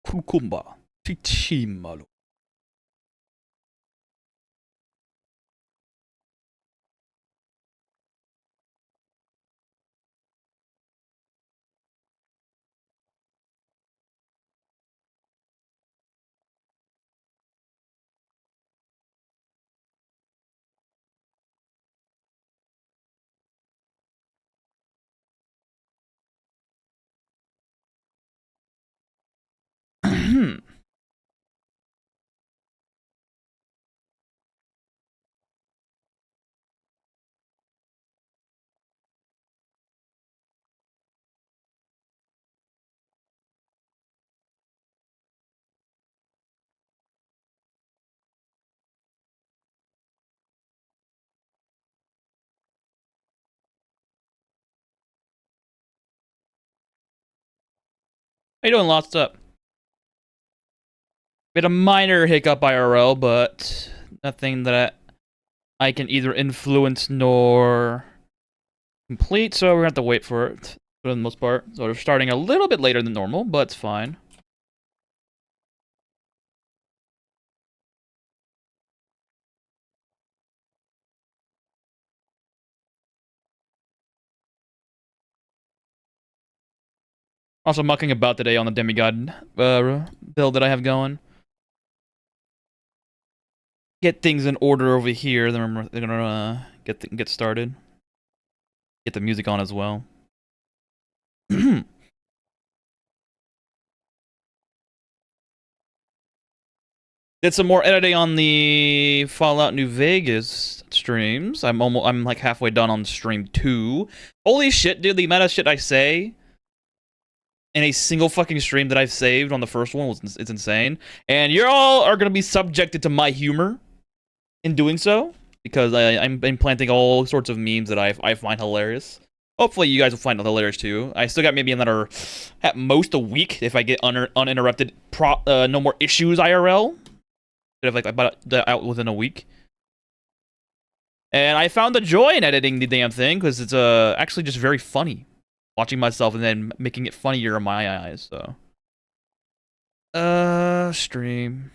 Pukumba. Tichimalo. How you doing, Lost Up? Bit a minor hiccup IRL, but nothing that I can either influence nor complete, so we're gonna have to wait for it for the most part. So we're starting a little bit later than normal, but it's fine. Also mucking about today on the demigod build that I have going. Get things in order over here, then we're gonna get started. Get the music on as well. Did some more editing on the Fallout New Vegas streams. I'm like halfway done on stream 2. Holy shit, dude, the amount of shit I say in a single fucking stream that I've saved on the first one it's insane. And you all are gonna be subjected to my humor in doing so, because I'm implanting all sorts of memes that I find hilarious. Hopefully you guys will find it hilarious too. I still got maybe another, at most a week, if I get uninterrupted, no more issues IRL. Have like about out within a week. And I found the joy in editing the damn thing, because it's actually just very funny. Watching myself and then making it funnier in my eyes, so. Stream.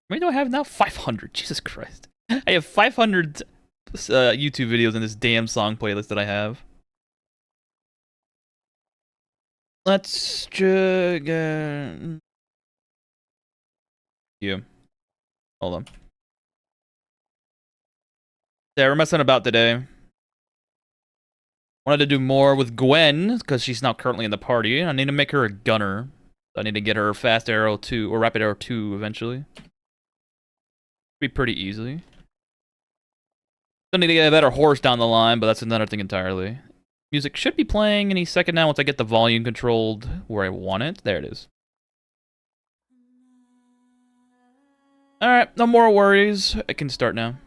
How many do I have now? 500. Jesus Christ. I have 500 YouTube videos in this damn song playlist that I have. Let's check. You. Hold on. Yeah, we're messing about today. Wanted to do more with Gwen, because she's now currently in the party. I need to make her a gunner. I need to get her Fast Arrow 2, or Rapid Arrow 2 eventually. Be pretty easy. Still need to get a better horse down the line, but that's another thing entirely. Music should be playing any second now once I get the volume controlled where I want it. There it is. Alright, no more worries. I can start now.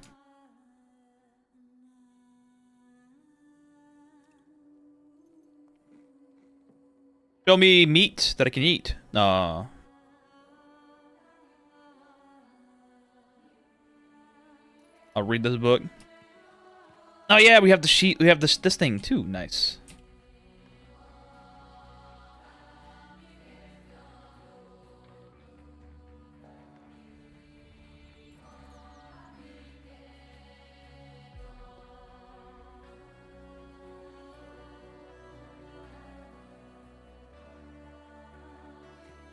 Show me meat that I can eat. Aw. I'll read this book. Oh yeah, we have the sheet. We have this thing too. Nice.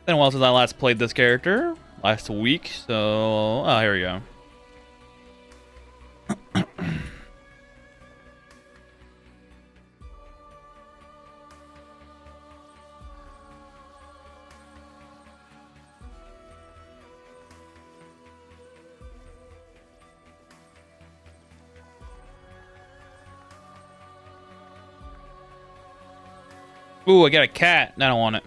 Been a while since I last played this character. Last week, so... Oh, here we go. Ooh, I got a cat. I don't want it.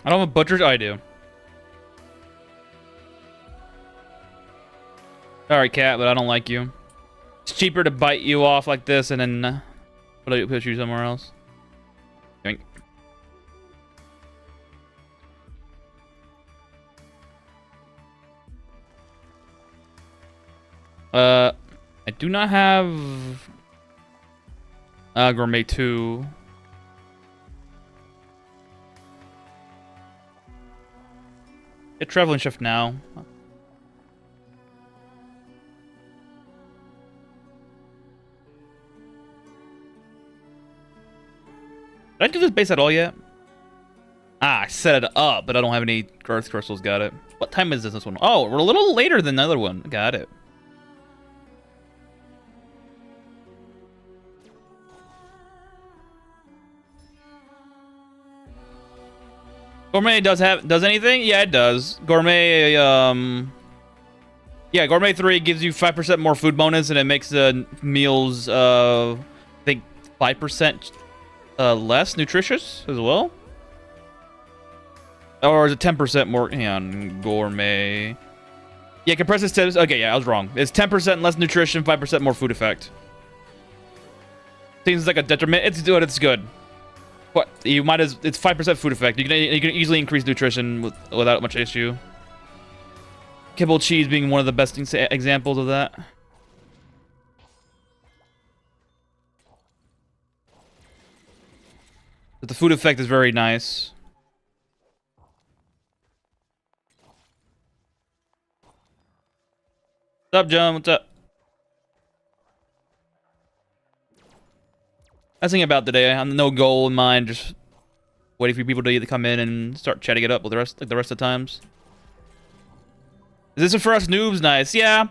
I don't have a butcher's. I do. Sorry, cat, but I don't like you. It's cheaper to bite you off like this and then put you somewhere else. Think. I do not have Gourmet 2. Get traveling shift now. Did I do this base at all yet? Ah, I set it up, but I don't have any growth crystals. Got it. What time is this one? Oh, we're a little later than the other one. Got it. Gourmet does anything? Yeah, it does. Gourmet, yeah, Gourmet 3 gives you 5% more food bonus, and it makes the meals, I think 5% less nutritious as well. Or is it 10% more? Hang on, Gourmet. Yeah, compresses tips. Okay, yeah, I was wrong. It's 10% less nutrition, 5% more food effect. Seems like a detriment. It's good. It's good. What you might as it's 5% food effect. You can easily increase nutrition without much issue. Kibble cheese being one of the best examples of that. But the food effect is very nice. What's up, John? What's up? I was thinking about today. I have no goal in mind. Just waiting for people to come in and start chatting it up with the rest of the times. Is this for us noobs? Nice. Yeah.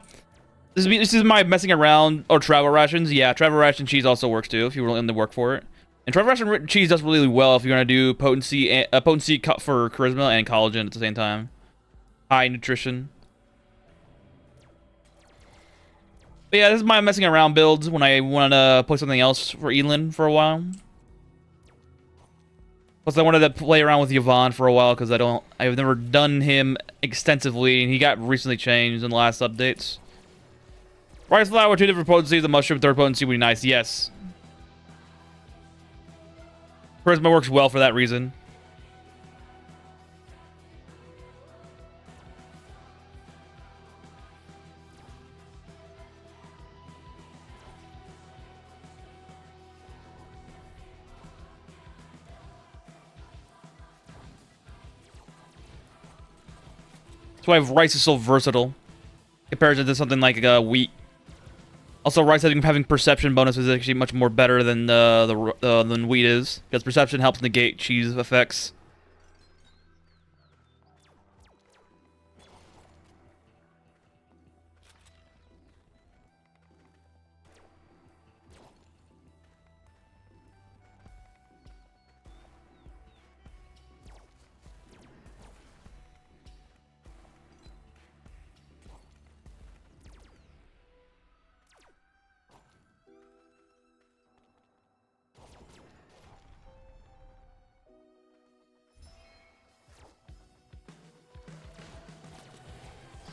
This is my messing around or travel rations. Yeah, travel ration cheese also works too if you're willing to work for it. And travel ration cheese does really well if you're gonna do potency cut for charisma and collagen at the same time. High nutrition. But yeah, this is my messing around builds when I want to play something else for Elin for a while. Plus, I wanted to play around with Yvonne for a while because I've never done him extensively, and he got recently changed in the last updates. Rice flour, 2 different potencies. The mushroom, 3rd potency would be nice. Yes. Charisma works well for that reason. That's why rice is so versatile compared to something like wheat. Also, rice having perception bonus is actually much more better than than wheat is, because perception helps negate cheese effects.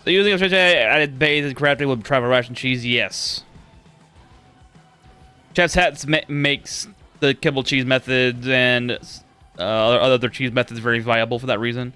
So using a added base and crafting with travel ration cheese, yes. Chef's Hats makes the kibble cheese methods and other cheese methods very viable for that reason.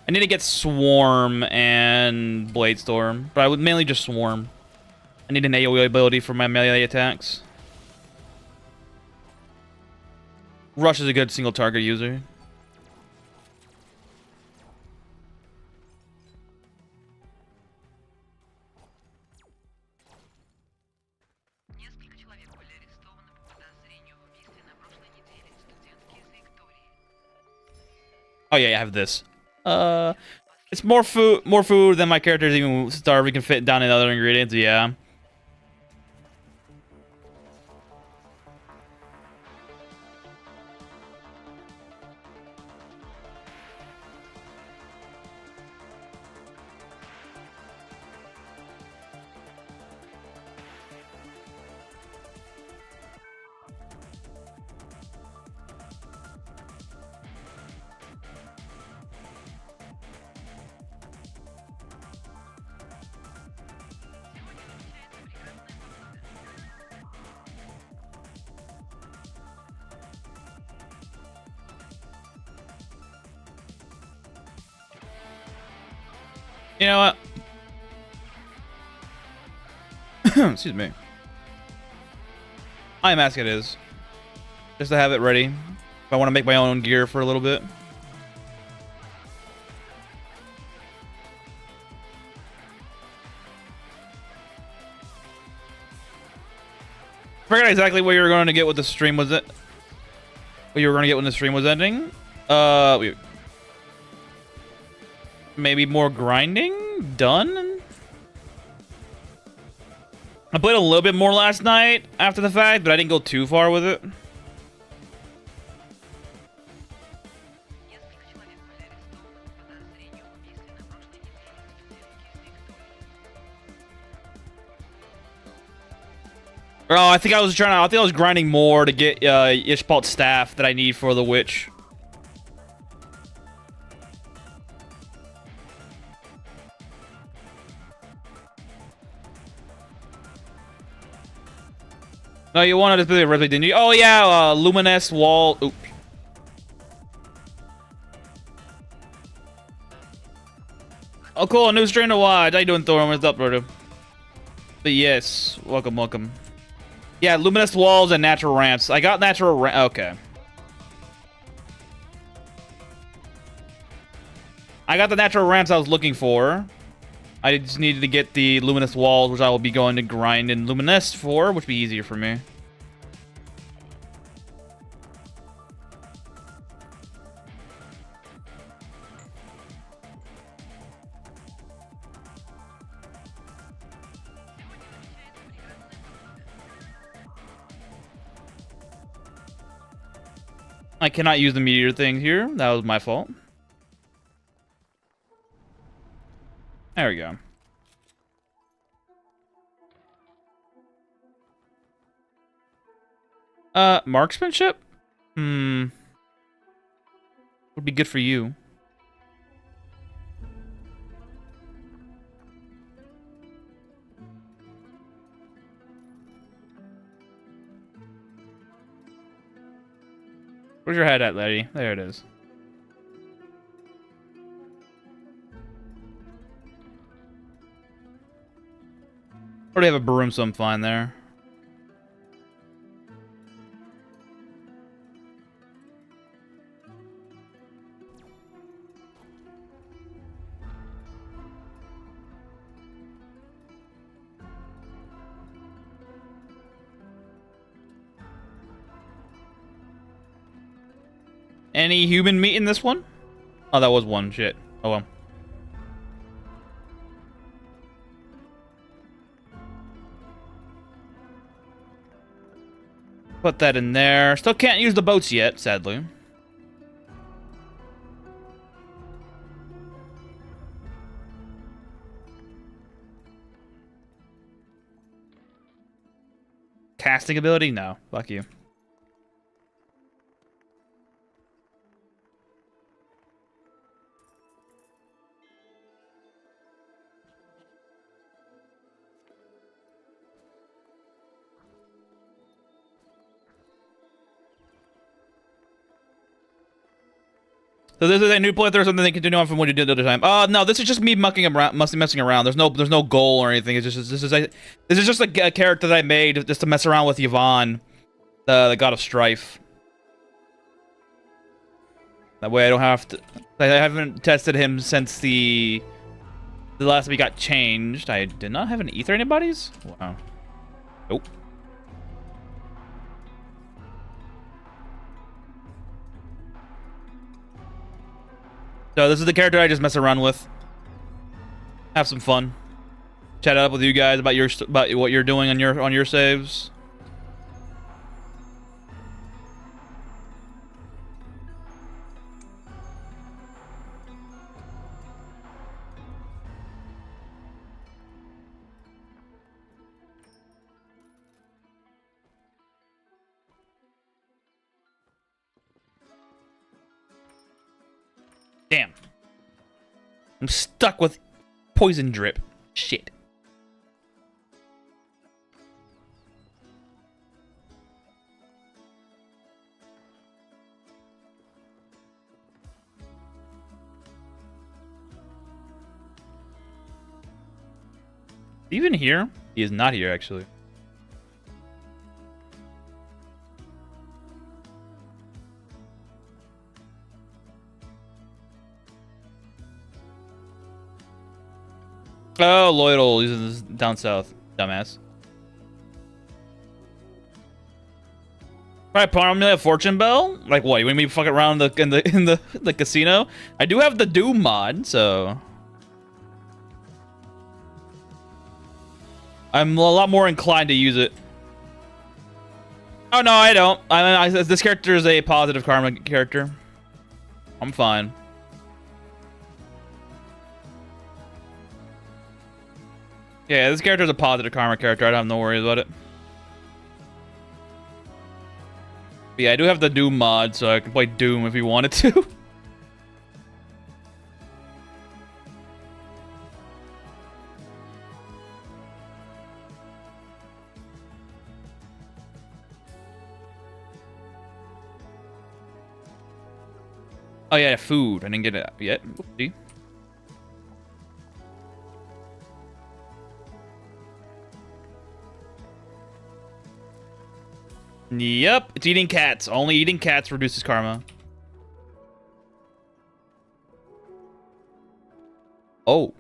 I need to get Swarm and Blade Storm, but I would mainly just Swarm. I need an AoE ability for my melee attacks. Rush is a good single target user. Oh yeah, I have this. It's more food than my characters even starve. We can fit down in other ingredients. Yeah. You know what? Excuse me. IMASK it is. Just to have it ready. If I want to make my own gear for a little bit. I forgot exactly what you were going to get with the stream, was it? What you were going to get when the stream was ending? Maybe more grinding? Done? I played a little bit more last night after the fact, but I didn't go too far with it. Oh, I think I was grinding more to get Ishbalt's staff that I need for the witch. No, you wanted to play the Replay, didn't you? Oh yeah, Luminous Wall. Oops. Oh cool, new stream to watch. How you doing, Thor? What's up, brother? But yes, welcome, welcome. Yeah, Luminous Walls and Natural Ramps. I got Natural Ramp. Okay. I got the Natural Ramps I was looking for. I just needed to get the Luminous Walls, which I will be going to grind in Luminous for, which will be easier for me. I cannot use the meteor thing here. That was my fault. There we go. Marksmanship? Would be good for you. Where's your head at, lady? There it is. Already have a broom, so I'm fine there. Any human meat in this one? Oh, that was one. Shit. Oh well. Put that in there. Still can't use the boats yet, sadly. Casting ability? No. Fuck you. So this is a new playthrough or something they continue on from what you did the other time. No, this is just me messing around. There's no goal or anything. It's just this is just a character that I made just to mess around with Yvonne, the god of strife. That way I don't have to. I haven't tested him since the last time he got changed. I did not have an ether anybody's. Wow. Nope. So this is the character I just mess around with. Have some fun. Chat up with you guys about what you're doing on your saves. Damn. I'm stuck with poison drip. Shit. Even here? He is not here, actually. Oh, Lloyd'll uses down south, dumbass. Right, probably a fortune bell. Like what? You want me to fuck around in the casino? I do have the Doom mod, so I'm a lot more inclined to use it. Oh no, I don't. This character is a positive karma character. I'm fine. Yeah, this character is a positive karma character. I don't have no worries about it. But yeah, I do have the Doom mod, so I can play Doom if you wanted to. Oh yeah, food. I didn't get it yet. Oopsie. Yep, it's eating cats. Only eating cats reduces karma. Oh.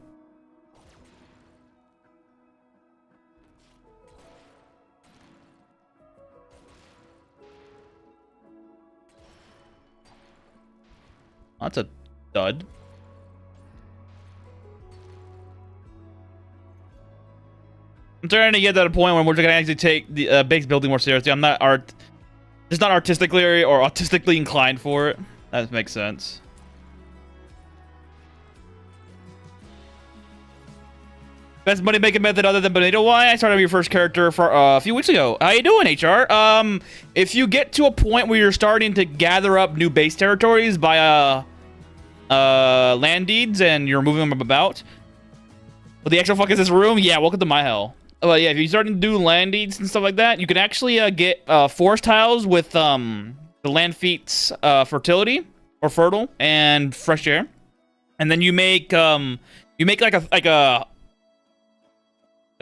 That's a dud. I'm trying to get to a point where we're gonna actually take the base building more seriously. I'm not just not artistically or autistically inclined for it. That makes sense. Best money making method other than Bonito. Why? I started your first character for a few weeks ago. How you doing, HR? If you get to a point where you're starting to gather up new base territories by land deeds and you're moving them about. What the actual fuck is this room? Yeah, welcome to my hell. Well, yeah, if you're starting to do land deeds and stuff like that, you can actually get forest tiles with the land feats fertility or fertile and fresh air, and then you make like a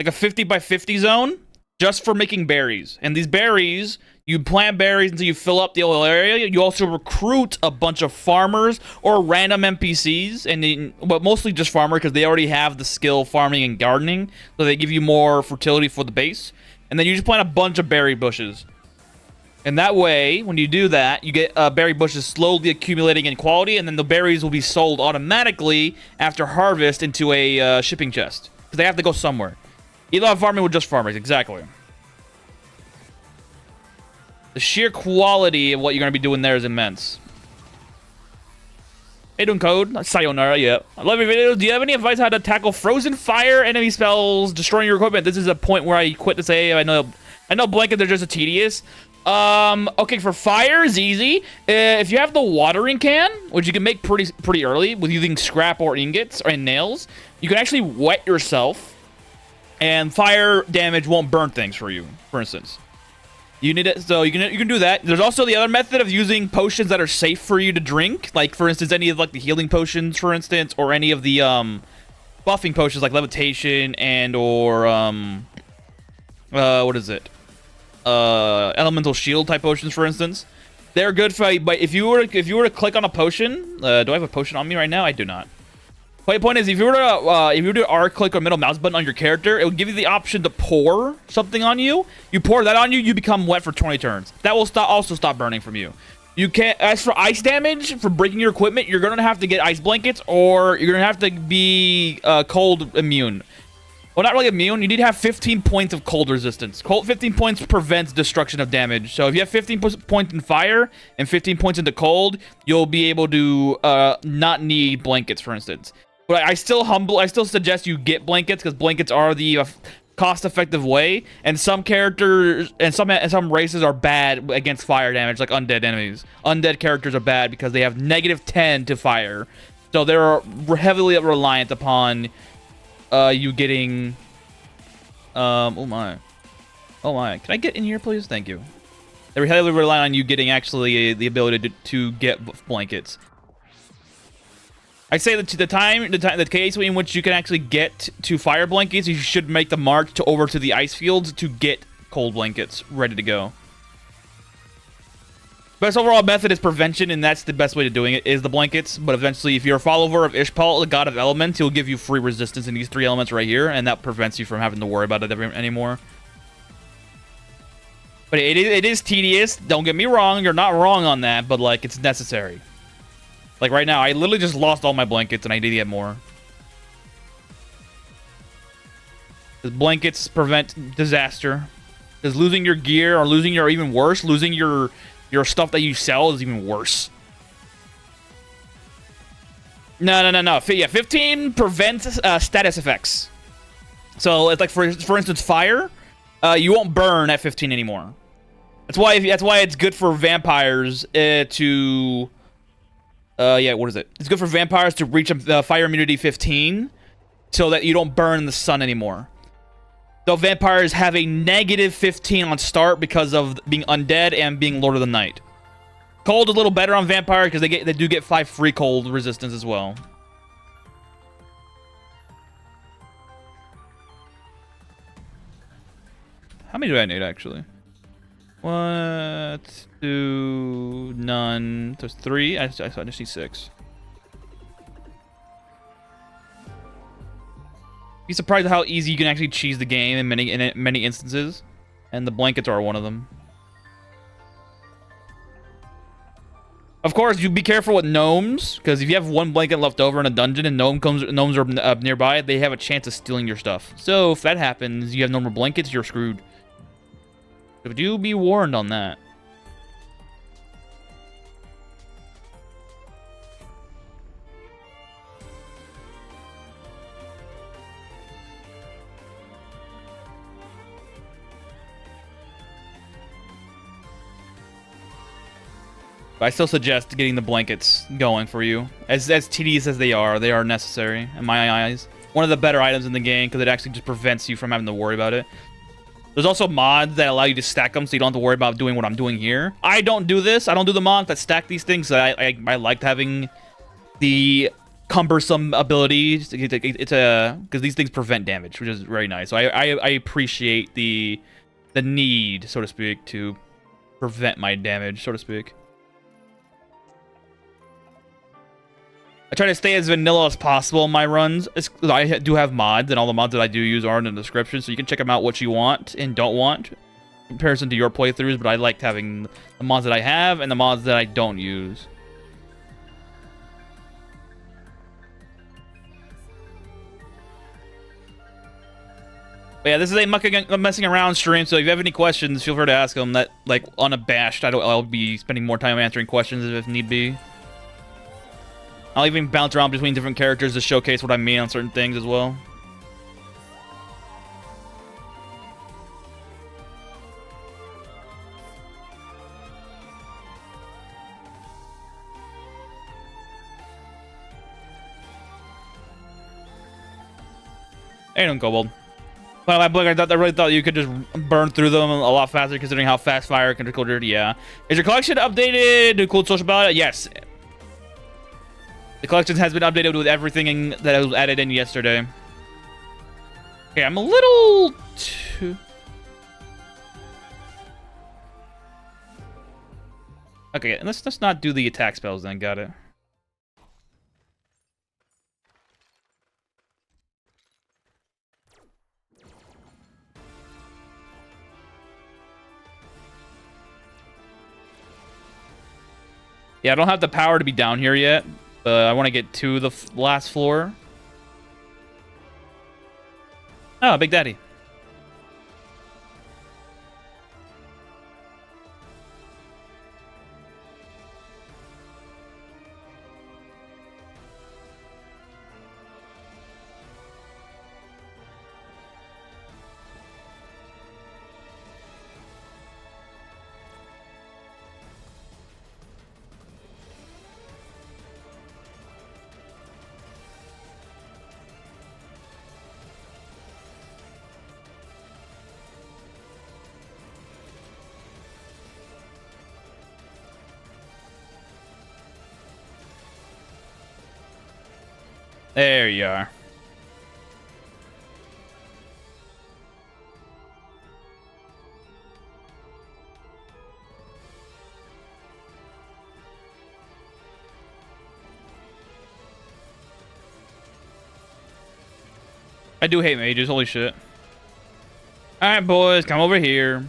50 by 50 zone just for making berries. And these berries, you plant berries until you fill up the whole area. You also recruit a bunch of farmers or random NPCs, but mostly just farmer because they already have the skill farming and gardening, so they give you more fertility for the base. And then you just plant a bunch of berry bushes. And that way, when you do that, you get berry bushes slowly accumulating in quality, and then the berries will be sold automatically after harvest into a shipping chest, because they have to go somewhere. You don't have farming with just farmers, exactly. The sheer quality of what you're going to be doing there is immense. Hey, doing code? Sayonara, yeah. I love your videos. Do you have any advice how to tackle frozen fire, enemy spells, destroying your equipment? This is a point where I quit to say, I know blankets are just a tedious. Okay, for fire is easy. If you have the watering can, which you can make pretty early with using scrap or ingots and nails, you can actually wet yourself, and fire damage won't burn things for you, for instance. You need it, so you can do that. There's also the other method of using potions that are safe for you to drink, like for instance any of like the healing potions, for instance, or any of the buffing potions like levitation and or what is it? Elemental shield type potions, for instance. They're good for, but if you were to click on a potion, do I have a potion on me right now? I do not. My point is, if you were to R click or middle mouse button on your character, it would give you the option to pour something on you. You pour that on you, you become wet for 20 turns. That will also stop burning from you. You can't. As for ice damage, for breaking your equipment, you're gonna have to get ice blankets, or you're gonna have to be cold immune. Well, not really immune. You need to have 15 points of cold resistance. 15 points prevents destruction of damage. So if you have 15 points in fire and 15 points into cold, you'll be able to not need blankets, for instance. But I still suggest you get blankets, because blankets are the cost-effective way. And some characters and some races are bad against fire damage, like undead enemies. Undead characters are bad because they have -10 to fire, so they're heavily reliant upon you getting. Oh my! Can I get in here, please? Thank you. They're heavily reliant on you getting actually the ability to get blankets. I say that the case in which you can actually get to fire blankets, you should make the march over to the ice fields to get cold blankets ready to go. Best overall method is prevention, and that's the best way to doing it, is the blankets. But eventually, if you're a follower of Ishpal, the god of elements, he'll give you free resistance in these 3 elements right here, and that prevents you from having to worry about it anymore. But it is tedious. Don't get me wrong. You're not wrong on that, but, like, it's necessary. Like, right now, I literally just lost all my blankets, and I need to get more. Because blankets prevent disaster. Because losing your gear, or losing your, even worse, losing your stuff that you sell is even worse. No. Yeah, 15 prevents status effects. So, it's like, for instance, fire, you won't burn at 15 anymore. That's why it's good for vampires to... yeah, what is it? It's good for vampires to reach fire immunity 15 so that you don't burn in the sun anymore. So vampires have a negative 15 on start because of being undead and being Lord of the Night. Cold is a little better on vampire because they do get 5 free cold resistance as well. How many do I need actually? 1, 2, none. There's 3. I just need 6. Be surprised at how easy you can actually cheese the game in many instances, and the blankets are one of them. Of course, you be careful with gnomes, because if you have 1 blanket left over in a dungeon and gnomes are nearby, they have a chance of stealing your stuff. So if that happens, you have no more blankets, you're screwed. So do be warned on that. But I still suggest getting the blankets going for you. As tedious as they are necessary, in my eyes. One of the better items in the game, because it actually just prevents you from having to worry about it. There's also mods that allow you to stack them, so you don't have to worry about doing what I'm doing here. I don't do this. I don't do the mods that stack these things. So I liked having the cumbersome ability. Because these things prevent damage, which is very nice. So I appreciate the need, so to speak, to prevent my damage, so to speak. I try to stay as vanilla as possible in my runs. I do have mods, and all the mods that I do use are in the description, so you can check them out what you want and don't want in comparison to your playthroughs, but I liked having the mods that I have and the mods that I don't use. But yeah, this is a messing around stream, so if you have any questions, feel free to ask them. That, like, unabashed, I'll be spending more time answering questions if need be. I'll even bounce around between different characters to showcase what I mean on certain things as well. Ain't no kobold. Well, I really thought you could just burn through them a lot faster considering how fast fire can control dirt. Yeah. Is your collection updated to cool social ballot? Yes. The collection has been updated with everything that was added in yesterday. Okay, I'm a little too... Okay, let's not do the attack spells then, got it. Yeah, I don't have the power to be down here yet. I want to get to the last floor. Oh, Big Daddy. There you are. I do hate mages, holy shit. Alright, boys, come over here.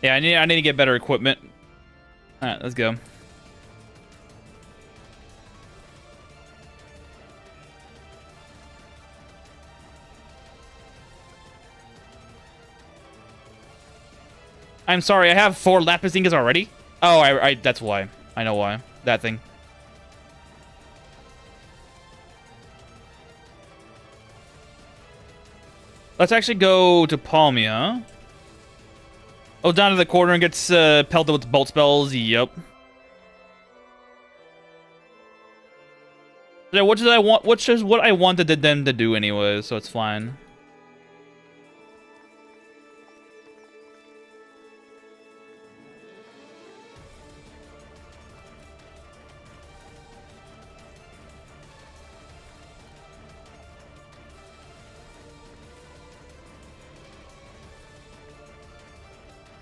Yeah, I need to get better equipment. Alright, let's go. I'm sorry, I have 4 lapis ingots already? Oh, I that's why. I know why. That thing. Let's actually go to Palmia. Oh, down to the corner and gets pelted with bolt spells. Yep. Yeah, what did I want? Which is what I wanted them to do anyway, so it's fine.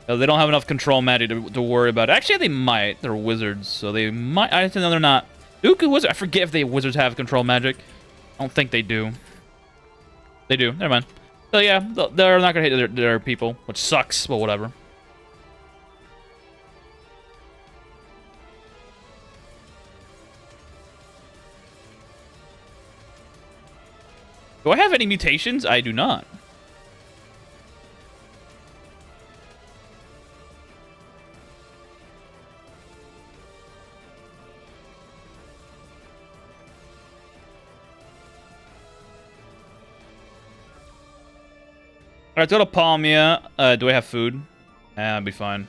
They don't have enough control magic to worry about. Actually, they might. They're wizards, so they might. I think they're not. Dooku wizard. I forget if they wizards have control magic. I don't think they do. They do. Never mind. So yeah, they're not gonna hit their people, which sucks. But whatever. Do I have any mutations? I do not. Alright, let's go to Palmia. Do I have food? I'll be fine.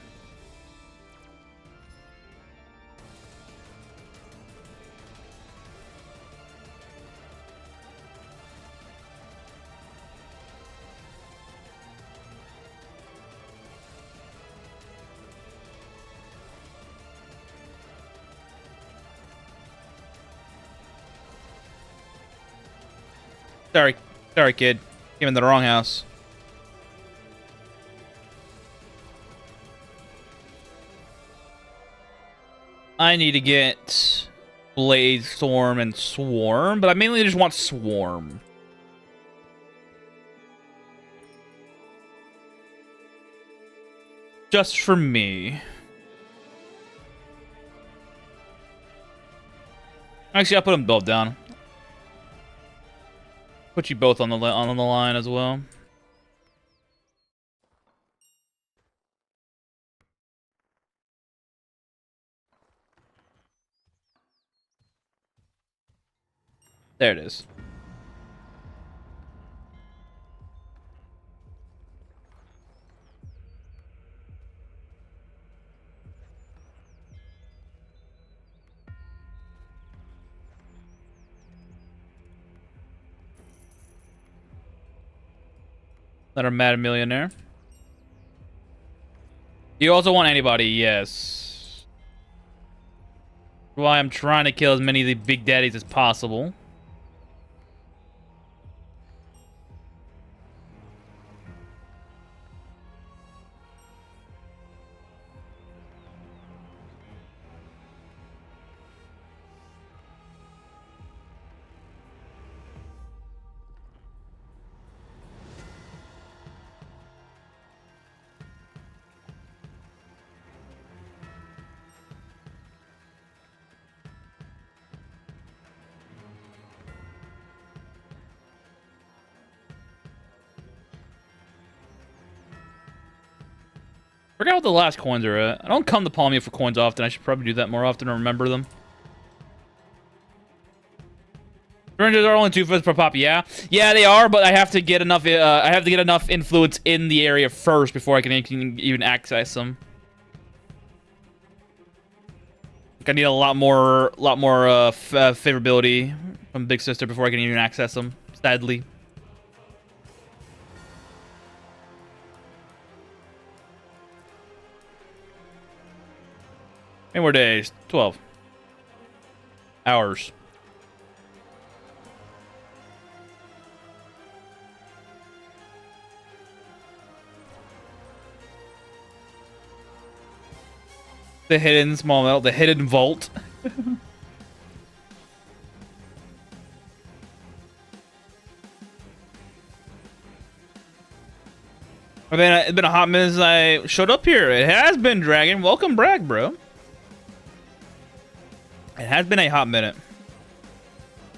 Sorry, kid. Came in the wrong house. I need to get Blade, Storm, and Swarm, but I mainly just want Swarm. Just for me. Actually, I'll put them both down. Put you both on the line as well. There it is. That are mad millionaire. You also want anybody? Yes. Why I'm trying to kill as many of the big daddies as possible. Forgot what the last coins are at. I don't come to Palmia for coins often. I should probably do that more often and remember them. Rangers are only 2 foot per pop. Yeah, they are, but I have to get enough. I have to get enough influence in the area first before I can even access them. I need a lot more favorability from Big Sister before I can even access them. Sadly. How many more days? 12 hours. The hidden small metal, the hidden vault. It's been a hot minute since I showed up here. It has been, Dragon. Welcome back, bro. It has been a hot minute.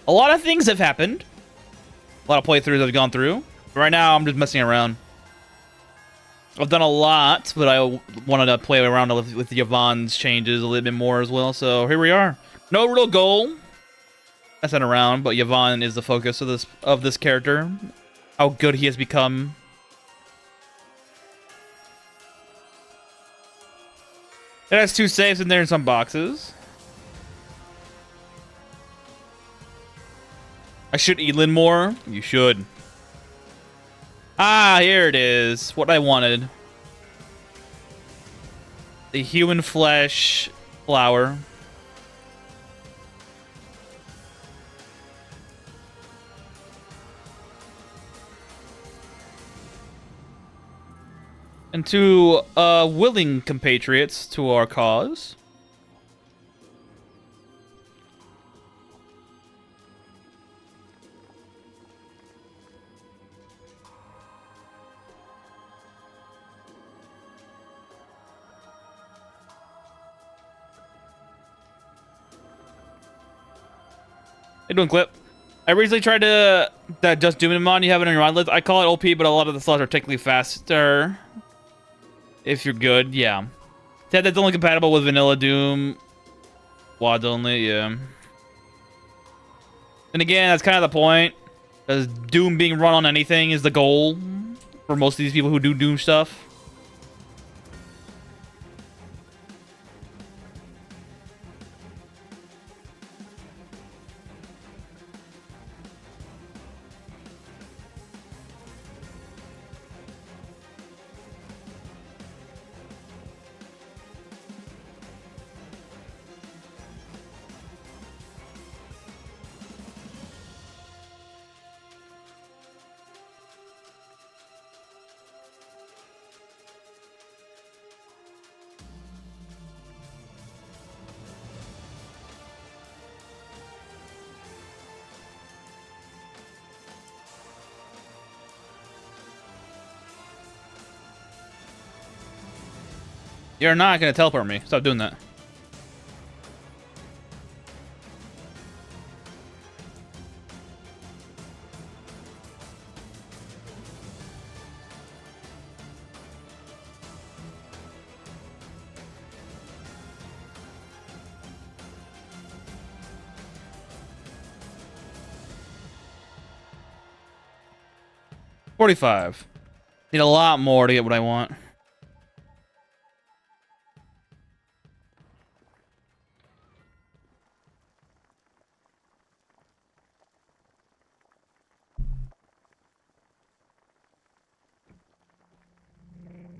A lot of things have happened. A lot of playthroughs I've gone through. Right now, I'm just messing around. I've done a lot, but I wanted to play around with Yvonne's changes a little bit more as well. So here we are. No real goal. Messing around, but Yvonne is the focus of this character. How good he has become. It has 2 saves in there and some boxes. I should Elin more. You should. Ah, here it is. What I wanted. The human flesh flower. And 2 willing compatriots to our cause. Hey, doing Clip? I recently tried to just Doom him on. You have it on your list. I call it OP, but a lot of the slots are technically faster. If you're good, yeah. That's only compatible with Vanilla Doom. WAD only, yeah. And again, that's kind of the point. Because Doom being run on anything is the goal for most of these people who do Doom stuff. You're not going to teleport me. Stop doing that. $45. Need a lot more to get what I want.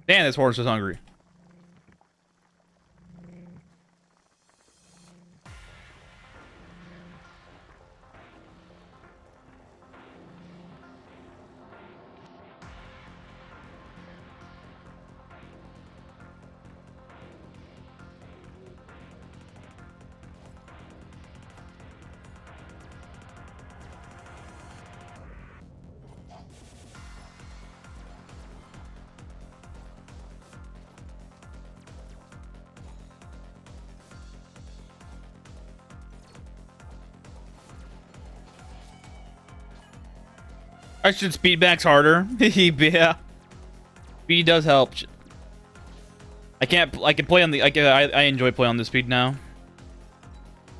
Damn, this horse is hungry. I should speed max harder. Yeah. Speed does help. I can play on the I enjoy playing on the speed now.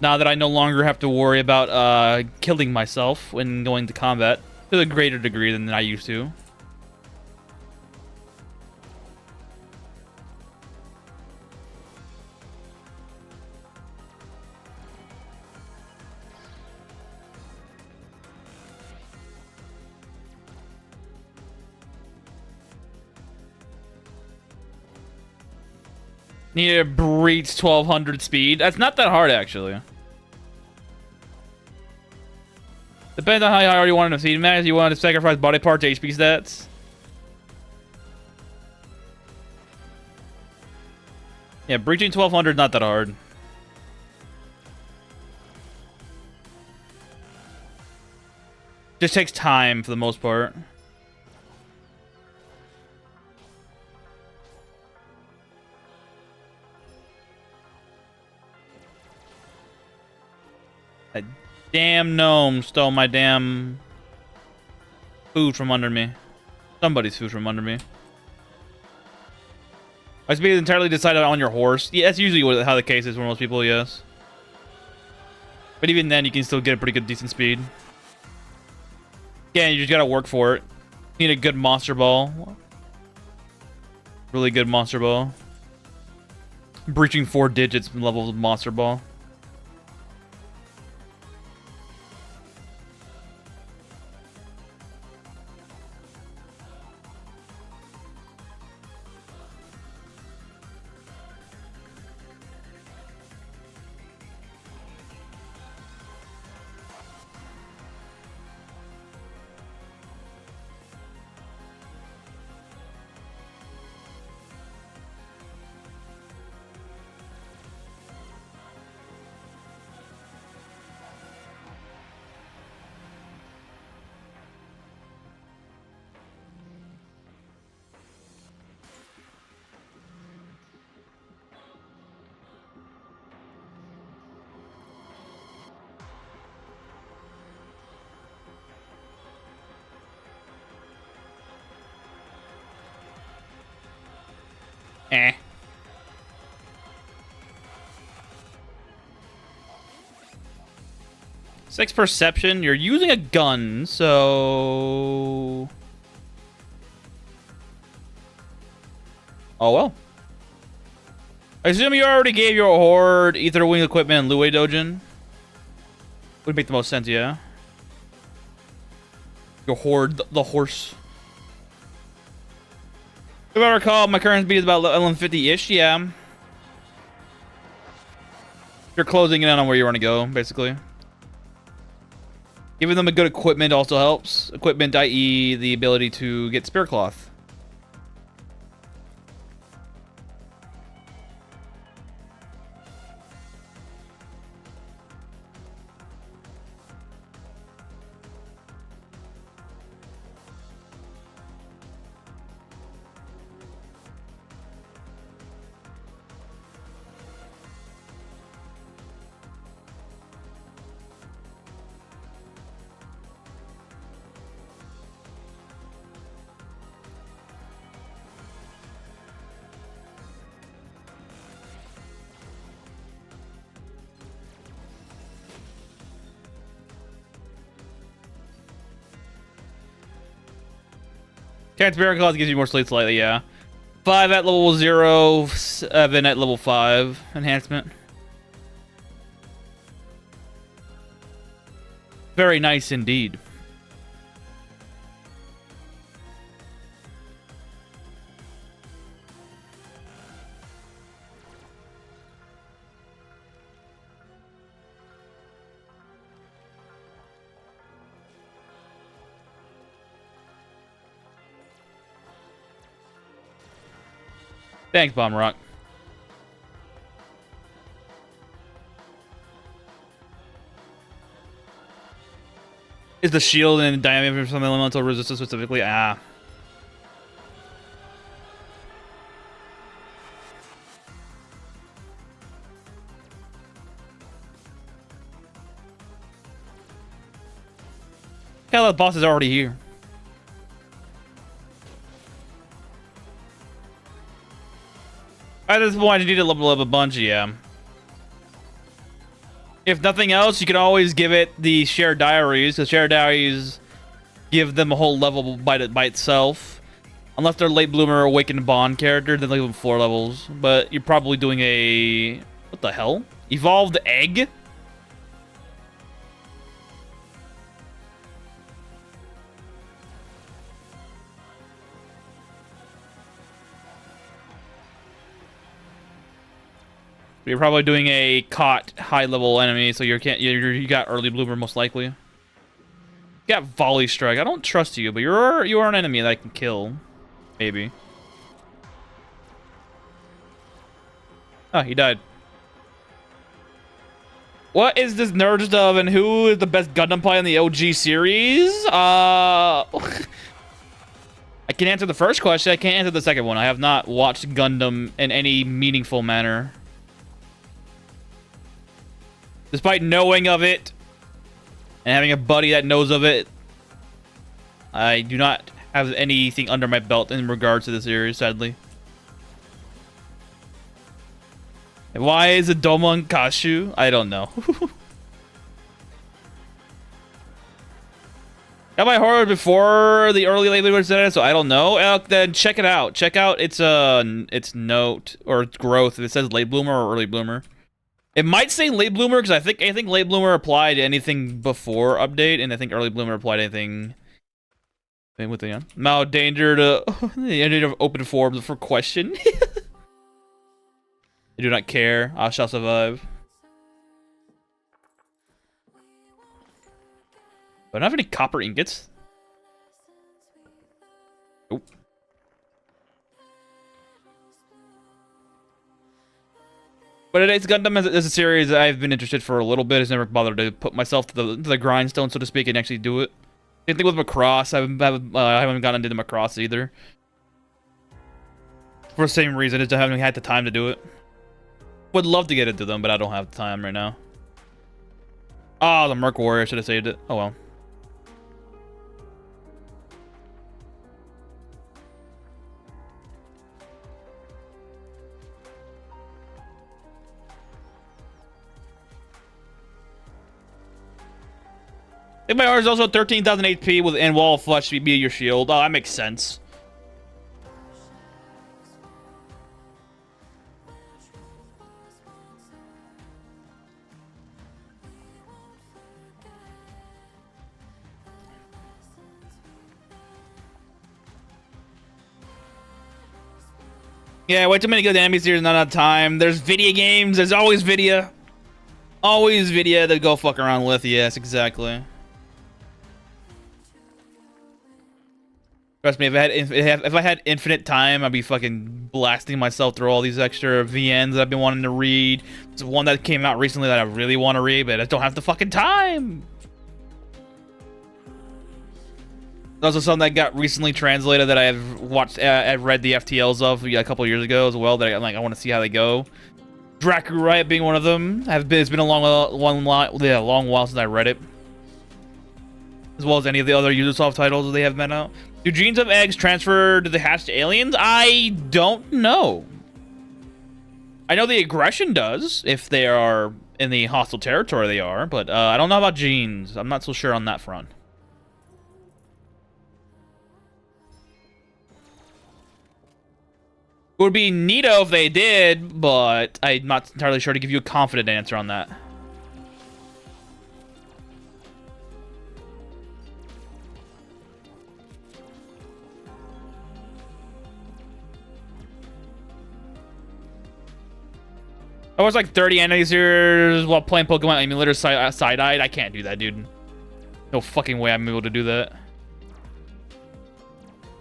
Now that I no longer have to worry about killing myself when going to combat to a greater degree than I used to. Need to breach 1200 speed. That's not that hard, actually. Depends on how hard you want to speed max. You want to sacrifice body parts, HP stats. Yeah, breaching 1200 is not that hard. Just takes time for the most part. That damn gnome stole my damn food from under me. Somebody's food from under me. I speed is entirely decided on your horse. Yeah, that's usually how the case is for most people, yes. But even then, you can still get a pretty good, decent speed. Yeah, you just gotta work for it. You need a good monster ball. Really good monster ball. Breaching 4 digits level of monster ball. Eh. Six perception. You're using a gun, so... Oh, well. I assume you already gave your horde Ether Wing equipment and Lue Dojin. Would make the most sense, yeah. Your horde, the horse. If I recall, my current speed is about level 50-ish, yeah. You're closing in on where you want to go, basically. Giving them a good equipment also helps. Equipment, i.e. the ability to get Spear Cloth. Cat's Bear Claws gives you more sleep slightly, yeah. 5 at level 0, 7 at level 5 enhancement. Very nice indeed. Thanks, Bomb Rock. Is the shield and diameter from elemental resistance specifically? Ah. Yeah, the boss is already here. At this point, I need to level up a bunch, yeah. If nothing else, you can always give it the shared diaries. The shared diaries give them a whole level by itself. Unless they're late bloomer awakened bond character, then they give them 4 levels. But you're probably doing a... What the hell? Evolved egg? You're probably doing a caught high level enemy, so you got early bloomer most likely. You got volley strike. I don't trust you, but you are an enemy that I can kill, maybe. Oh, he died. What is this nerd stuff, and who is the best Gundam player in the OG series? I can answer the first question. I can't answer the second one. I have not watched Gundam in any meaningful manner. Despite knowing of it, and having a buddy that knows of it, I do not have anything under my belt in regards to the series, sadly. Why is it Domon Kashu? I don't know. Got my horror before the early late bloomer said it, so I don't know. Then check it out. Check out its note or its growth. If it says late bloomer or early bloomer. It might say late bloomer because I think late bloomer applied to anything before update, and I think early bloomer applied to anything with the now danger to the end of open forums for question. I do not care. I shall survive. Do I don't have any copper ingots? Nope. But it's Gundam as a series that I've been interested for a little bit. I've never bothered to put myself to the grindstone, so to speak, and actually do it. Same thing with Macross. I haven't gotten into the Macross either. For the same reason, I haven't had the time to do it. Would love to get into them, but I don't have the time right now. Oh, the Merc Warrior. I should have saved it. Oh well. If my R is also 13,000 HP with and wall of flesh to be your shield. Oh, that makes sense. Yeah, way too many good enemies here, not enough time. There's video games. There's always video. Always video to go fuck around with. Yes, exactly. Trust me, if I had infinite time, I'd be fucking blasting myself through all these extra VNs that I've been wanting to read. There's one that came out recently that I really want to read, but I don't have the fucking time. There's also something that got recently translated that I've watched, I've read the FTLs of a couple years ago as well. That I'm like, I want to see how they go. Draku Riot being one of them. It's been a long while since I read it, as well as any of the other Ubisoft titles that they have been out. Do genes of eggs transfer to the hatched aliens? I don't know. I know the aggression does if they are in the hostile territory. They are, but I don't know about genes. I'm not so sure on that front. It would be neato if they did, but I'm not entirely sure to give you a confident answer on that. I was like 30 enemies here while playing Pokemon Emulator side-eyed. I can't do that, dude. No fucking way I'm able to do that.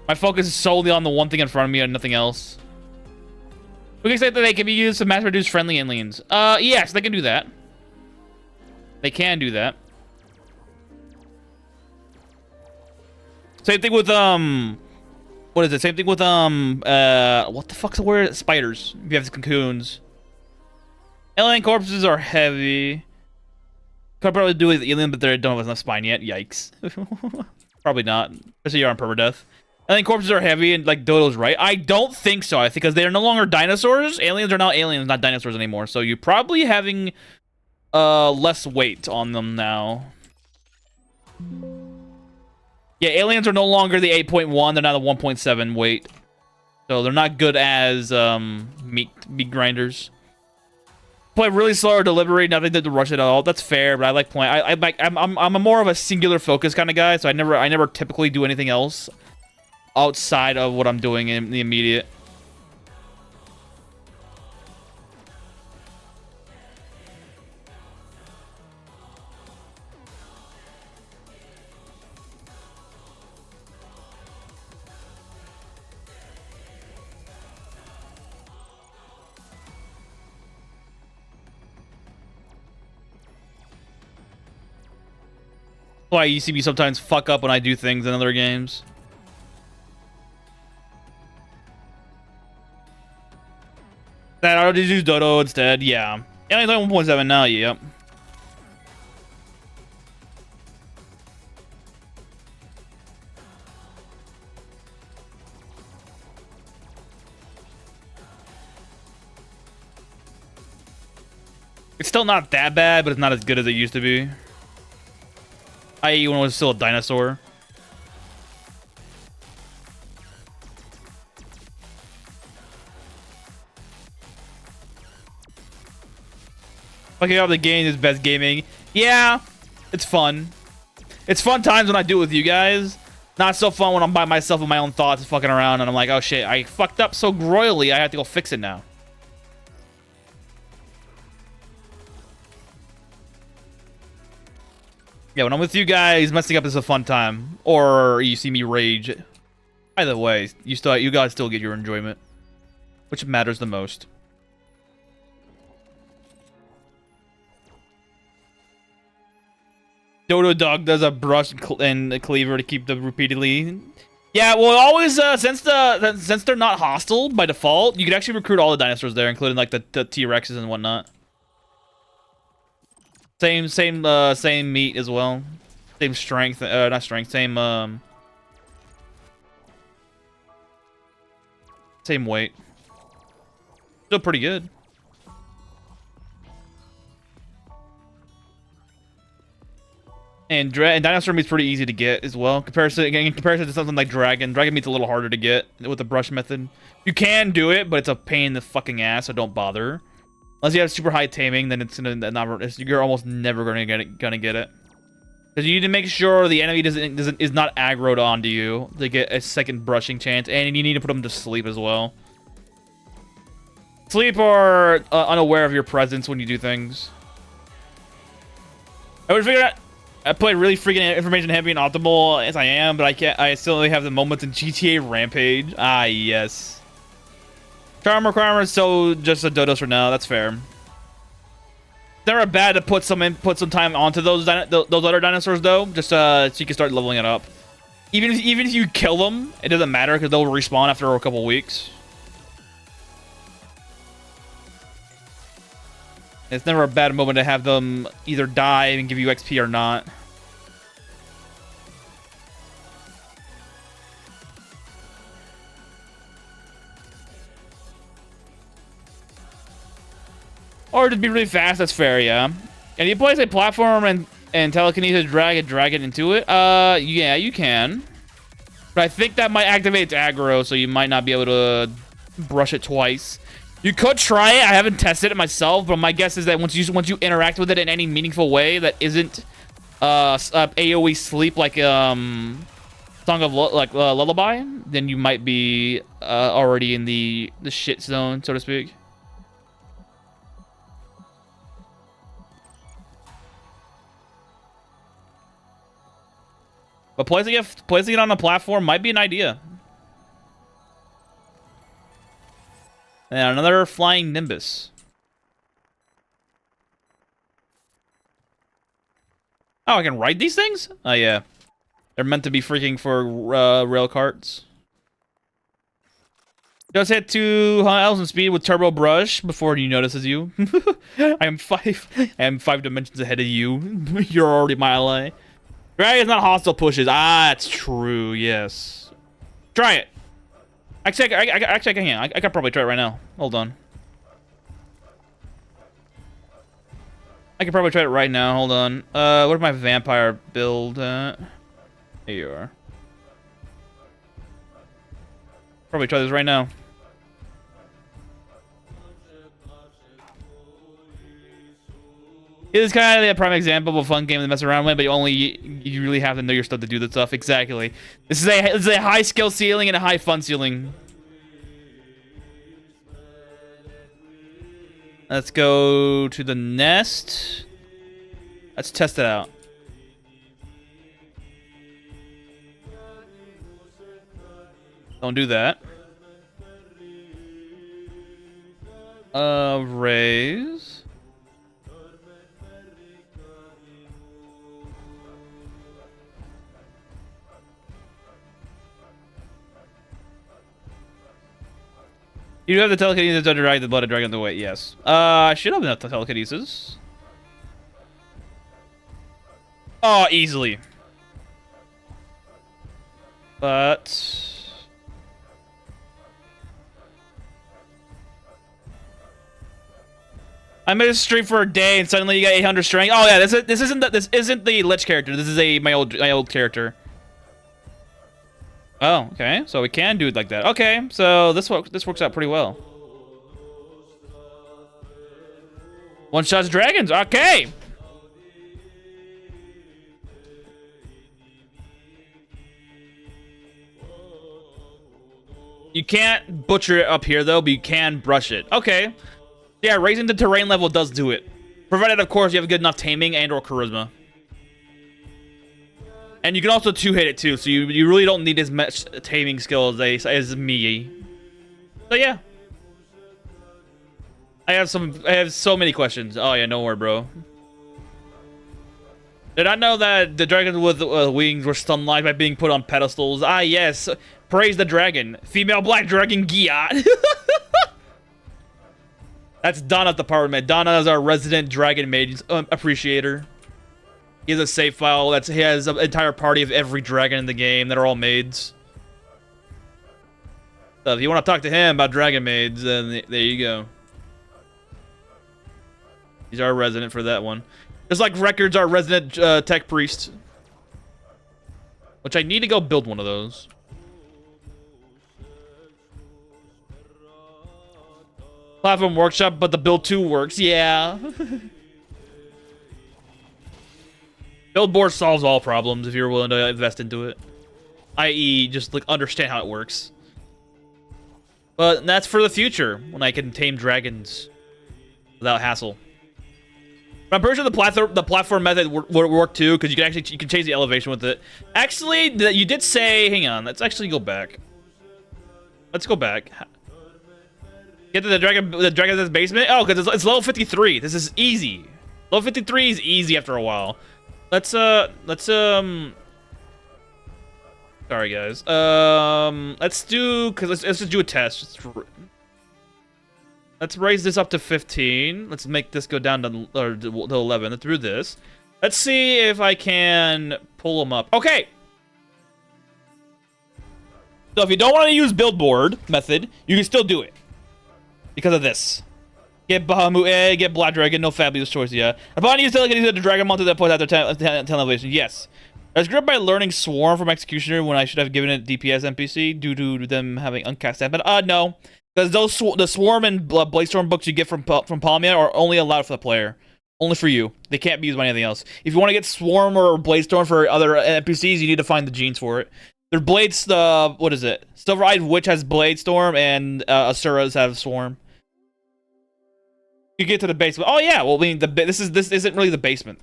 My focus is solely on the one thing in front of me and nothing else. We can say that they can be used to mass-reduce friendly aliens. Yes, they can do that. They can do that. Same thing with, what is it? Same thing with, what the fuck's the word? Spiders. If you have the cocoons. Alien corpses are heavy. Could probably do with alien, but they don't have enough spine yet. Yikes. Probably not. Especially you're on permadeath. Alien corpses are heavy, and like Dodo's right. I don't think so. I think because they're no longer dinosaurs. Aliens are now aliens, not dinosaurs anymore. So you're probably having less weight on them now. Yeah, aliens are no longer the 8.1. They're now the 1.7 weight. So they're not good as meat grinders. Play really slow or delivery, nothing to rush it at all. That's fair, but I like playing. I'm a more of a singular focus kind of guy, so I never typically do anything else outside of what I'm doing in the immediate. Why you see me sometimes fuck up when I do things in other games. That I already use Dodo instead, yeah. Yeah, it's like 1.7 now, yep. It's still not that bad, but it's not as good as it used to be. I.e. when it was still a dinosaur. Fucking up the game is best gaming. Yeah, it's fun. It's fun times when I do it with you guys. Not so fun when I'm by myself with my own thoughts fucking around and I'm like, oh shit, I fucked up so royally, I have to go fix it now. Yeah, when I'm with you guys, messing up is a fun time. Or you see me rage. Either way, you guys still get your enjoyment. Which matters the most. Dodo Dog does a brush and a cleaver to keep them repeatedly. Yeah, well, always since they're not hostile by default, you can actually recruit all the dinosaurs there, including like the T-Rexes and whatnot. Same meat as well. Same strength, not strength. Same weight. Still pretty good. And dinosaur meat's pretty easy to get as well. In comparison to something like dragon. Dragon meat's a little harder to get with the brush method. You can do it, but it's a pain in the fucking ass, so don't bother. Unless you have super high taming, then it's gonna you're almost never gonna get it. Because you need to make sure the enemy is not aggroed onto you to get a second brushing chance, and you need to put them to sleep as well. Sleep or unaware of your presence when you do things. I would figure out. I play really freaking information heavy and optimal as I am, but I still only have the moments in GTA Rampage. Ah, yes. Charm requirements, so just a Dodos for now. That's fair. They're bad to put some time onto those other dinosaurs though, just so you can start leveling it up. Even if you kill them, it doesn't matter because they'll respawn after a couple weeks. It's never a bad moment to have them either die and give you XP or not. Or just be really fast, that's fair, yeah. And you place a platform and telekinesis drag it into it? Yeah, you can. But I think that might activate its aggro, so you might not be able to brush it twice. You could try it. I haven't tested it myself, but my guess is that once you interact with it in any meaningful way that isn't AoE sleep like Song of Lullaby, then you might be already in the shit zone, so to speak. But placing it on a platform might be an idea. And another flying Nimbus. Oh, I can ride these things? Oh, yeah. They're meant to be freaking for rail carts. Just hit 2,000 speed with turbo brush before he notices you. I am 5 dimensions ahead of you. You're already a mile away. Right, it's not hostile pushes. Ah, it's true. Yes. Try it. Actually, I can. I can probably try it right now. Hold on. I can probably try it right now. Hold on. What my vampire build at? Here you are. Probably try this right now. It is kind of a prime example of a fun game to mess around with, but you really have to know your stuff to do this stuff. Exactly. This is a high skill ceiling and a high fun ceiling. Let's go to the nest. Let's test it out. Don't do that. Raise. You do have the telekinesis to drag the blood of dragon away. Yes. I should have enough telekinesis. Oh, easily. But I made a stream for a day and suddenly you got 800 strength. Oh yeah, this isn't the Lich character. This is my old character. Oh, okay. So we can do it like that. Okay, so this works out pretty well. One shots dragons. Okay. You can't butcher it up here though, but you can brush it. Okay. Yeah, raising the terrain level does do it. Provided, of course, you have good enough taming and or charisma. And you can also two-hit it too, so you really don't need as much taming skill as me. So yeah. I have so many questions. Oh yeah, no more, bro. Did I know that the dragons with wings were stun-like by being put on pedestals? Ah yes. Praise the dragon. Female black dragon Giat. That's Donna's department. Donna is our resident dragon maid appreciator. He has a save file. He has an entire party of every dragon in the game that are all maids. So if you want to talk to him about dragon maids, then there you go. He's our resident for that one. Just like Record's our resident tech priest. Which I need to go build one of those. Platform workshop, but the build 2 works. Yeah. Build board solves all problems if you're willing to invest into it. I.e., just like understand how it works. But that's for the future when I can tame dragons without hassle. But I'm pretty sure the platform method would work too, because you can change the elevation with it. Actually, you did say, hang on, let's actually go back. Let's go back. Get to the dragon's basement. Oh, because it's level 53. This is easy. Level 53 is easy after a while. Let's sorry guys. Let's just do a test. Let's raise this up to 15. Let's make this go down to 11. Let's do this. Let's see if I can pull them up. Okay. So if you don't want to use build board method, you can still do it. Because of this. Get Bahamut, get Black Dragon, no fabulous choice, yeah. Upon use the Dragon Monster that point after 10 elevation, yes. I was gripped by learning Swarm from Executioner when I should have given it DPS NPC due to them having uncast stat, but no. Because the Swarm and Bladestorm books you get from Palmia are only allowed for the player. Only for you. They can't be used by anything else. If you want to get Swarm or Bladestorm for other NPCs, you need to find the genes for it. Their Blades, what is it? Silver-Eyed Witch has Bladestorm and Asuras have Swarm. You get to the basement. Oh yeah, well I mean this isn't really the basement.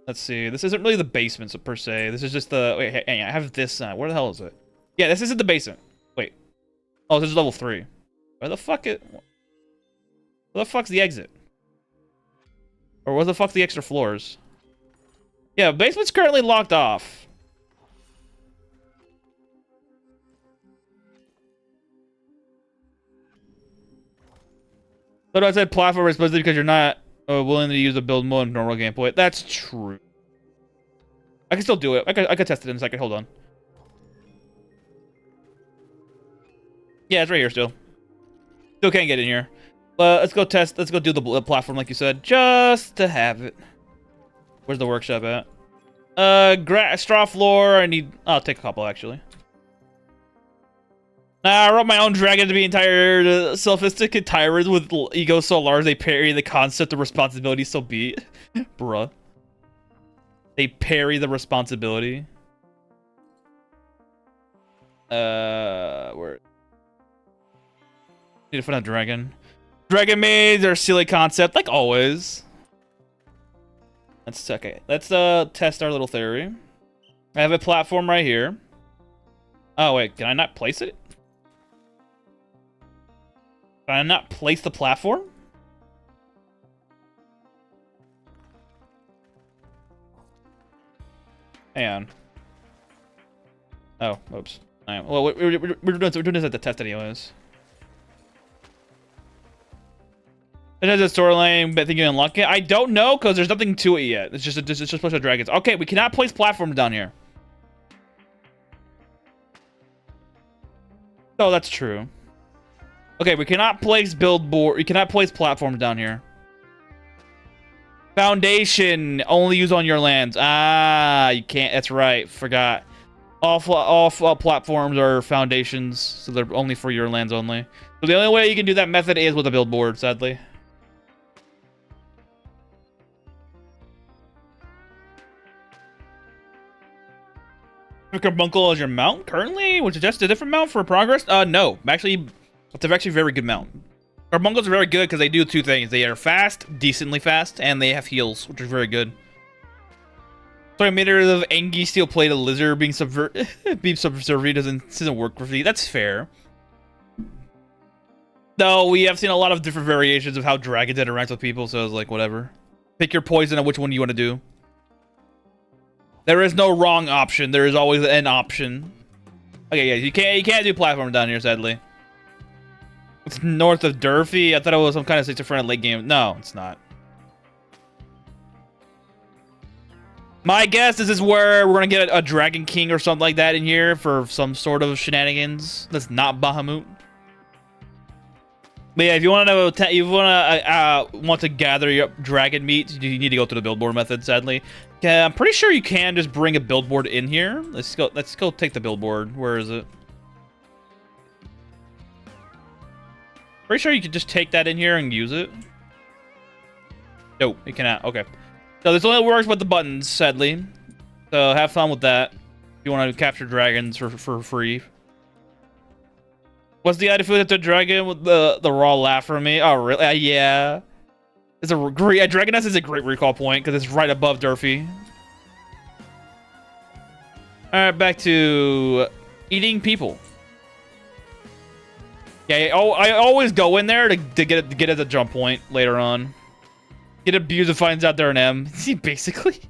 Let's see. This isn't really the basement per se. This is just the wait. Hang on, I have this. Where the hell is it? Yeah, this isn't the basement. Wait. Oh, this is level 3. Where the fuck it? Where the fuck's the exit? Or where the fuck's the extra floors? Yeah, basement's currently locked off. But I said platform is supposed to because you're not willing to use a build mode in normal gameplay. That's true. I can still do it. I could test it in a second. Hold on. Yeah, it's right here still. Still can't get in here. But let's go test. Let's go do the platform like you said, just to have it. Where's the workshop at? Straw floor. I'll take a couple actually. I wrote my own dragon to be entire sophisticated tyrants with egos so large they parry the concept of responsibility, so be it. Bruh. They parry the responsibility. Where? Need to find a dragon. Dragon maids are a silly concept, like always. Let's okay. Let's test our little theory. I have a platform right here. Oh wait, can I not place it? Can I not place the platform? Hang on. Oh, oops. Alright, well, we're doing this at the test anyways. It has a storyline, but I think you unlock it. I don't know, because there's nothing to it yet. It's just a bunch of dragons. Okay, we cannot place platforms down here. Oh, that's true. Okay, we cannot place billboard. We cannot place platforms down here. Foundation only used on your lands. Ah, you can't. That's right. Forgot. All platforms are foundations, so they're only for your lands only. So the only way you can do that method is with a billboard, sadly. Carbuncle as your mount currently? Would suggest a different mount for progress? No. Actually, it's actually a very good mount. Carbuncles are very good because they do two things. They are fast, decently fast, and they have heals, which is very good. Sorry, meter of Angie steel plate a lizard being subservient doesn't work for me. That's fair. Though we have seen a lot of different variations of how dragons interact with people, so it's like whatever. Pick your poison and which one you want to do. There is no wrong option. There is always an option. Okay, yeah, you can't do platform down here, sadly. It's north of Durfee. I thought it was some kind of schizophrenic late game. No, it's not. My guess is this is where we're gonna get a Dragon King or something like that in here for some sort of shenanigans. That's not Bahamut. But yeah, if you want to gather your dragon meat, you need to go through the billboard method. Sadly, yeah, I'm pretty sure you can just bring a billboard in here. Let's go take the billboard. Where is it? Pretty sure you could just take that in here and use it. Nope, you cannot. Okay, so this only works with the buttons, sadly. So have fun with that. If you want to capture dragons for free. What's the attitude at the dragon with the raw laugh from me? Oh, really? Yeah. It's a great... Dragoness is a great recall point because it's right above Durfee. Alright, back to eating people. Yeah, I always go in there to get at the jump point later on. Get abused and finds out they're an M. See, basically.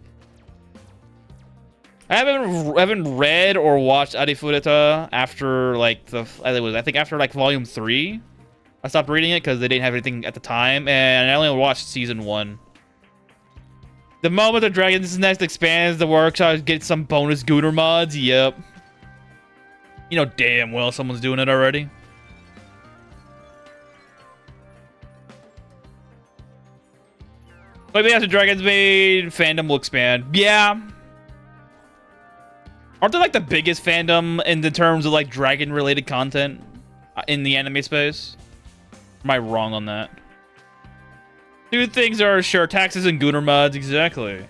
I haven't read or watched Arifureta after like I think after like volume 3. I stopped reading it because they didn't have anything at the time, and I only watched season 1. The moment the Dragon's Nest expands, the workshop gets some bonus Gooner mods. Yep. You know damn well someone's doing it already. Maybe after Dragon's Maid, fandom will expand. Yeah. Aren't they like the biggest fandom in the terms of like dragon-related content in the anime space? Am I wrong on that? Two things are sure, taxes and Gooner mods, exactly.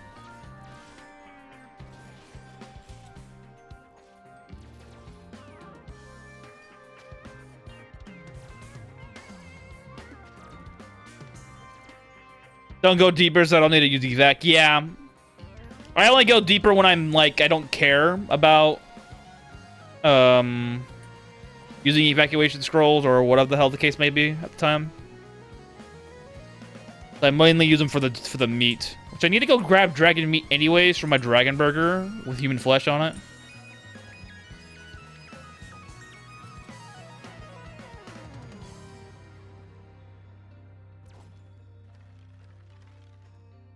Don't go deeper, so I don't need to use evac. Yeah. I only go deeper when I'm like I don't care about using evacuation scrolls or whatever the hell the case may be at the time. I mainly use them for the meat, which I need to go grab dragon meat anyways from my dragon burger with human flesh on it.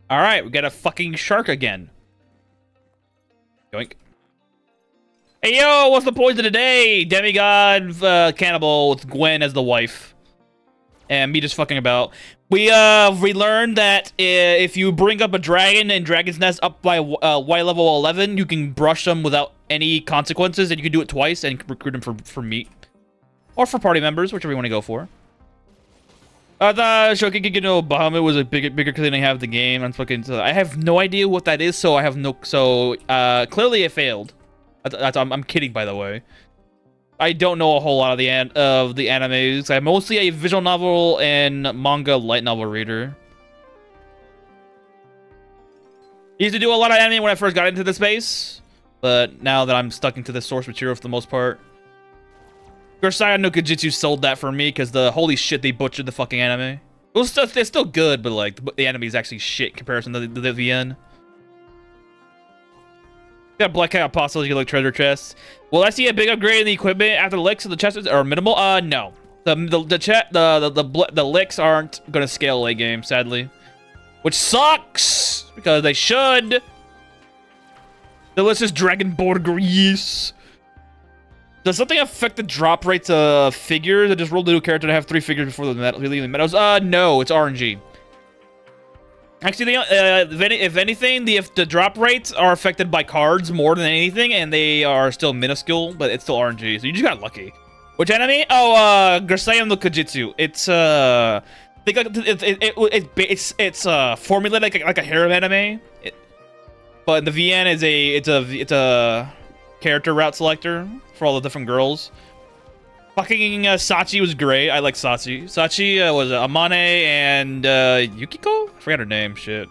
All right, we got a fucking shark again. Yoink. Hey, yo, what's the poison today? Demigod cannibal with Gwen as the wife. And me just fucking about. We learned that if you bring up a dragon and Dragon's Nest up by Y level 11, you can brush them without any consequences, and you can do it twice and recruit them for meat. Or for party members, whichever you want to go for. I thought Shokugeki Bahamut was a bigger than I have the game. I have no idea what that is, so I have no... So, clearly it failed. I'm kidding, by the way. I don't know a whole lot of the animes. I'm mostly a visual novel and manga light novel reader. I used to do a lot of anime when I first got into the space, but now that I'm stuck into the source material for the most part. Kursaya no Kujitsu sold that for me because holy shit, they butchered the fucking anime. They're still good, but like the anime is actually shit in comparison to the VN. Got Black Cat Apostles, you get like treasure chests. Will I see a big upgrade in the equipment after the licks of the chests are minimal? No. The licks aren't gonna scale late game, sadly. Which sucks! Because they should. Delicious Dragonborn Grease. Does something affect the drop rates of figures? I just rolled a new character to have 3 figures before the leaving the meadows. No, it's RNG. Actually, if anything, if the drop rates are affected by cards more than anything, and they are still minuscule, but it's still RNG, so you just got lucky. Which enemy? Oh, Grisaim no Kujitsu. It's it's formulated like a harem anime, but the VN is it's a character route selector for all the different girls. Fucking Sachi was great. I like Sachi. Sachi was Amane and Yukiko? I forgot her name. Shit.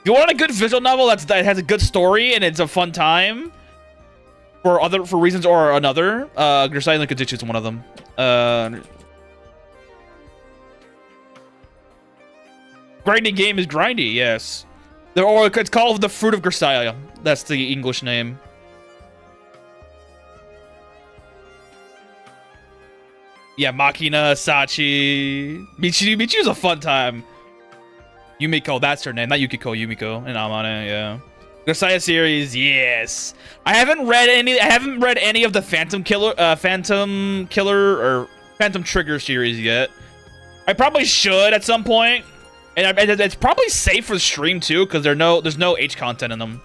If you want a good visual novel that has a good story and it's a fun time for reasons or another, Grisaim no Kujitsu is one of them. Grinding game is grindy, yes. Or it's called the Fruit of Grisaim. That's the English name. Yeah, Makina, Sachi, Michi. Michi was a fun time. Yumiko, that's her name. Not Yukiko, Yumiko. And Amane, yeah. Grisaim series, yes. I haven't read any of the Phantom Trigger series yet. I probably should at some point. And it's probably safe for the stream too, because there's no H content in them.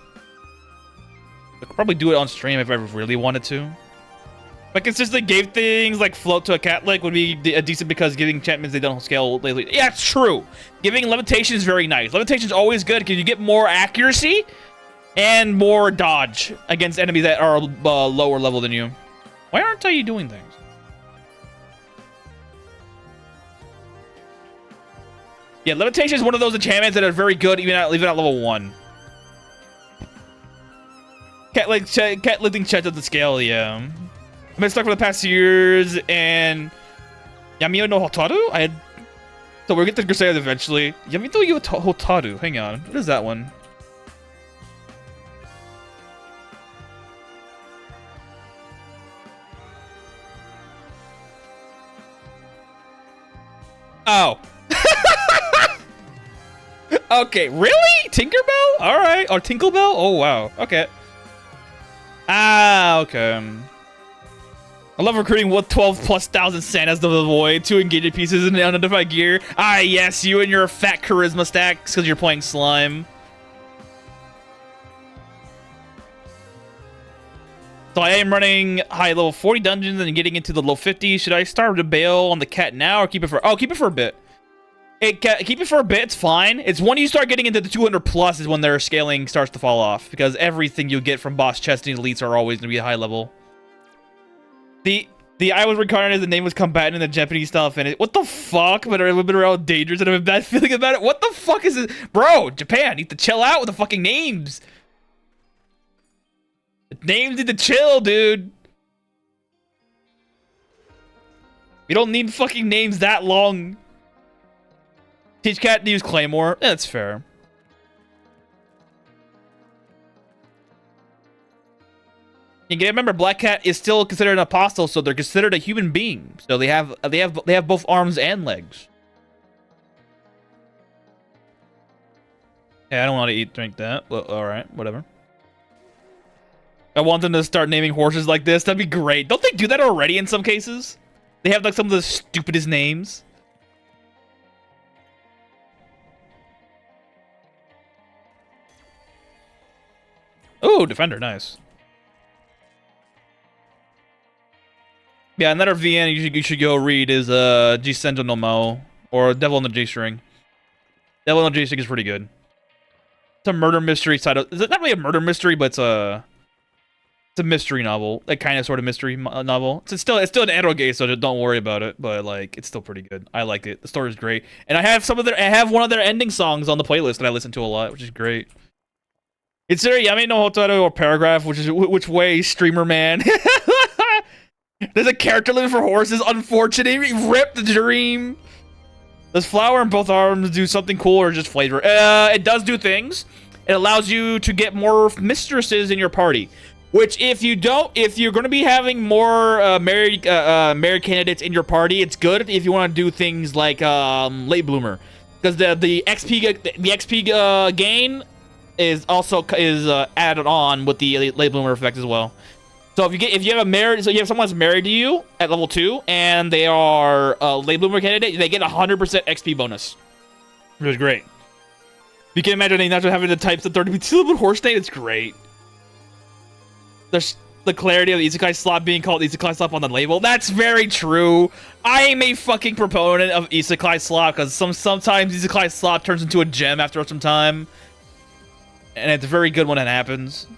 I could probably do it on stream if I really wanted to. But consistently gave things like float to a cat lick would be decent, because giving enchantments they don't scale lately. Yeah, it's true. Giving levitation is very nice. Levitation is always good because you get more accuracy and more dodge against enemies that are lower level than you. Why aren't you doing things? Yeah, levitation is one of those enchantments that are very good even at level 1. Cat lifting checked at the scale, yeah. I've been stuck for the past years, and Yamio no Hotaru? So we'll get to Grisaim eventually. Yamio no Hotaru. Hang on. What is that one? Oh. Okay, really? Tinkerbell? Alright. Or Tinklebell? Oh, wow. Okay. Ah, okay. I love recruiting 12,000+ Santas to the void, 2 engaging pieces and unidentified gear. Ah, yes, you and your fat charisma stacks because you're playing slime. So I am running high level 40 dungeons and getting into the low 50s. Should I start to bail on the cat now or keep it for... Oh, keep it for a bit. Keep it for a bit, it's fine. It's when you start getting into the 200+ is when their scaling starts to fall off, because everything you get from boss chests and elites are always going to be high level. The I was reincarnated, the name was combatant in the Japanese style finish. What the fuck? But I've been around dangerous and I have a bad feeling about it. What the fuck is this? Bro, Japan, need to chill out with the fucking names. The names need to chill, dude. You don't need fucking names that long. Teach cat to use Claymore. Yeah, that's fair. You gotta remember, Black Cat is still considered an apostle, so they're considered a human being. So they have both arms and legs. Yeah, I don't want to drink that. Well, all right, whatever. I want them to start naming horses like this. That'd be great. Don't they do that already in some cases? They have like some of the stupidest names. Oh, Defender, nice. Yeah, another VN you should go read is Gisendo no Mao, or Devil on the G-String. Devil on the G-String is pretty good. It's a murder mystery side of... Is it not really a murder mystery, but it's a mystery novel. Like, kind of sort of mystery novel. It's still an eroge, so don't worry about it. But, like, it's still pretty good. I like it. The story is great. And I have one of their ending songs on the playlist that I listen to a lot, which is great. It's either Yame no Hotaru or Paragraph, which way, streamer man. There's a character living for horses. Unfortunate. Rip the dream. Does flower in both arms do something cool or just flavor? It does do things. it allows you to get more mistresses in your party. Which, if you're going to be having more married candidates in your party, it's good if you want to do things like late bloomer, because the XP gain is also added on with the late bloomer effect as well. So if you have someone that's married to you at level 2 and they are a late bloomer candidate, they get 100% XP bonus, which is great. You can imagine not having to type the 30-bit horse name. It's great. There's the clarity of the isekai slot being called isekai slot on the label. That's very true. I am a fucking proponent of isekai slot because sometimes isekai slot turns into a gem after some time, and it's very good when it happens.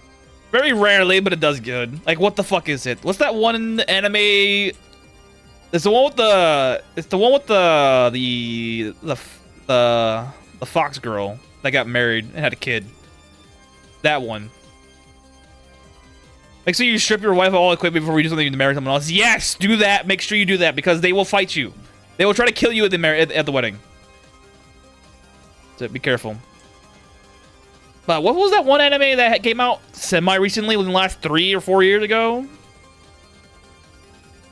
Very rarely, but it does good. Like, what the fuck is it? What's that one anime? It's the one with the. It's the one with the fox girl that got married and had a kid. That one. Make sure you strip your wife of all equipment before you do something to marry someone else. Yes, do that. Make sure you do that because they will fight you. They will try to kill you at the wedding. So be careful. But what was that one anime that came out semi-recently, within the last 3 or 4 years ago?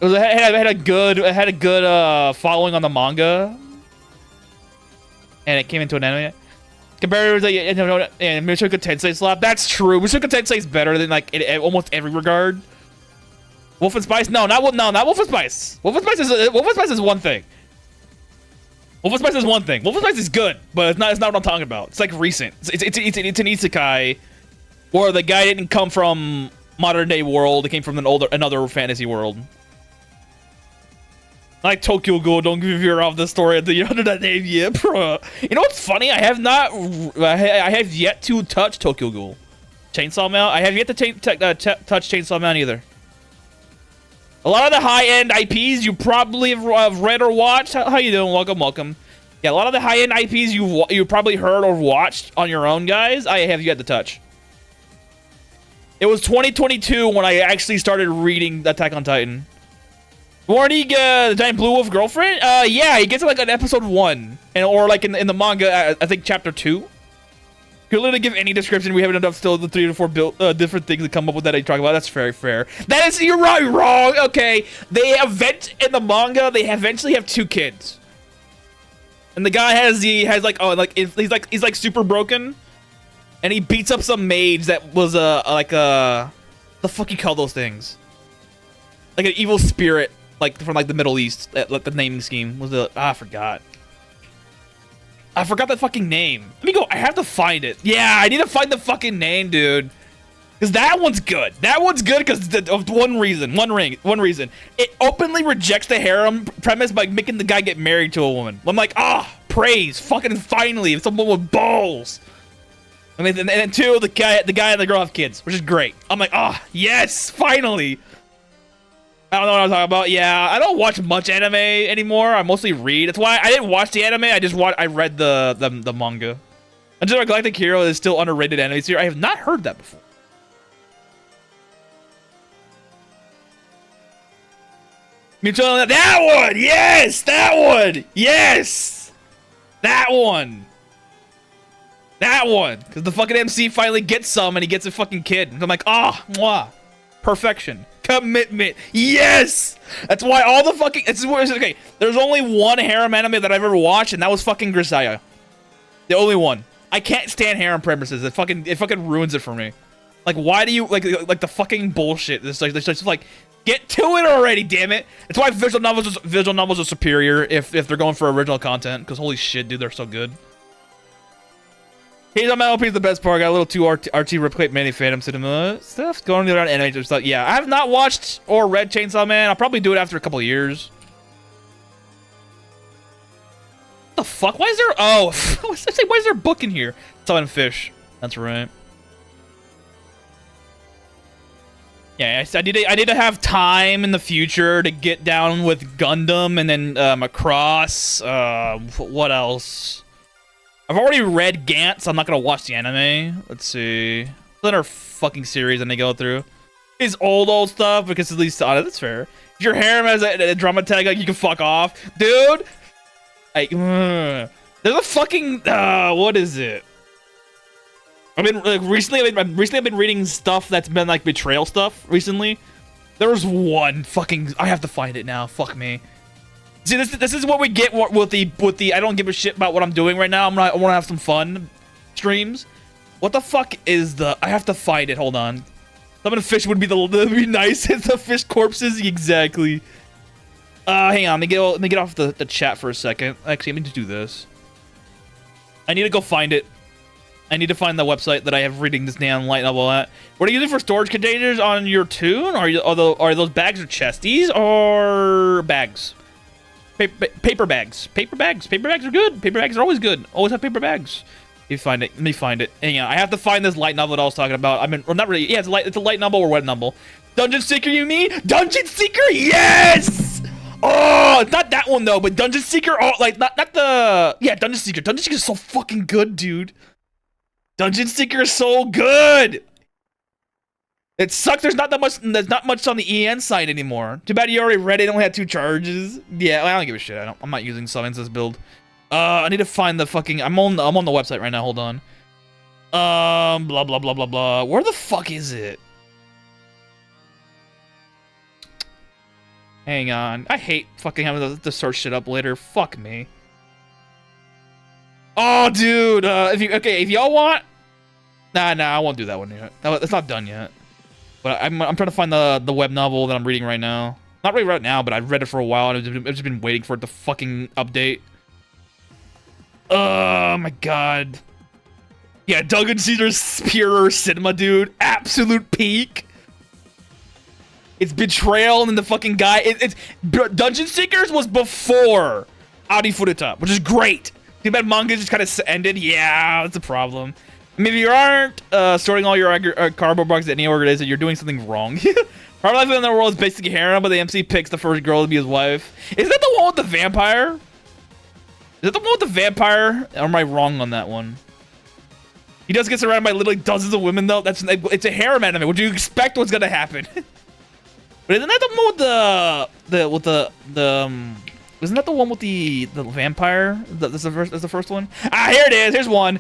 It had a good following on the manga, and it came into an anime. Compared to Mushoku Tensei slap, that's true. Mushoku Tensei is better than like in almost every regard. Wolf and Spice, not Wolf and Spice. Wolf and Spice is one thing. Wolf and Spice is one thing. Wolf and Spice is good, but it's not what I'm talking about. It's like recent. It's an isekai where the guy didn't come from modern day world. It came from another fantasy world. Like Tokyo Ghoul, don't give your off the story under that name yet, bro. You know what's funny? I have yet to touch Tokyo Ghoul. Chainsaw Man. I have yet to touch Chainsaw Man either. A lot of the high-end IPs you probably have read or watched. How you doing? Welcome. Yeah, a lot of the high-end IPs you probably heard or watched on your own, guys. I have yet to touch. It was 2022 when I actually started reading Attack on Titan. Warning, the giant blue wolf girlfriend? Yeah, he gets it like on episode 1. Or like in the manga, I think chapter 2. Could literally give any description. We haven't enough still the 3 to 4 different things to come up with that I talk about. That's very fair. That is, you're right, wrong. Okay, in the manga, they eventually have 2 kids. And the guy he's like super broken. And he beats up some mage that was the fuck you call those things? Like an evil spirit. Like from like the Middle East, like the naming scheme was I forgot the fucking name. Let me go. I have to find it. Yeah, I need to find the fucking name, dude. Because that one's good. That one's good because of one reason. One reason. It openly rejects the harem premise by making the guy get married to a woman. I'm like, praise, fucking finally, someone with balls. I mean, and then 2, the guy and the girl have kids, which is great. I'm like, yes, finally. I don't know what I'm talking about. Yeah, I don't watch much anime anymore. I mostly read. That's why I didn't watch the anime. I read the manga. Until Galactic Hero is still underrated anime series. I have not heard that before. That one! Yes! That one! Yes! That one! That one! Because the fucking MC finally gets some and he gets a fucking kid. And I'm like, mwah. Perfection. Commitment. Yes! That's why all the fucking... Okay, there's only one harem anime that I've ever watched, and that was fucking Grisaya. The only one. I can't stand harem premises. It fucking ruins it for me. Like, why do you... Like the fucking bullshit. It's like... Get to it already, damn it! That's why visual novels are superior if they're going for original content. Because holy shit, dude, they're so good. He's on my LP is the best part. Got a little too artsy replicate many Phantom Cinema stuff going around anime stuff. Yeah, I have not watched or read Chainsaw Man. I'll probably do it after a couple of years. What the fuck? Why is there? Oh, why is there a book in here? Selling fish. That's right. Yeah, I need to have time in the future to get down with Gundam and then Macross. What else? I've already read Gantz. I'm not gonna watch the anime. Let's see. Another fucking series and they go through. It's old stuff because at least that's fair. If your harem has a drama tag, like you can fuck off, dude. Like, there's a fucking what is it? I've been like, recently I've been reading stuff that's been like betrayal stuff recently. There was one fucking, I have to find it now. Fuck me. See, this is what we get with the I don't give a shit about what I'm doing right now. I want to have some fun streams. What the fuck is the, I have to find it. Hold on. Some of the fish would be that'd be nice. It's the fish corpses, exactly. Hang on, let me get off the chat for a second. Actually, let me just do this. I need to go find it. I need to find the website that I have reading this damn light novel at. What are you using for storage containers on your tune? Are those bags or chests? These are bags. Paper bags. Paper bags. Paper bags are good. Paper bags are always good. Always have paper bags. You find it. Let me find it. Hang on. I have to find this light novel that I was talking about. I mean, well, not really. Yeah, it's a light novel or web novel. Dungeon Seeker, you mean? Dungeon Seeker, yes! Oh, it's not that one though, but Dungeon Seeker. Oh, like not the. Yeah, Dungeon Seeker. Dungeon Seeker is so fucking good, dude. Dungeon Seeker is so good. It sucks. There's not much on the EN side anymore. Too bad you already read it. It only had 2 charges. Yeah, well, I don't give a shit. I'm not using summons this build. I need to find the fucking. I'm on the website right now. Hold on. Blah blah blah blah blah. Where the fuck is it? Hang on. I hate fucking having to search shit up later. Fuck me. Oh, dude. If y'all want, nah, I won't do that one yet. It's not done yet. But I'm trying to find the web novel that I'm reading right now. Not really right now, but I've read it for a while and I've just been waiting for it to fucking update. Oh my god. Yeah, Dungeon Caesar's pure cinema, dude. Absolute peak. It's betrayal and the fucking guy. It's Dungeon Seekers was before Audi Furita, which is great. Too bad manga just kind of ended. Yeah, that's a problem. I mean, if you aren't storing all your cardboard boxes at any organization, you're doing something wrong. Hard life in the world is basically harem, but the MC picks the first girl to be his wife. Is that the one with the vampire? Is that the one with the vampire? Or am I wrong on that one? He does get surrounded by literally dozens of women, though. It's a harem anime. What do you expect what's gonna happen? But isn't that the one with isn't that the one with the vampire? That's the first one. Ah, here it is. Here's one.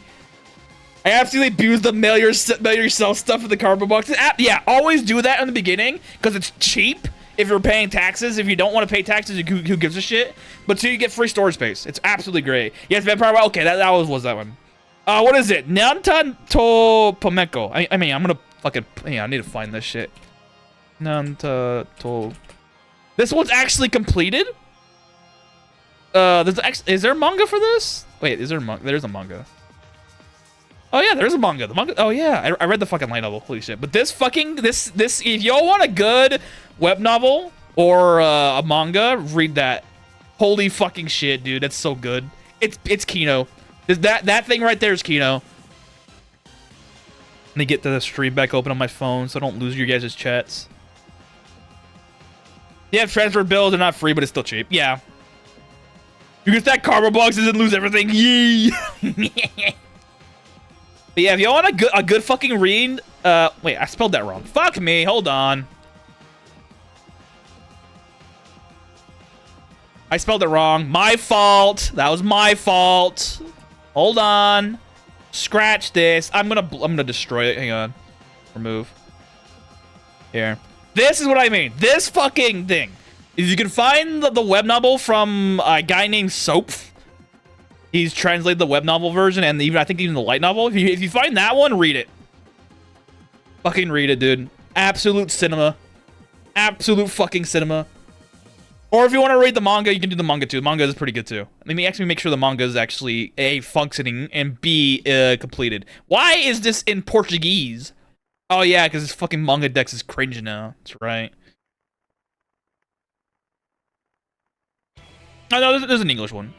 I absolutely abuse the mail yourself stuff in the cardboard boxes. Yeah, always do that in the beginning because it's cheap. If you're paying taxes, if you don't want to pay taxes, who gives a shit? But so you get free storage space. It's absolutely great. Yes, vampire. Okay, that was that one. What is it? Nantan to Pomeko. I mean, I'm gonna fucking. Yeah, I need to find this shit. Nanta to. This one's actually completed. Is there manga for this? Wait, is there manga? There's a manga. Oh yeah, there's a manga. The manga. Oh yeah, I read the fucking light novel. Holy shit! But this fucking this. If y'all want a good web novel or a manga, read that. Holy fucking shit, dude! That's so good. It's Kino. That thing right there is Kino. Let me get the stream back open on my phone so I don't lose your guys' chats. Yeah, transfer bills are not free, but it's still cheap. Yeah. You get that cardboard boxes and lose everything. Yee. But yeah, if you want a good fucking read, wait, I spelled that wrong. Fuck me. Hold on. I spelled it wrong. My fault. That was my fault. Hold on. Scratch this. I'm gonna destroy it. Hang on. Remove. Here. This is what I mean. This fucking thing. If you can find the web novel from a guy named Soap, he's translated the web novel version and I think even the light novel. If you find that one, read it. Fucking read it, dude. Absolute cinema. Absolute fucking cinema. Or if you want to read the manga, you can do the manga too. The manga is pretty good too. Let me actually make sure the manga is actually A, functioning, and B, completed. Why is this in Portuguese? Oh yeah, because this fucking manga dex is cringe now. That's right. Oh no, there's an English one.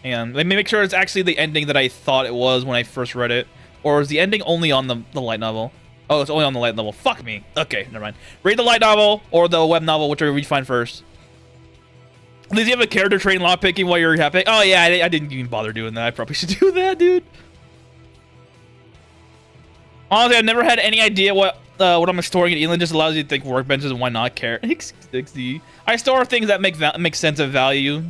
And let me make sure it's actually the ending that I thought it was when I first read it. Or is the ending only on the light novel? Oh, it's only on the light novel. Fuck me. Okay, never mind. Read the light novel or the web novel, whichever you find first. At least you have a character train lockpicking while you're happy. Oh yeah, I didn't even bother doing that. I probably should do that, dude. Honestly, I've never had any idea what I'm storing in Elin. Just allows you to think workbenches and why not care. 60. I store things that make sense of value.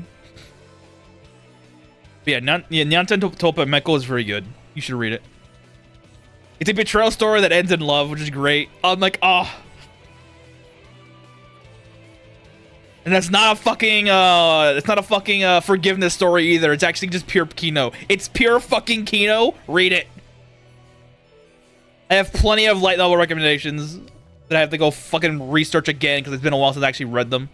But yeah, Nyanten Topa Meko is very good. You should read it. It's a betrayal story that ends in love, which is great. I'm like, oh. And that's not a fucking, it's not a fucking forgiveness story either. It's actually just pure Kino. It's pure fucking Kino. Read it. I have plenty of light level recommendations that I have to go fucking research again because it's been a while since I actually read them.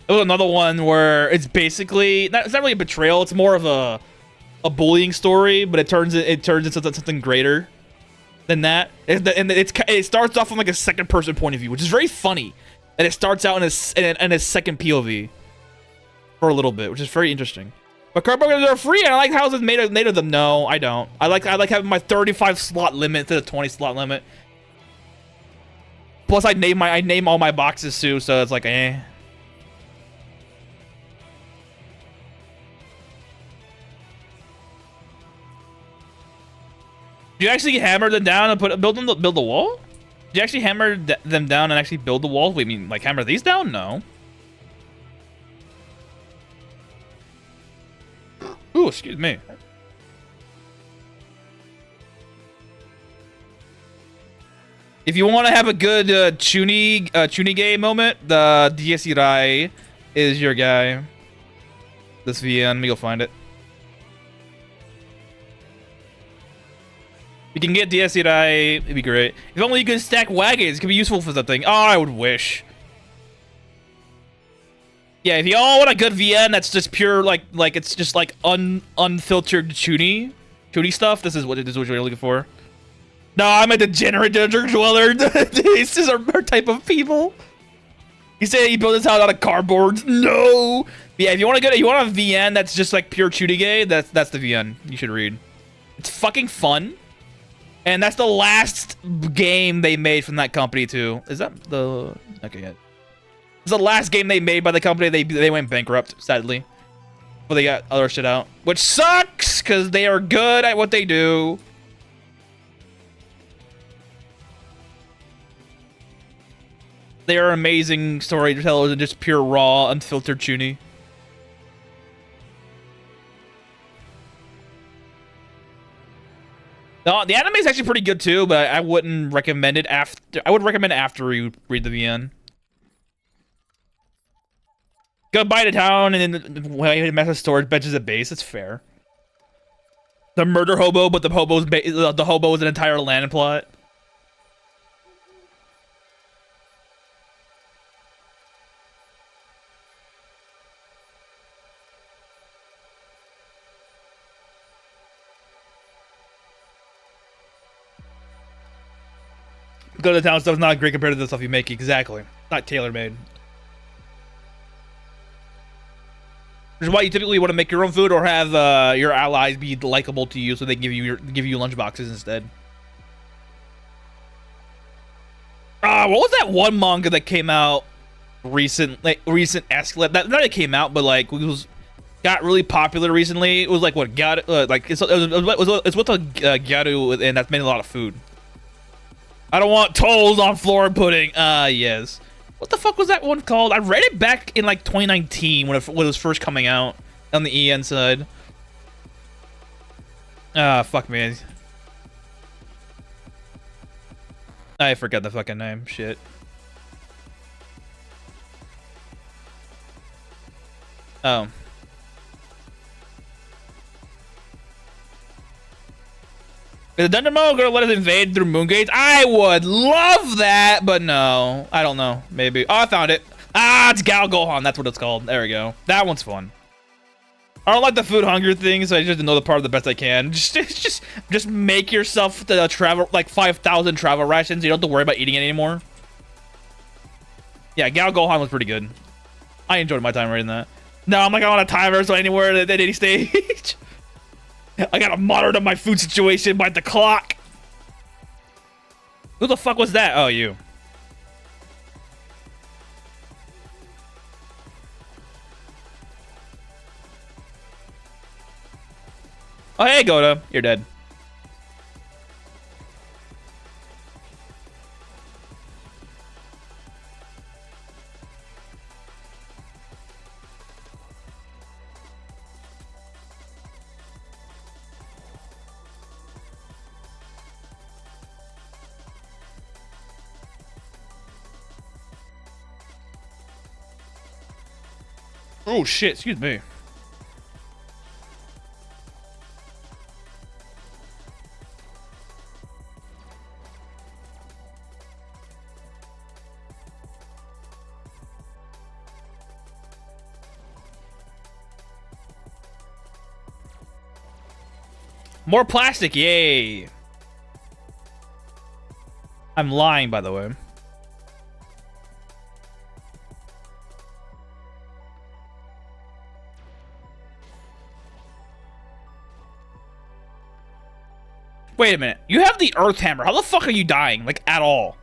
There was another one where it's basically it's not really a betrayal. It's more of a bullying story, but it turns into something greater than that. And it starts off from like a second person point of view, which is very funny. And it starts out in a second POV for a little bit, which is very interesting. But card programs are free, and I like how it's made of them. No, I don't. I like having my 35 slot limit to the 20 slot limit. Plus, I name all my boxes too, so it's like eh. Do you actually hammer them down and build the wall? Do you actually hammer them down and actually build the wall? Wait, I mean, like hammer these down? No. Ooh, excuse me. If you want to have a good Chunige moment, the DSC Rai is your guy. This VN, you'll find it. You can get DSC Rai, it'd be great. If only you could stack wagons, it could be useful for something. Oh, I would wish. Yeah, if y'all want a good VN that's just pure, like it's just like unfiltered Chuni stuff, this is what you're looking for. No, I'm a degenerate dungeon dweller. This is our type of people. He said he built his house out of cardboards. No. But yeah, if you want a VN that's just like pure Chunige, that's the VN you should read. It's fucking fun. And that's the last game they made from that company too. Is that the okay? Yeah. It's the last game they made by the company. They went bankrupt, sadly, but they got other shit out, which sucks because they are good at what they do. They are amazing storytellers and just pure raw, unfiltered Chuni. No, the anime is actually pretty good too, but I wouldn't recommend it after. I would recommend it after you read the VN. Go buy the town and then mess with storage benches at base. It's fair. The murder hobo, but the hobo is an entire land plot. Go to the town stuff's not great compared to the stuff you make. Exactly. Not tailor-made. Which is why you typically want to make your own food or have your allies be likable to you so they can give you lunch boxes instead. What was that one manga that came out recent Escalate? Not that it came out, but like got really popular recently. It was like what it's with a Gyaru, and that's made a lot of food. I don't want toes on floor pudding. Yes. What the fuck was that one called? I read it back in like 2019 when it was first coming out on the EN side. Fuck me. I forgot the fucking name. Shit. Oh. Is the Dungeon Mode gonna let us invade through moon gates? I would love that, but no. I don't know. Maybe. Oh, I found it. It's Gal Gohan. That's what it's called. There we go. That one's fun. I don't like the food hunger thing, so I just know the part of the best I can. Just make yourself the travel like 5,000 travel rations. You don't have to worry about eating it anymore. Yeah, Gal Gohan was pretty good. I enjoyed my time reading that. No, I'm like on a timer, so anywhere at any stage. I gotta monitor my food situation by the clock. Who the fuck was that? Oh, you. Oh, hey, Goda. You're dead. Oh shit, excuse me. More plastic, yay! I'm lying, by the way. Wait a minute. You have the Earth Hammer. How the fuck are you dying? Like, at all?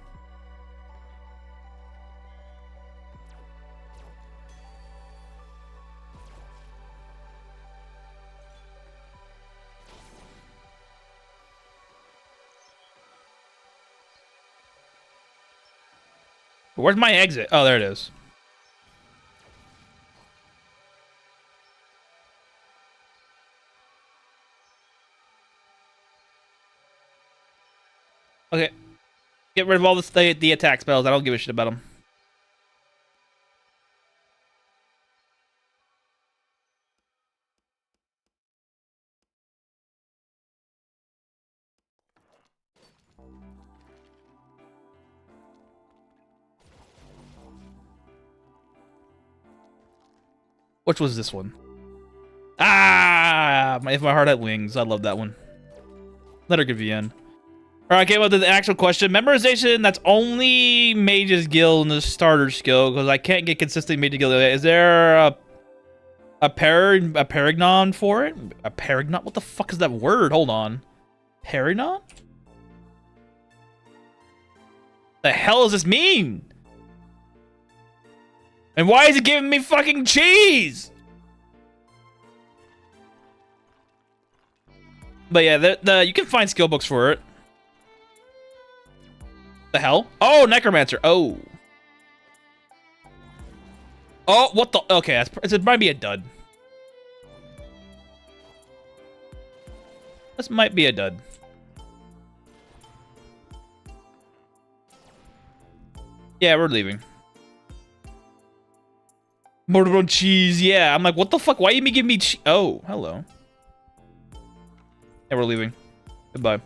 Where's my exit? Oh, there it is. Okay. Get rid of all the attack spells. I don't give a shit about them. Which was this one? Ah! If my heart had wings. I love that one. Let her give you in. Alright, came up to the actual question. Memorization, that's only Mage's Guild and the starter skill, because I can't get consistent Mage's Guild. Is there a paragnon for it? A paragnon? What the fuck is that word? Hold on. Paragnon? The hell does this mean? And why is it giving me fucking cheese? But yeah, you can find skill books for it. The hell? Oh, Necromancer. Oh. Oh, what the? Okay, it might be a dud. This might be a dud. Yeah, we're leaving. More cheese, yeah. I'm like, what the fuck? Why you giving me cheese? Oh, hello. Yeah, we're leaving. Goodbye.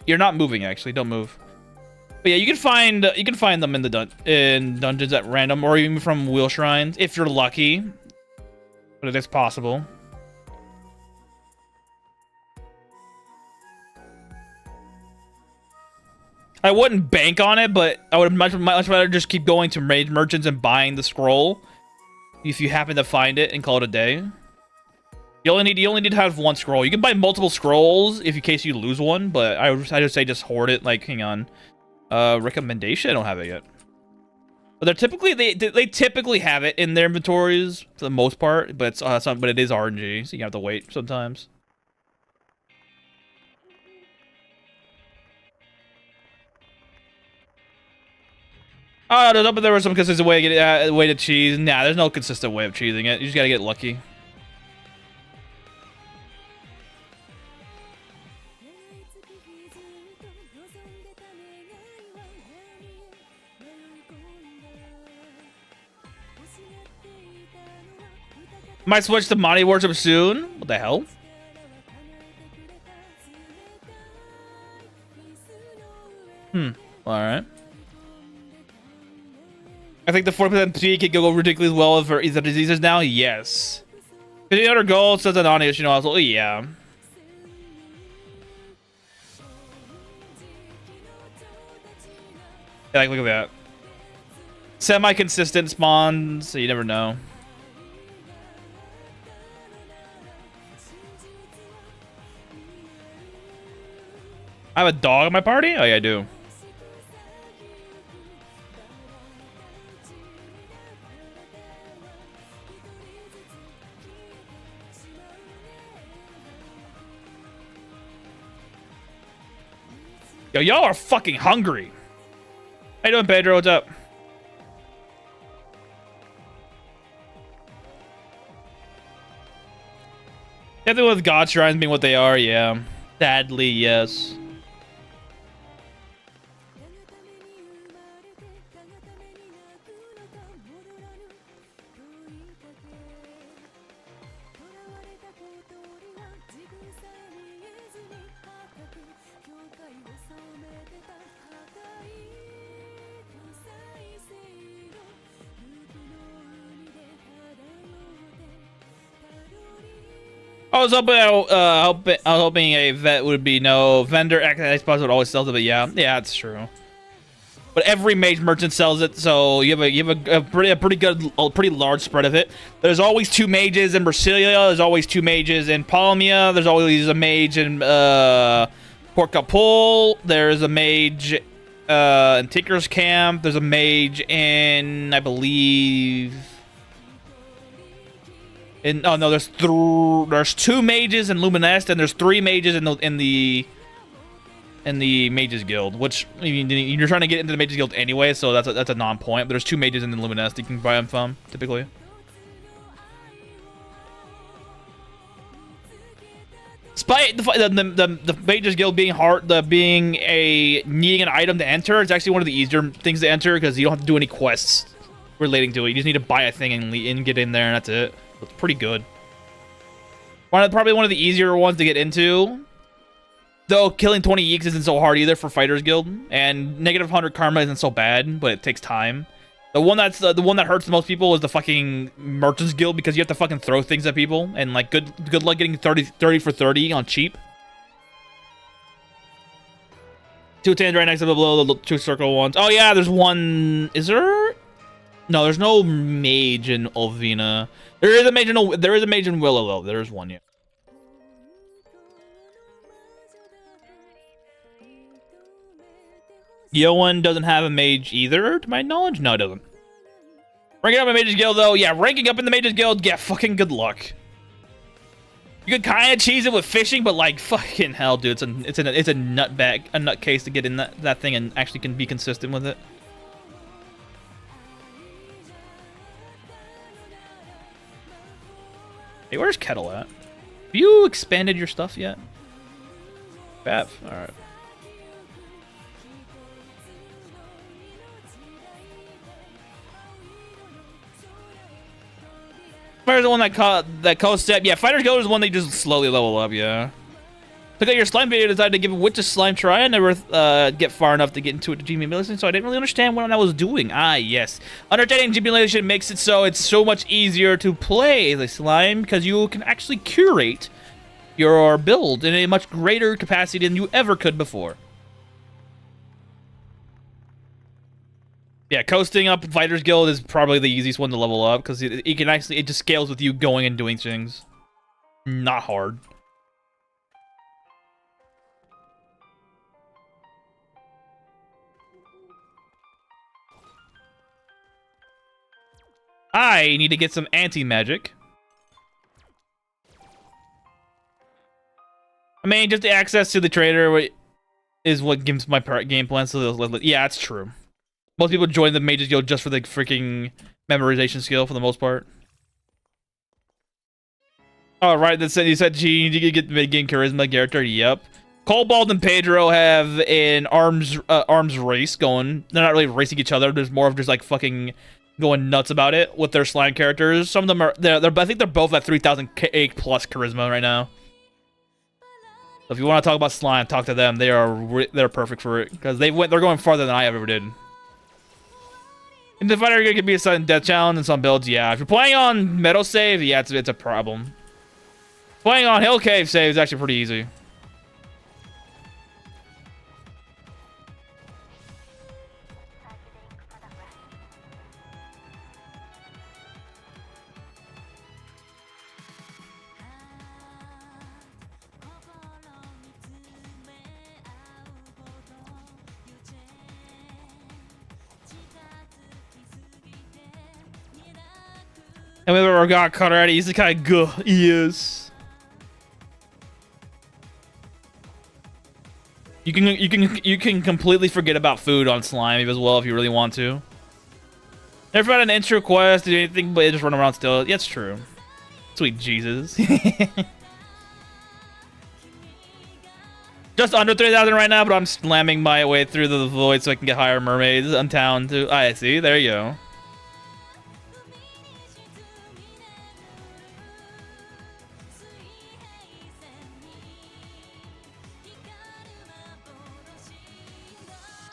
You're not moving, actually. Don't move. But yeah, you can find them in the dungeons at random, or even from wheel shrines if you're lucky. But it is possible. I wouldn't bank on it, but I would much rather just keep going to raid merchants and buying the scroll if you happen to find it and call it a day. You only need to have one scroll. You can buy multiple scrolls if in case you lose one, but I just say just hoard it. Like, hang on, recommendation. I don't have it yet. But they're typically they typically have it in their inventories for the most part, but it's but it is RNG, so you have to wait sometimes. Oh, no, but there was some consistent way to get way to cheese. Nah, there's no consistent way of cheesing it. You just gotta get lucky. Might switch to Monty Worship soon. What the hell? Alright. I think the 40% P could go ridiculously well for either diseases now. Yes. 1,500 gold says an audience, you know, absolutely, yeah. Yeah, like, look at that. Semi-consistent spawns, so you never know. I have a dog in my party? Oh, yeah, I do. Yo, y'all are fucking hungry. How you doing, Pedro? What's up? Definitely with God shrines being what they are, yeah. Sadly, yes. I was hoping a vet would be no vendor. I suppose would always sell it, but yeah, it's true. But every mage merchant sells it, so you have a pretty large spread of it. There's always 2 mages in Brasilia. There's always 2 mages in Palmia. There's always a mage in Porcapol. There's a mage in Tinker's Camp. There's a mage in, I believe. Oh no, there's 2 mages in Luminest, and there's 3 mages in the Mages Guild, which I mean, you're trying to get into the Mages Guild anyway, so that's a non-point. But there's 2 mages in the Luminest you can buy them from typically. Despite the Mages Guild being needing an item to enter, it's actually one of the easier things to enter because you don't have to do any quests relating to it. You just need to buy a thing and get in there, and that's it. It's pretty good. Probably one of the easier ones to get into. Though killing 20 Yeeks isn't so hard either for Fighters Guild, and negative 100 karma isn't so bad, but it takes time. The one that hurts the most people is the fucking Merchants Guild because you have to fucking throw things at people, and like good luck getting 30 for 30 on cheap. 2 tens right next to the 2 circle ones. Oh yeah, there's one. Is there? No, there's no mage in Olvina. There is a mage in Willow though. There is one, yeah. Yoan doesn't have a mage either, to my knowledge. No, it doesn't. Ranking up in Mages Guild though, yeah, ranking up in the Mages Guild, yeah, fucking good luck. You could kind of cheese it with fishing, but like fucking hell, dude, it's a nutcase to get in that thing and actually can be consistent with it. Hey, where's Kettle at? Have you expanded your stuff yet? Bev, alright. Fighter's the one that co-step. Yeah, Fighter's Guild is the one they just slowly level up, yeah. Took out your slime video, decided to give Witch's slime try. I never get far enough to get into it to GB Millicent, so I didn't really understand what I was doing. Ah, yes. Understanding GB Millicent makes it so it's so much easier to play the slime because you can actually curate your build in a much greater capacity than you ever could before. Yeah, coasting up Fighters Guild is probably the easiest one to level up because it just scales with you going and doing things. Not hard. I need to get some anti-magic. I mean, just the access to the trader is what gives my game plan. So yeah, it's true. Most people join the Mages Guild just for the freaking memorization skill for the most part. Oh, right. You said you need to get the mid-game charisma character. Yep. Cobalt and Pedro have an arms race going. They're not really racing each other. There's more of just like fucking going nuts about it with their slime characters. Some of them are I think they're both at 3,000 plus charisma right now. So if you want to talk about slime, talk to them. They're perfect for it because they're going farther than I ever did. And the fighter can be a sudden death challenge in some builds, yeah. If you're playing on Meadow save, yeah, it's a problem. Playing on Hill Cave save is actually pretty easy. And we ever got caught already. He's the kind of good. He is. You can completely forget about food on slime as well if you really want to. Never found an intro quest to do anything but just run around still. Yeah, it's true. Sweet Jesus. Just under 3,000 right now, but I'm slamming my way through the void so I can get higher mermaids on town too. I see. There you go.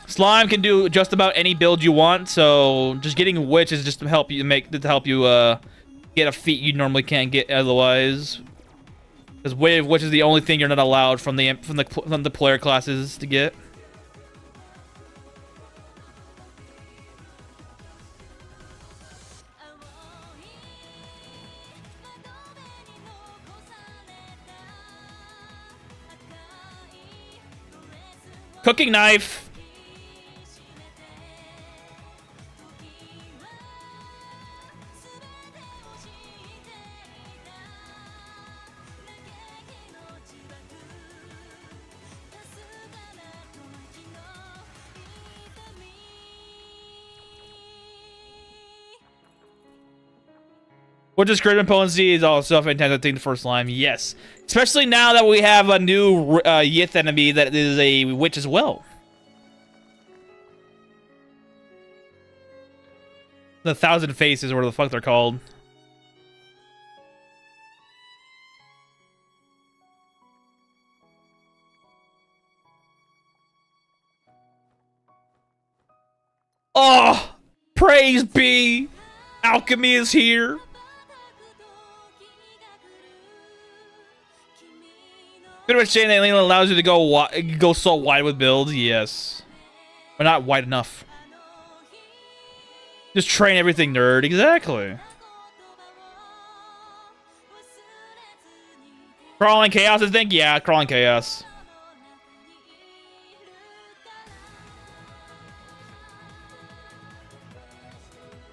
Slime can do just about any build you want, so just getting Witch is just to help you get a feat you normally can't get otherwise. Because wave, which is the only thing you're not allowed from the player classes to get. Cooking knife. Which is crit potency is also a fantastic thing for slime. Yes. Especially now that we have a new Yith enemy that is a witch as well. The Thousand Faces, or whatever the fuck they're called. Oh! Praise be! Alchemy is here! Pretty much saying that Elin allows you to go so wide with builds, yes. But not wide enough. Just train everything, nerd. Exactly. Crawling Chaos, I think? Yeah, Crawling Chaos.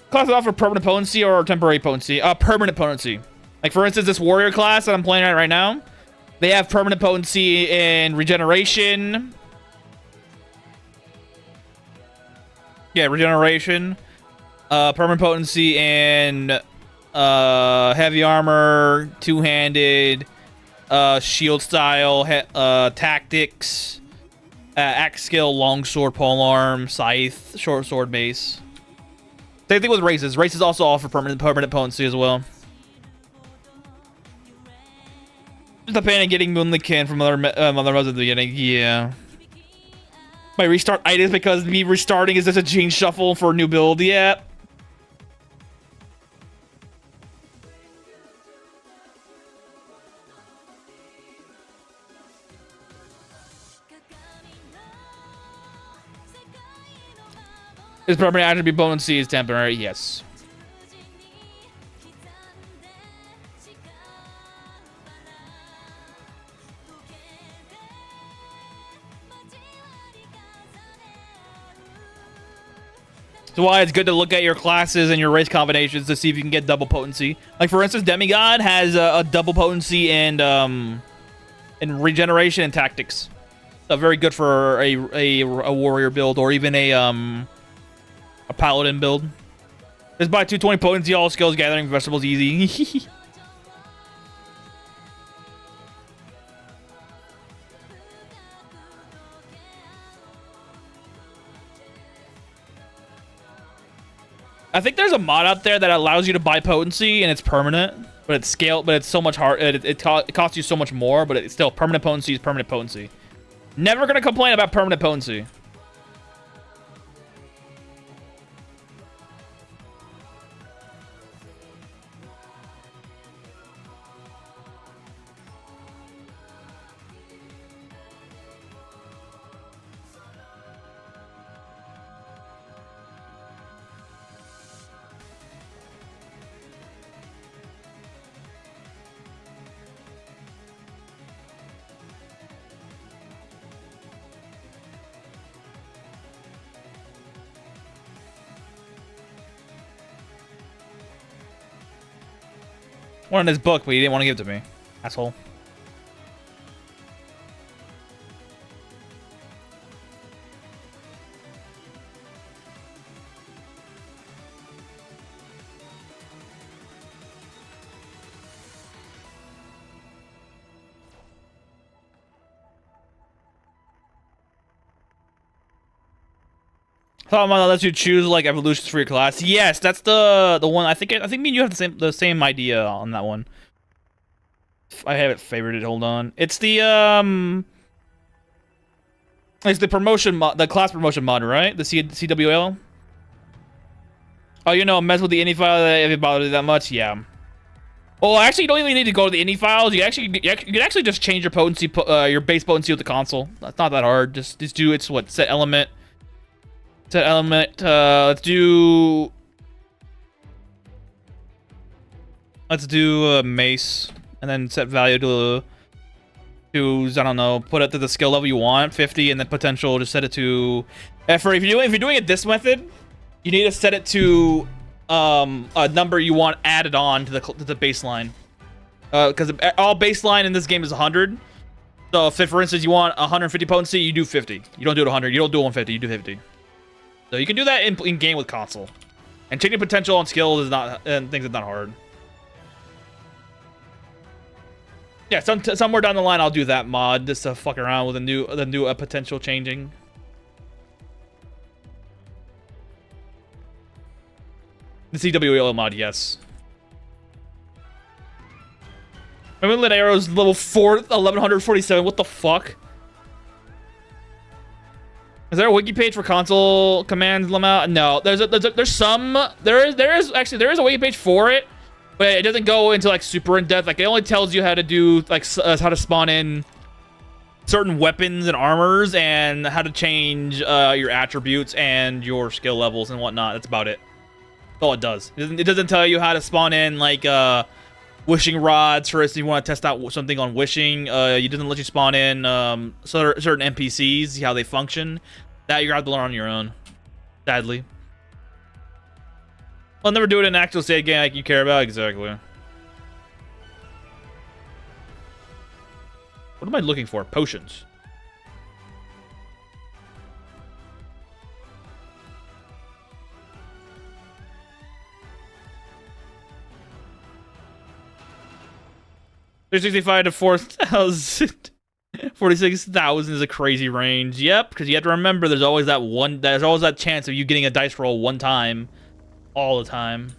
Class offer permanent potency or temporary potency? Permanent potency. Like, for instance, this warrior class that I'm playing right now. They have permanent potency and regeneration. Yeah, regeneration. Permanent potency and heavy armor, two-handed, shield style, tactics, axe skill, longsword, polearm, scythe, short sword, mace. Same thing with races. Races also offer permanent potency as well. Just a pain in getting Moonlican from other modes at the beginning. Yeah. My restart items because me restarting is just a gene shuffle for a new build. Yeah. His permanent attribute potency is temporary. Yes. That's why it's good to look at your classes and your race combinations to see if you can get double potency. Like, for instance, Demigod has a double potency and regeneration and tactics. So very good for a warrior build or even a paladin build. Just buy 220 potency, all skills, gathering vegetables easy. I think there's a mod out there that allows you to buy potency and it's permanent, but it's scaled, but it's so much hard. It costs you so much more, but it's still permanent potency is permanent potency. Never gonna complain about permanent potency. Wanted his book, but he didn't want to give it to me. Asshole. Thought that lets you choose like evolutions for your class. Yes, that's the one. I think me and you have the same idea on that one. I have it favorited. Hold on. It's the promotion mod, the class promotion mod, right? The CWL. Oh, you know, mess with the ini file if it bothers you that much. Yeah. Well, actually, you don't even need to go to the indie files. You can actually just change your potency, your base potency with the console. That's not that hard. Just do it's what set element. Set element. Let's do mace, and then set value to I don't know. Put it to the skill level you want, 50, and then potential. Just set it to effort. If you're doing it this method, you need to set it to a number you want added on to the baseline, because all baseline in this game is 100. So if for instance you want 150 potency, you do 50. You don't do it 100. You don't do 150. You do 50. So you can do that in game with console, and changing potential on skills is not things is not hard. Yeah, somewhere down the line I'll do that mod just to fuck around with the new potential changing. The CWL mod, yes. Remember Lit Arrow's level 4, 1147. What the fuck? Is there a wiki page for console commands lemma? No, there is a wiki page for it, but it doesn't go into like super in depth. Like it only tells you how to do like how to spawn in certain weapons and armors and how to change your attributes and your skill levels and whatnot. That's about it. That's all it does. It doesn't tell you how to spawn in like wishing rods for instance. You want to test out something on wishing. It doesn't let you spawn in certain NPCs, see how they function. That you're gonna have to learn on your own, sadly. I'll never do it in an actual state game like you care about. Exactly. What am I looking for? Potions. $365 to 4,000. 46,000 is a crazy range. Yep, because you have to remember there's always that chance of you getting a dice roll one time, all the time.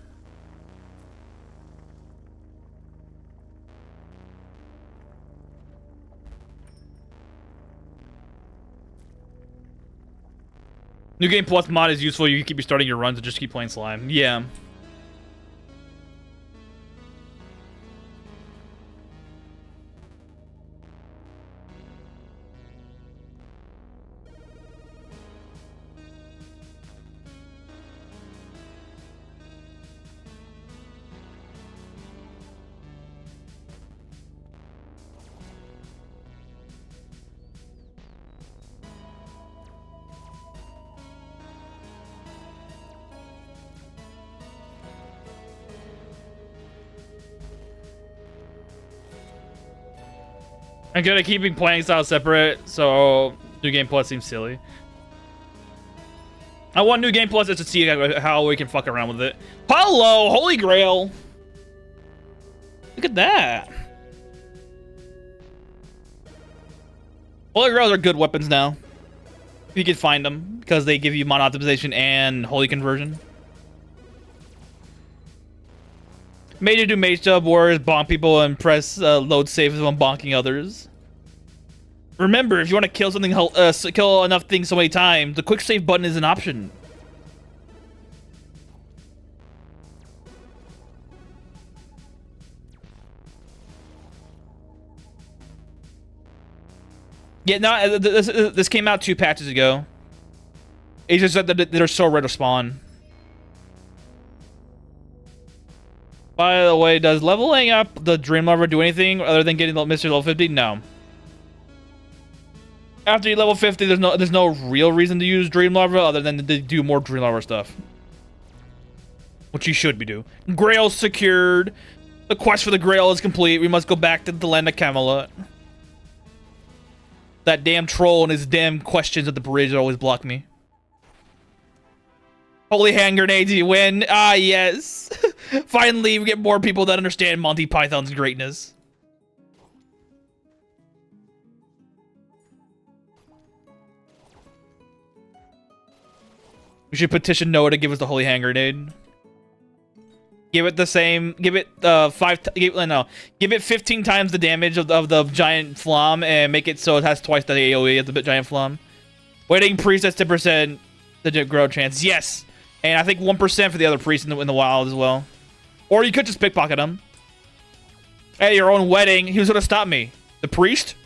New Game Plus mod is useful. You can keep restarting your runs and just keep playing slime. Yeah. I'm good at keeping playing styles separate, so New Game Plus seems silly. I want New Game Plus just to see how we can fuck around with it. Hello, Holy Grail! Look at that. Holy Grails are good weapons now. If you can find them, because they give you mod optimization and holy conversion. Made you do mage dub warriors, bonk people, and press load saves when bonking others. Remember, if you want to kill something, kill enough things so many times, the quick save button is an option. Yeah, no, this came out 2 patches ago. It just said that they're so rare to spawn. By the way, does leveling up the Dream Lover do anything other than getting Mr. Level 50? No. After you level 50, there's no real reason to use Dream Lover other than to do more Dream Lover stuff. Which you should be doing. Grail secured. The quest for the Grail is complete. We must go back to the land of Camelot. That damn troll and his damn questions at the bridge always block me. Holy hand grenades, you win. Ah, yes. Finally, we get more people that understand Monty Python's greatness. We should petition Noah to give us the holy hand grenade. Give it the same. Give it Give it 15 times the damage of the giant flam and make it so it has twice the AOE of the giant flam. Waiting priest has 10% the grow chance. Yes. And I think 1% for the other priests in the wild as well. Or you could just pickpocket them. At your own wedding, he was gonna stop me. The priest?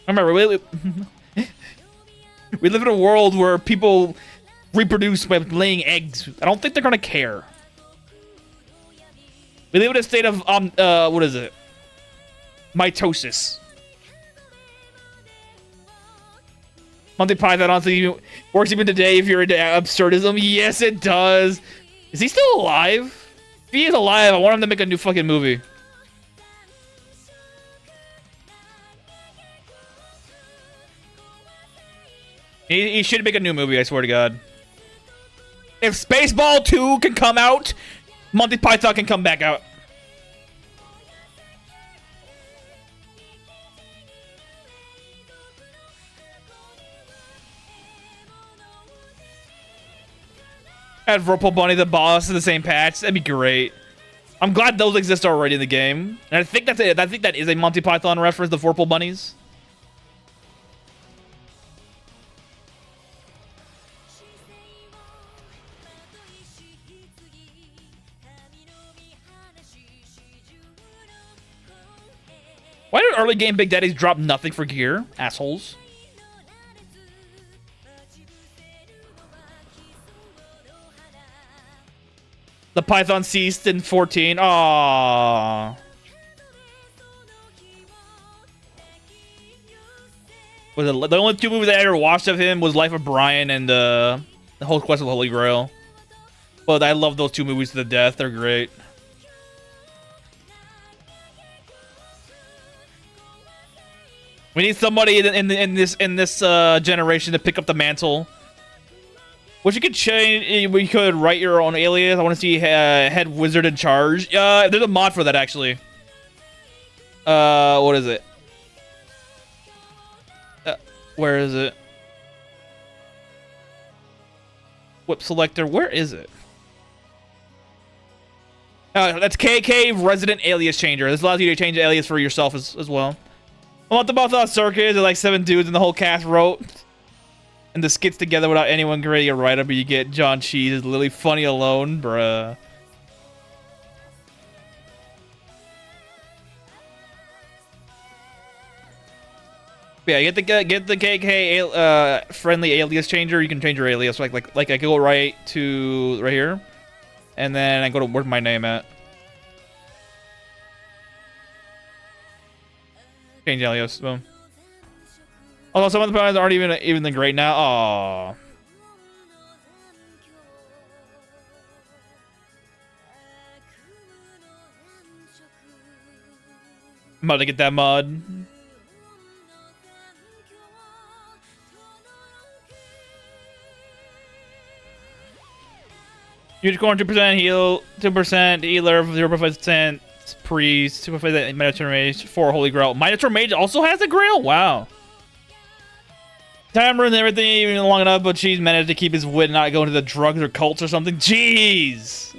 Remember, we live in a world where people reproduce by laying eggs. I don't think they're gonna care. We live in a state of what is it? Mitosis. Monty Python honestly works even today if you're into absurdism. Yes, it does. Is he still alive? If he is alive, I want him to make a new fucking movie. He should make a new movie, I swear to God. If Spaceball 2 can come out, Monty Python can come back out. Add Purple Bunny the boss to the same patch. That'd be great. I'm glad those exist already in the game. And I think that's it. I think that is a Monty Python reference, the Purple Bunnies. Why do early game Big Daddies drop nothing for gear? Assholes. The Python ceased in 14. Aww. Was it, the only two movies I ever watched of him was Life of Brian and the whole Quest of the Holy Grail. But I love those two movies to the death. They're great. We need somebody in this generation to pick up the mantle. Which you could change. We could write your own alias. I want to see head wizard in charge. There's a mod for that actually. What is it? Where is it? Whip selector. Where is it? That's KK Resident Alias Changer. This allows you to change the alias for yourself as well. I want the Mothra Circus. There's like 7 dudes and the whole cast wrote. And the skits together without anyone creating a write-up. But you get John Cheese is literally funny alone, bruh. Yeah, get the KK friendly alias changer. You can change your alias. Like I go right here, and then I go to where's my name at. Change alias. Boom. Although some of the ponies aren't even great now. Aww. I'm about to get that mod. Unicorn 2% heal, 2% healer, 0% priest, 2% Minotaur Mage, 4 Holy Grail. Minotaur Mage also has a Grail? Wow. Time ruins everything even long enough, but she's managed to keep his wit and not go into the drugs or cults or something. Jeez!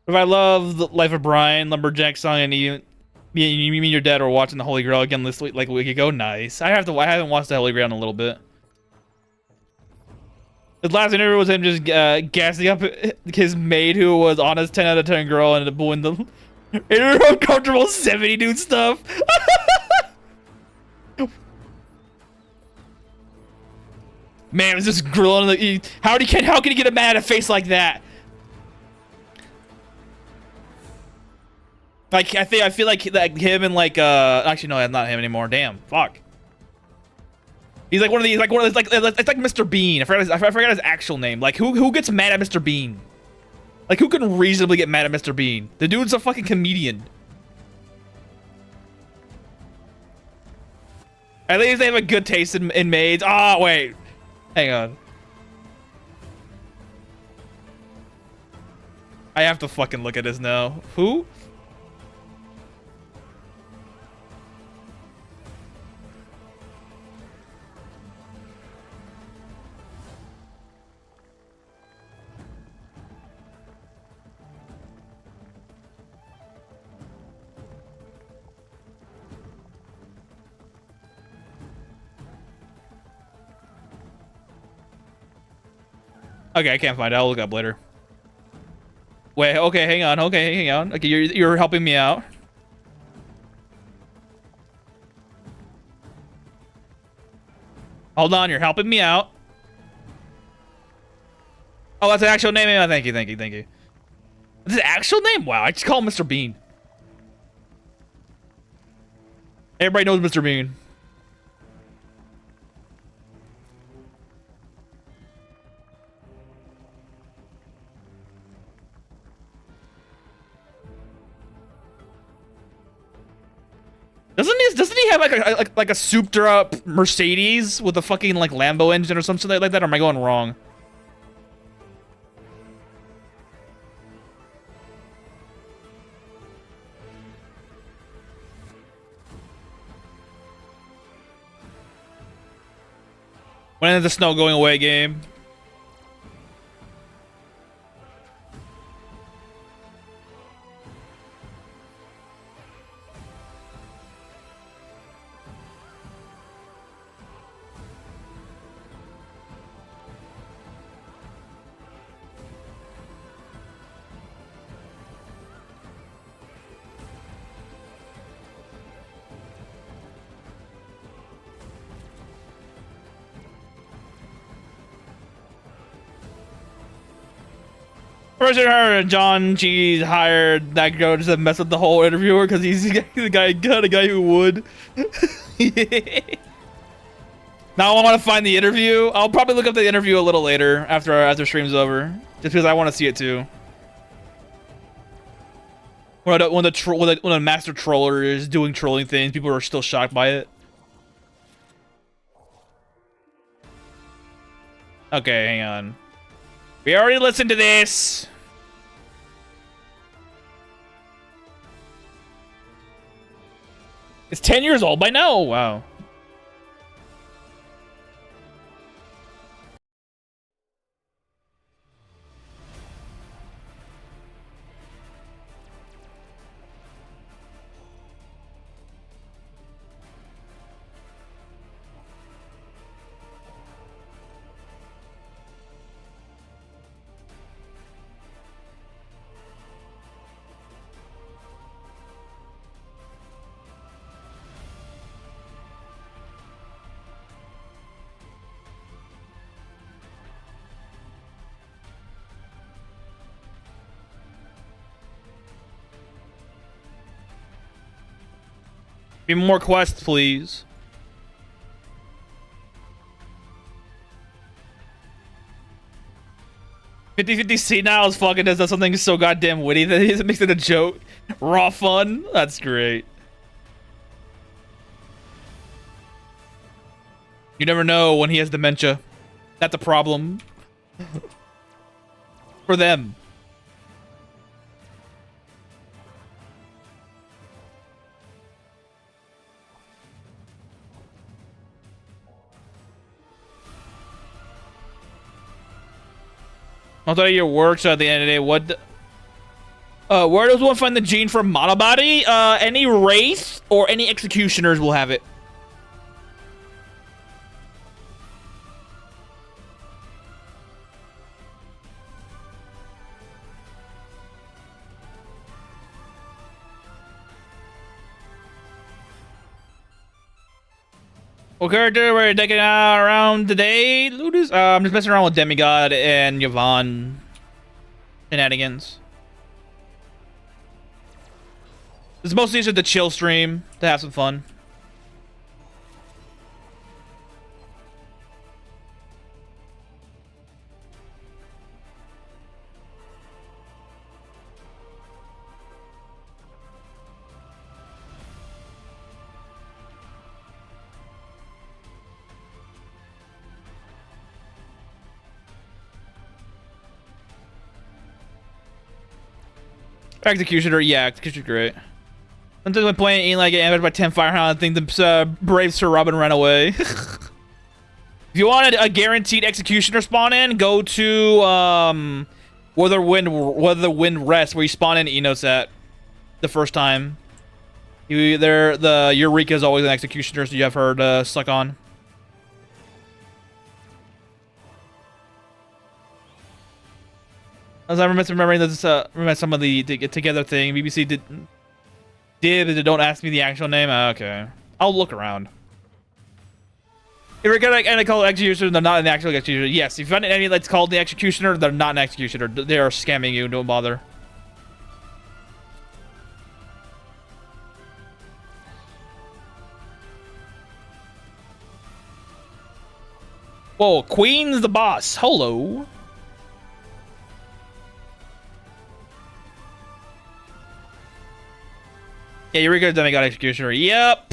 If I love the Life of Brian, Lumberjack song, and me and your dad were watching the Holy Grail again this week, like a week ago. Nice. I haven't watched the Holy Grail in a little bit. His last interview was him just gassing up his maid, who was honest 10 out of 10 girl, and the You're uncomfortable 70 dude stuff. Man, it's just grilling the. How can he get a man at a face like that? Like I feel like him and like actually no, not him anymore. Damn, fuck. He's like one of these like it's like Mr. Bean. I forgot his actual name. Like who gets mad at Mr. Bean? Like who can reasonably get mad at Mr. Bean? The dude's a fucking comedian. At least they have a good taste in maids. Ah, wait. Hang on. I have to fucking look at this now. Who? Okay, I can't find it. I'll look up later. Wait, okay, hang on. Okay, hang on. Okay, you're helping me out. Hold on, you're helping me out. Oh, that's an actual name. Oh, thank you. That's an actual name? Wow, I just call him Mr. Bean. Everybody knows Mr. Bean. Doesn't he have like a souped up Mercedes with a fucking like Lambo engine or something like that? Or am I going wrong? When is the snow going away game? Person heard John G's hired that girl just to mess with the whole interviewer because he's the guy who would. Now I want to find the interview. I'll probably look up the interview a little later after stream's over, just because I want to see it too. When a master troller is doing trolling things, people are still shocked by it. Okay, hang on. We already listened to this. It's 10 years old by now. Wow. Be more quests, please. "50-50 senile as fucking does something so goddamn witty that he makes it a joke. Raw fun. That's great. You never know when he has dementia. That's a problem. For them. I'll tell you your works at the end of the day. What? Where does one find the gene for monobody? Any race or any executioners will have it. What character we're taking around today, Ludus? I'm just messing around with Demigod and Yvonne shenanigans. It's mostly just a chill stream to have some fun. Executioner, yeah, Executioner's great. Sometimes when playing Elin, I get ambushed by 10 Firehound and think the brave Sir Robin ran away. If you want a guaranteed Executioner spawn in, go to where the wind rests, where you spawn in Enos at the first time. The Eureka is always an Executioner, so you have her to suck on. As I remembering this, remember some of the Get Together thing. BBC did don't ask me the actual name. Okay, I'll look around. If you're gonna call it Executioner, they're not an actual Executioner. Yes, if you find any that's called the Executioner, they're not an Executioner. They are scamming you. Don't bother. Whoa, Queen's the boss. Hello. Yeah, Eureka Demigod Executioner. Yep.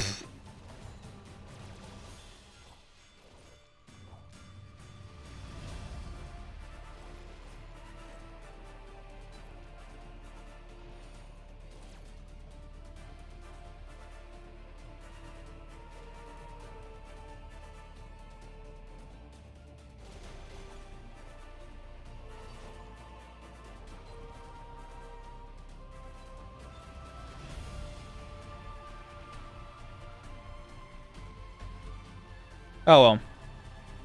Oh well.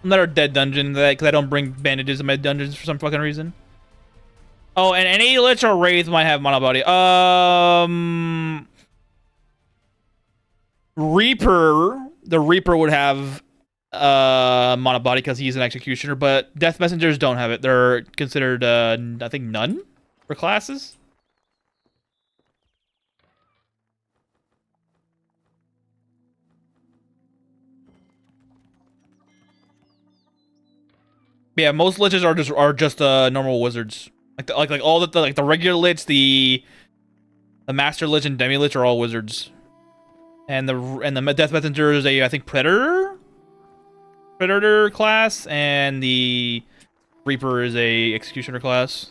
Another dead dungeon because I don't bring bandages in my dungeons for some fucking reason. Oh, and any Lich or Wraith might have mono body. Reaper. The Reaper would have mono body because he's an Executioner, but Death Messengers don't have it. They're considered I think none for classes. Yeah, most liches are just normal wizards. Like all the regular lich, the master lich and demi lich are all wizards. And the death messenger is I think predator class, and the reaper is a executioner class.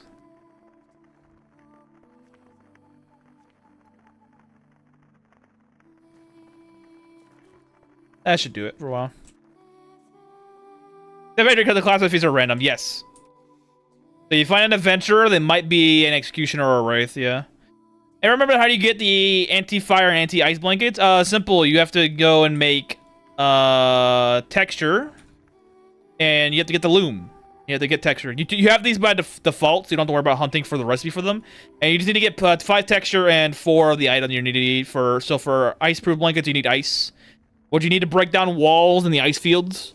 That should do it for a while. Because the class fees are random, yes. So you find an adventurer, they might be an executioner or a wraith, yeah. And remember, how do you get the anti-fire and anti-ice blankets? Simple. You have to go and make texture, and you have to get the loom. You have to get texture. You have these by default, so you don't have to worry about hunting for the recipe for them. And you just need to get 5 texture and 4 of the item you need to eat for. So for ice-proof blankets, you need ice. What you need to break down walls in the ice fields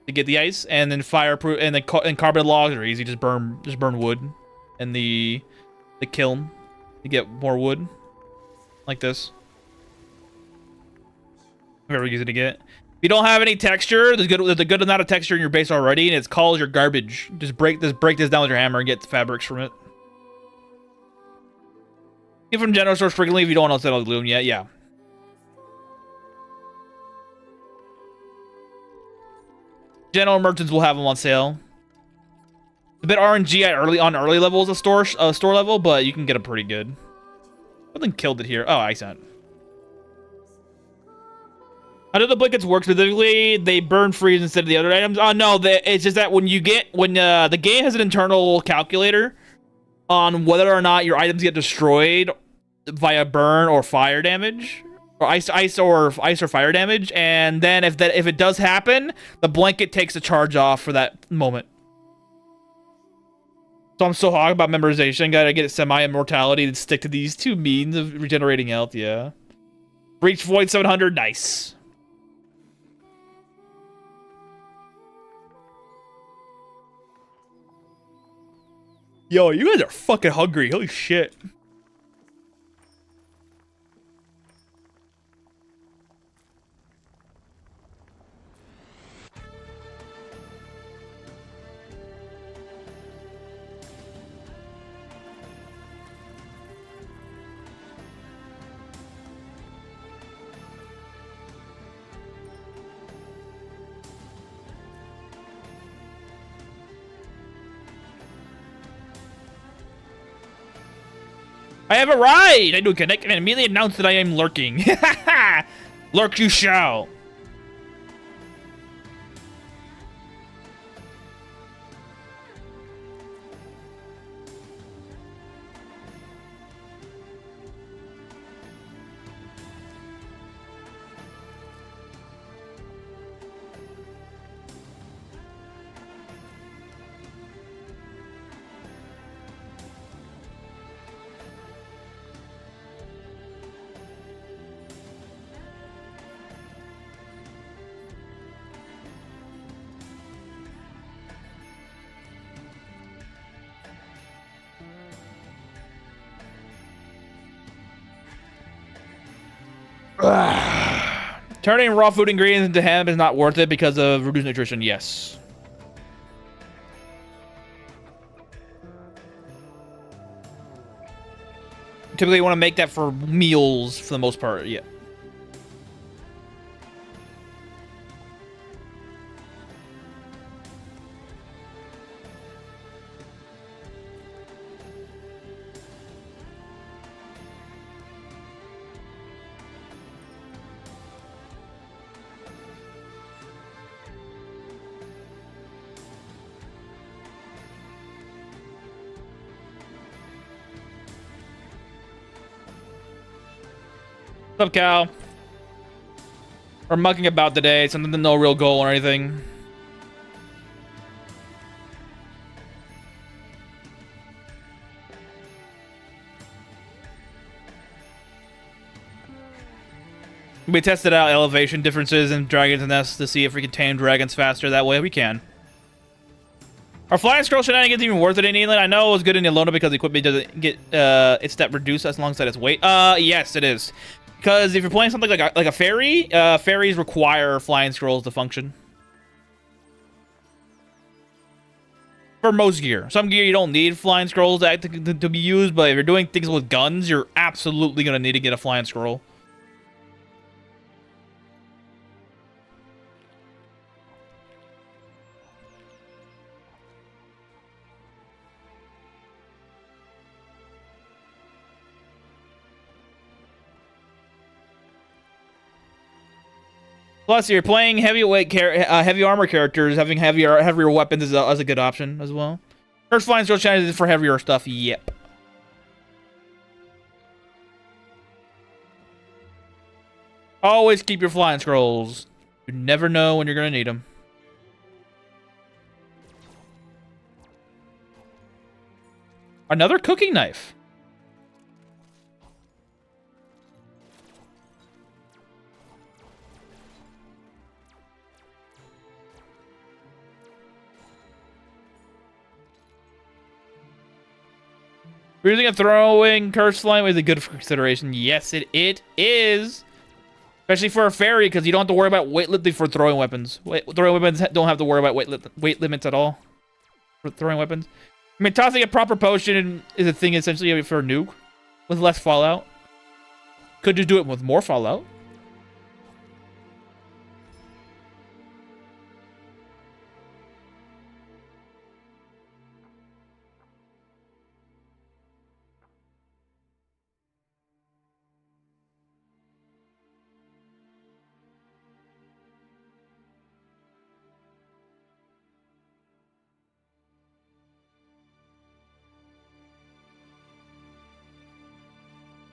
to get the ice, and then fireproof, and then carbon logs are easy. Just burn wood in the kiln to get more wood, like this. Very easy to get. If you don't have any texture, there's a good amount of texture in your base already, and it's called your garbage. Just break this down with your hammer and get fabrics from it. Get from general stores frequently if you don't want to sell glue yet. Yeah. General merchants will have them on sale. It's a bit RNG at early levels of store level, but you can get them pretty good. Something killed it here. Oh, I sent. How do the blankets work specifically? They burn freeze instead of the other items. Oh no, it's just that when the game has an internal calculator on whether or not your items get destroyed via burn or fire damage. Or ice or fire damage, and then if it does happen, the blanket takes the charge off for that moment. So I'm so hog about memorization. Gotta get semi-immortality and stick to these 2 means of regenerating health. Yeah. Breach Void 700. Nice. Yo, you guys are fucking hungry. Holy shit. I have arrived! I do connect and immediately announce that I am lurking. Lurk you shall. Turning raw food ingredients into ham is not worth it because of reduced nutrition, yes. Typically you want to make that for meals for the most part, yeah. What's up, Cal? We're mucking about today, something to no real goal or anything. We tested out elevation differences in Dragon's Nest to see if we can tame dragons faster. That way we can. Are flying scroll shenanigans even worth it in Elin? I know it was good in Ilona because the equipment doesn't get its step reduced as alongside its weight. Yes, it is. Because if you're playing something like a fairy, fairies require flying scrolls to function. For most gear. Some gear you don't need flying scrolls to be used, but if you're doing things with guns, you're absolutely going to need to get a flying scroll. Plus, you're playing heavy armor characters. Having heavier weapons is a good option as well. First flying scroll challenge is for heavier stuff. Yep. Always keep your flying scrolls. You never know when you're gonna need them. Another cooking knife. Using a throwing curse flame is a good consideration. Yes, it is. Especially for a fairy, because you don't have to worry about weightlifting for throwing weapons. Throwing weapons don't have to worry about weight limits at all. For throwing weapons. I mean, tossing a proper potion is a thing essentially for a nuke. With less fallout. Could you do it with more fallout?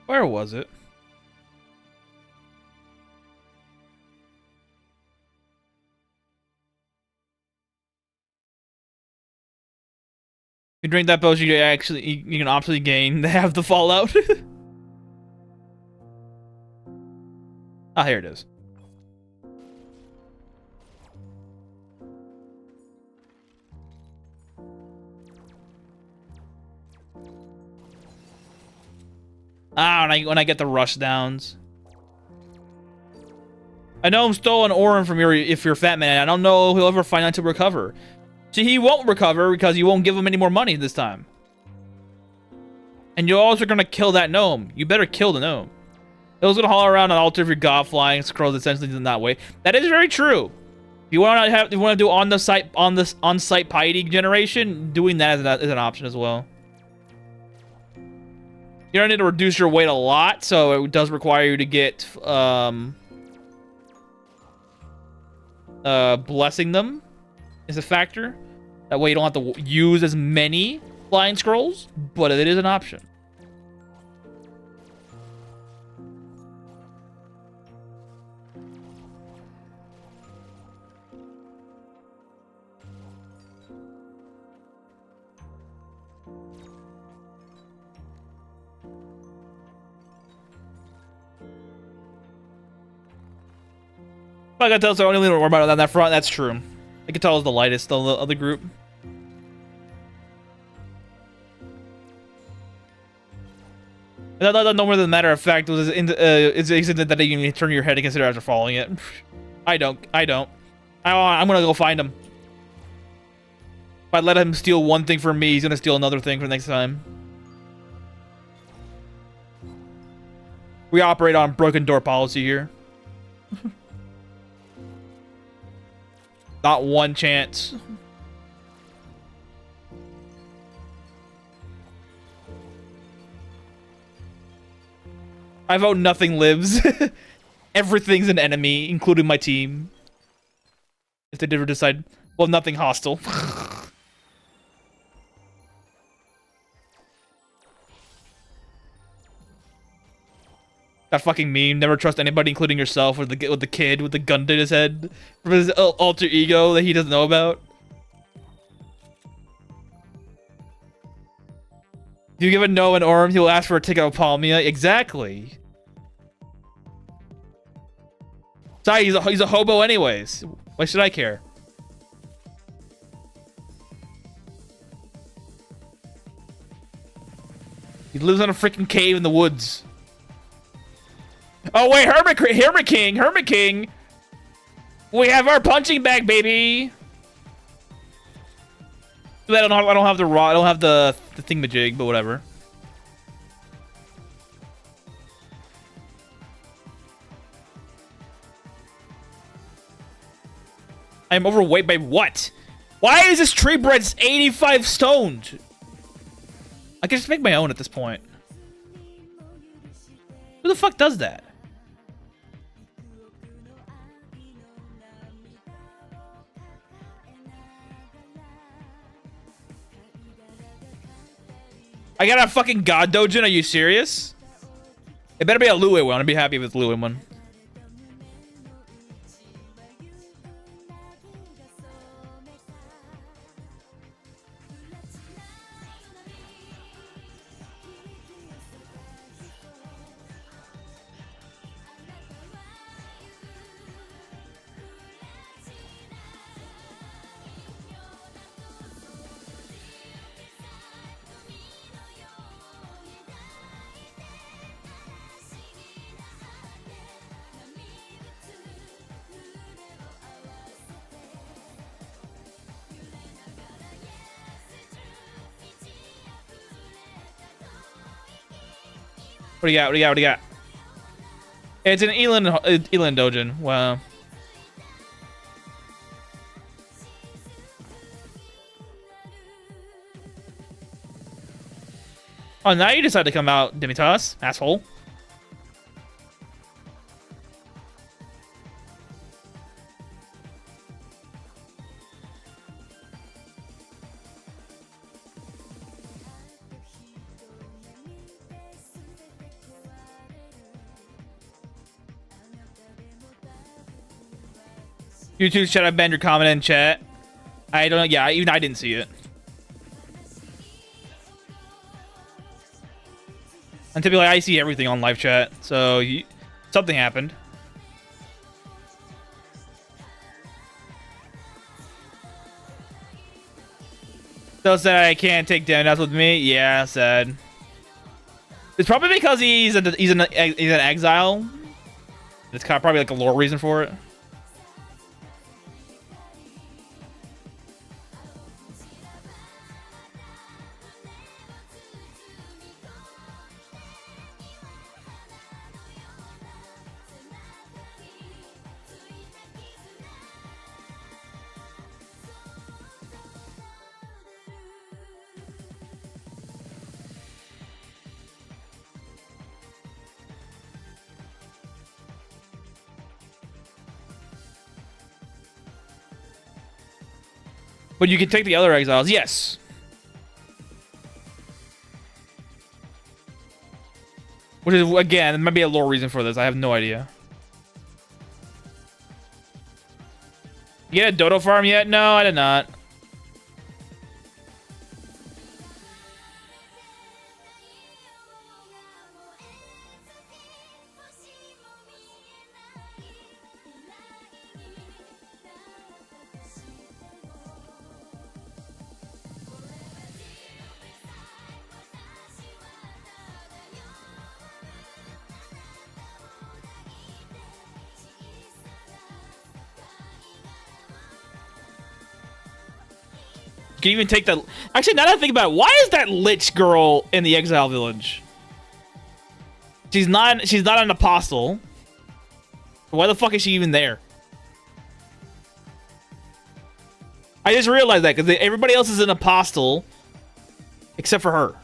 Where was it? You drink that potion, you can obviously gain half the fallout. Ah, here it is. Ah, when I get the rush downs. I know I'm stole an Orin from your if you're Fat Man. I don't know if he'll ever find out to recover. See, he won't recover because you won't give him any more money this time. And you're also gonna kill that gnome. You better kill the gnome. It was gonna haul around an altar if you're god flying scrolls essentially in that way. That is very true. If you want to do on site piety generation, doing that is an option as well. You don't need to reduce your weight a lot, so it does require you to get blessing them is a factor. That way you don't have to use as many flying scrolls, but it is an option. I got tell, so I don't really worry about it on that front. That's true. I can tell is the lightest of the group. No more than a matter of fact, it's an incident that you can turn your head and consider after following it. I don't. I'm gonna go find him. If I let him steal one thing from me, he's gonna steal another thing for next time. We operate on broken door policy here. Not one chance. I vote nothing lives. Everything's an enemy, including my team. If they ever decide, well, nothing hostile. That fucking meme, never trust anybody, including yourself, with the kid with the gun to his head from his alter ego that he doesn't know about. Do you give a no an arm, he'll ask for a ticket of Palmia. Exactly. Sorry, he's a hobo anyways. Why should I care? He lives in a freaking cave in the woods. Oh wait, Hermit King! We have our punching bag, baby! I don't have the thingamajig, but whatever. I'm overweight by what? Why is this tree bread 85 stones? I can just make my own at this point. Who the fuck does that? I got a fucking God Dojin, are you serious? It better be a Lue one, I'd be happy with Lue one. What do you got? What do you got? It's an Elin Dojin. Wow. Oh, now you decide to come out, Dimitas, asshole. YouTube chat, I banned your comment in chat. I don't know. Yeah, even I didn't see it. And typically, I see everything on live chat, so something happened. So sad I can't take down. That's with me. Yeah, sad. It's probably because he's an exile. It's kind of probably like a lore reason for it. But you can take the other exiles, yes. Which is, again, it might be a lore reason for this. I have no idea. You get a dodo farm yet? No, I did not. You can even take that. Actually, now that I think about it, why is that Lich girl in the exile village? She's not an apostle. Why the fuck is she even there? I just realized that because everybody else is an apostle except for her.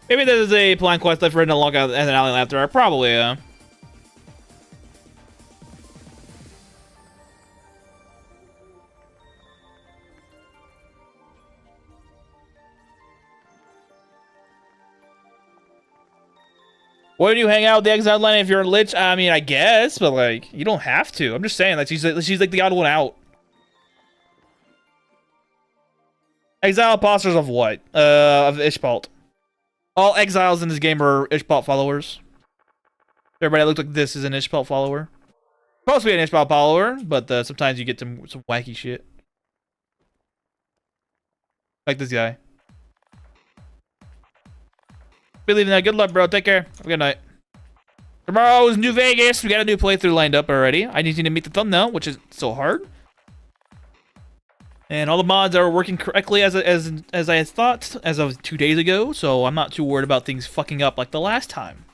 Maybe there's a plan quest left for her to log out and an alley after her. Probably, yeah. Why do you hang out with the exiled line if you're a lich? I mean, I guess, but like, you don't have to. I'm just saying that she's like the odd one out. Exile imposters of what? Of Ishpalt. All exiles in this game are Ishpalt followers. Everybody that looks like this is an Ishpalt follower. Supposed to be an Ishpalt follower, but sometimes you get some wacky shit. Like this guy. Believe in that. Good luck, bro. Take care. Have a good night. Tomorrow's New Vegas. We got a new playthrough lined up already. I need you to meet the thumbnail, which is so hard. And all the mods are working correctly as I thought as of 2 days ago, so I'm not too worried about things fucking up like the last time.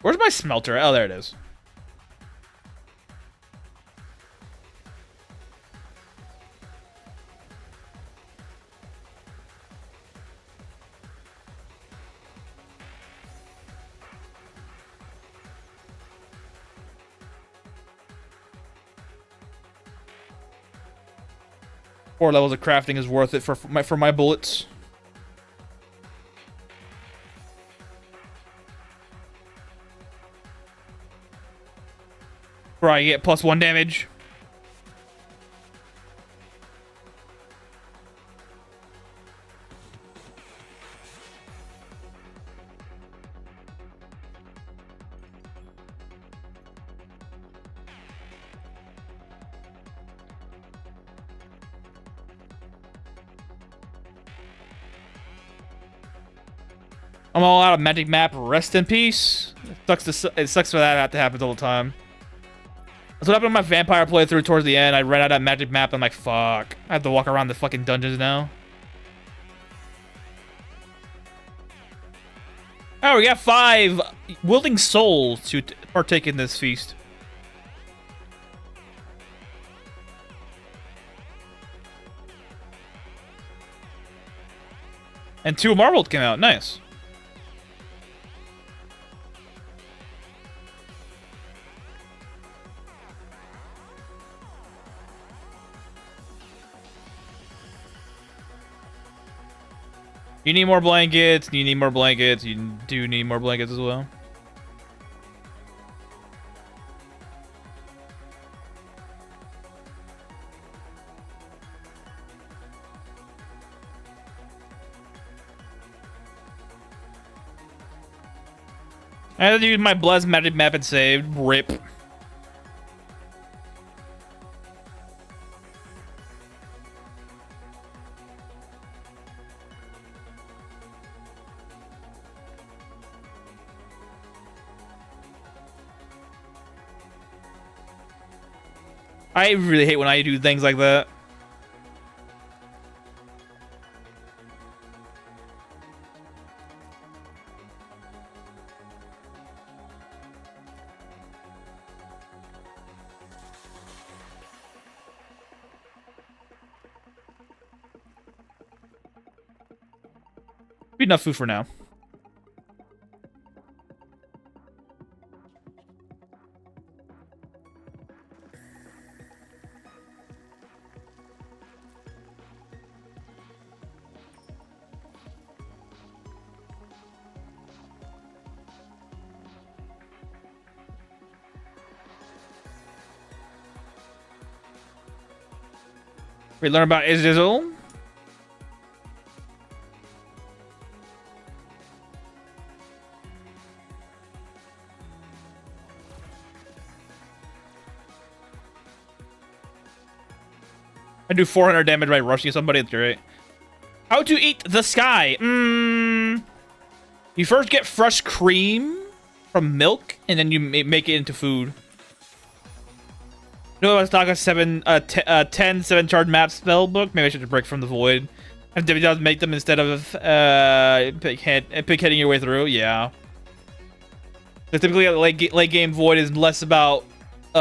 Where's my smelter? Oh, there it is. Four levels of crafting is worth it for my bullets. Right, you get +1 damage. I'm all out of magic map. Rest in peace. It sucks for that to happen all the time. That's what happened with my vampire playthrough towards the end. I ran out of magic map. I'm like, fuck. I have to walk around the fucking dungeons now. Oh, we got 5 willing souls to partake in this feast. And 2 marbled came out. Nice. You need more blankets. You need more blankets. You do need more blankets as well. I had to use my Bless Magic Map and saved. RIP. I really hate when I do things like that. Be enough food for now. We learn about Izizzle. I do 400 damage by rushing somebody. That's great. How to eat the sky? You first get fresh cream from milk, and then you make it into food. No, let's talk a 10 7-charge map spell book. Maybe I should just break from the void. And does make them instead of pick-heading your way through. Yeah. So typically, late game void is less about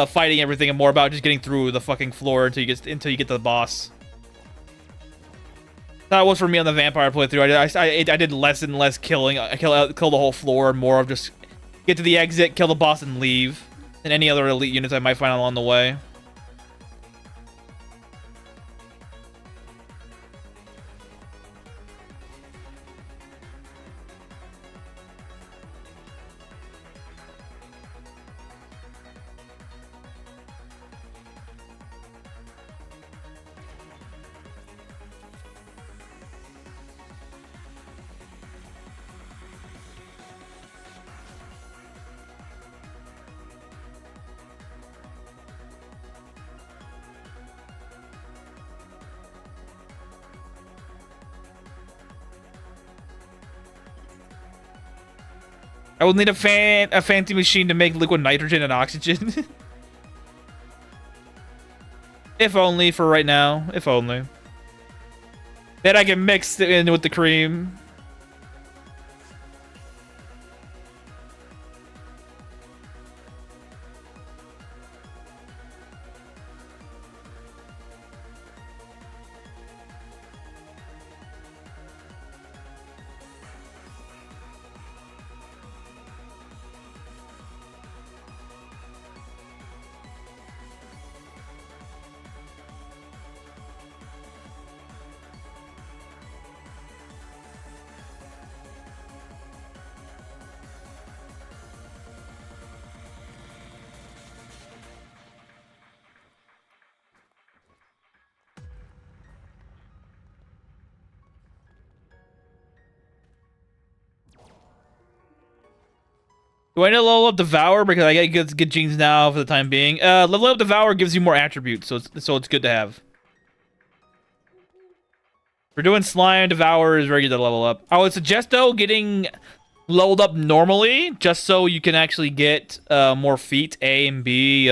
fighting everything and more about just getting through the fucking floor until you get to the boss. That was for me on the vampire playthrough. I did less and less killing. I kill the whole floor, and more of just get to the exit, kill the boss, and leave. And any other elite units I might find along the way. I will need a fancy machine to make liquid nitrogen and oxygen. If only for right now. If only. Then I can mix it in with the cream. Do I need to level up Devour because I get good genes now for the time being? Leveling up Devour gives you more attributes, so it's good to have. If you're doing Slime, Devour is very good to level up. I would suggest though getting leveled up normally, just so you can actually get more feat A and B.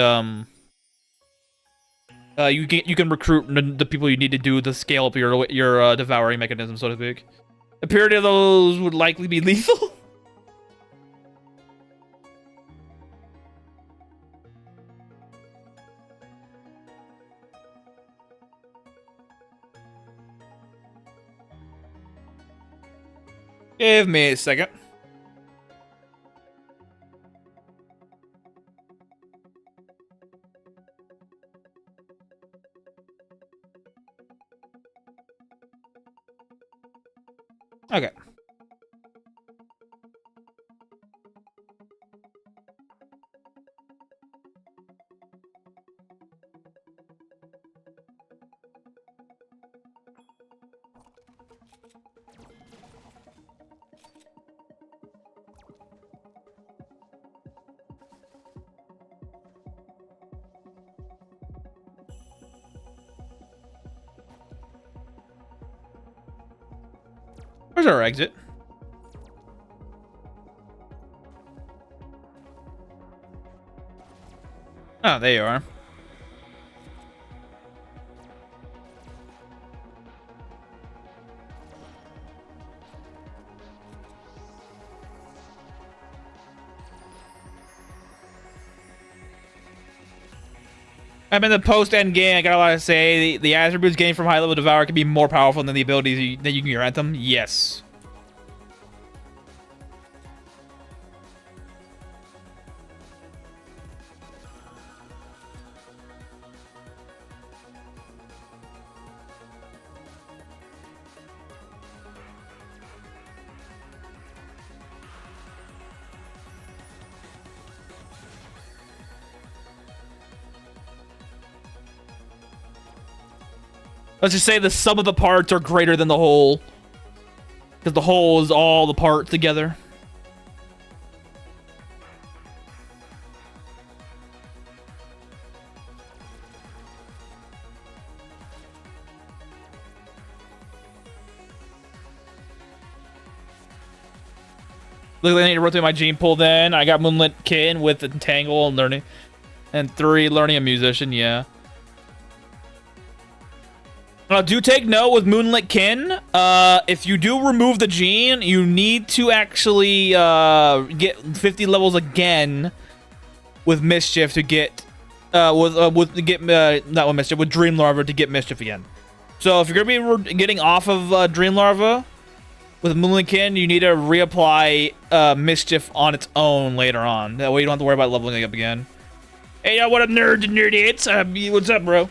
You can recruit the people you need to do to scale up your devouring mechanism, so to speak. A period of those would likely be lethal. Give me a second. Okay. Where's our exit? Oh, there you are. I'm in the post-end game. I got a lot to say. The attributes gained from high-level Devour can be more powerful than the abilities that you can grant them. Yes. Let's just say the sum of the parts are greater than the whole. Because the whole is all the parts together. Look, I need to rotate my gene pool then. I got Moonlit Kin with Entangle and learning. And 3, learning a musician, yeah. Do take note with Moonlit Kin. If you do remove the gene, you need to actually get 50 levels again with Mischief to get not with Mischief, with Dream Larva to get Mischief again. So if you're gonna be getting off of Dream Larva with Moonlit Kin, you need to reapply Mischief on its own later on. That way you don't have to worry about leveling it up again. Hey, what up, nerds and nerdettes? What's up, bro?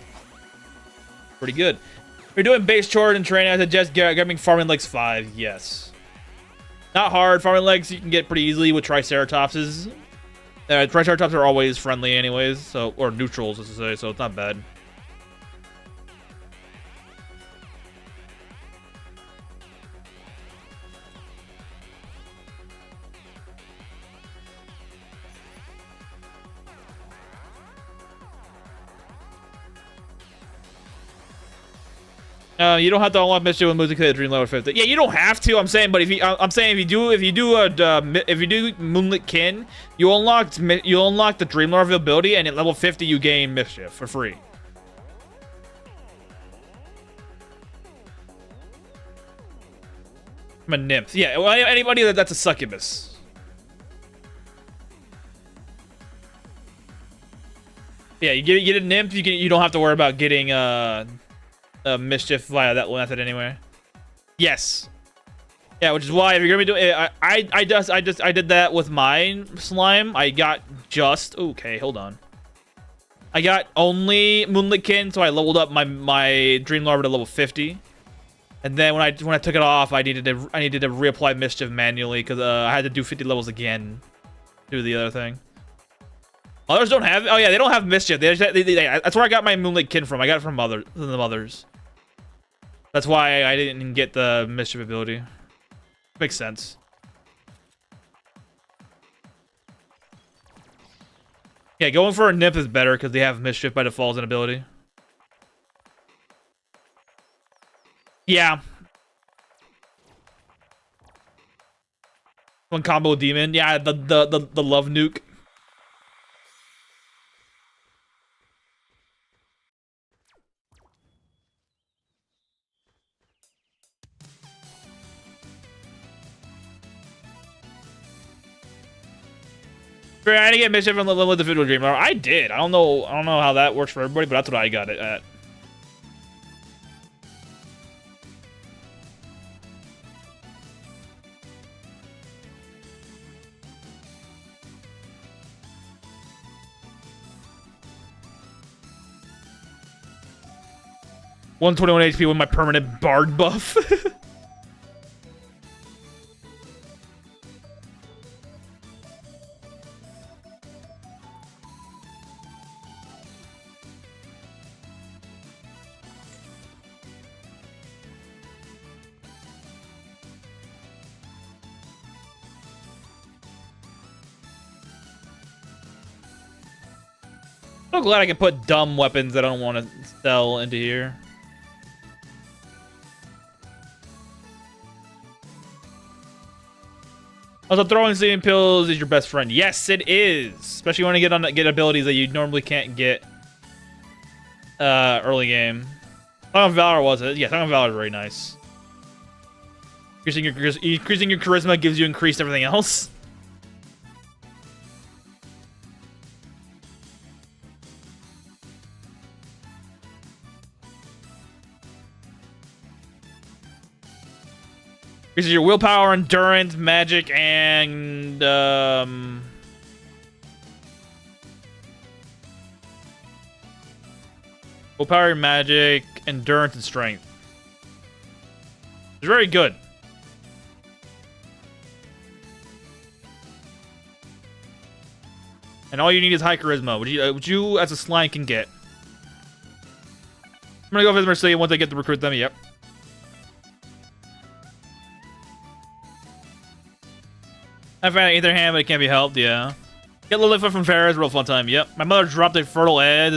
Pretty good. If you're doing base chores and training, I suggest grabbing Farming Legs 5. Yes. Not hard. Farming Legs you can get pretty easily with Triceratopses. Triceratops are always friendly anyways, so or neutrals, as to say, so it's not bad. You don't have to unlock Mischief with Music at Dream level 50. Yeah, you don't have to. I'm saying, but if you do Moonlit Kin, you unlock the Dream Larva ability, and at level 50 you gain Mischief for free. I'm a nymph. Yeah, well, anybody that's a succubus. Yeah, you get a nymph. You don't have to worry about getting Mischief via that method anyway. Yes. Yeah, which is why if you're gonna be doing I did that with my slime. I got just okay, hold on. I got only Moonlit Kin, so I leveled up my Dream Larva to level 50. And then when I took it off, I needed to reapply Mischief manually because I had to do 50 levels again to do the other thing. Others don't have. Oh yeah, they don't have Mischief. That's where I got my Moonlit Kin from. I got it from the mothers. That's why I didn't get the Mischief ability. Makes sense. Yeah, going for a nymph is better because they have Mischief by default as an ability. Yeah. One combo demon. Yeah, the love nuke. I had to get Mischief from the Lilith Individual Dream. I did. I don't know how that works for everybody, but that's what I got it at. $121 HP with my permanent Bard buff. I'm glad I can put dumb weapons that I don't want to sell into here. Also, throwing sleeping pills is your best friend. Yes, it is. Especially when you get abilities that you normally can't get early game. Song of Valor was it? Yeah, Song of Valor is very nice. Increasing your charisma gives you increased everything else. Increases your willpower, endurance, magic, and willpower, magic, endurance, and strength. It's very good. And all you need is high charisma, which you as a slime can get. I'm gonna go for the Mercedes once I get to recruit them. Yep. I found either hand, but it can't be helped. Yeah. Get Lilith from Ferris, real fun time. Yep. My mother dropped a fertile egg.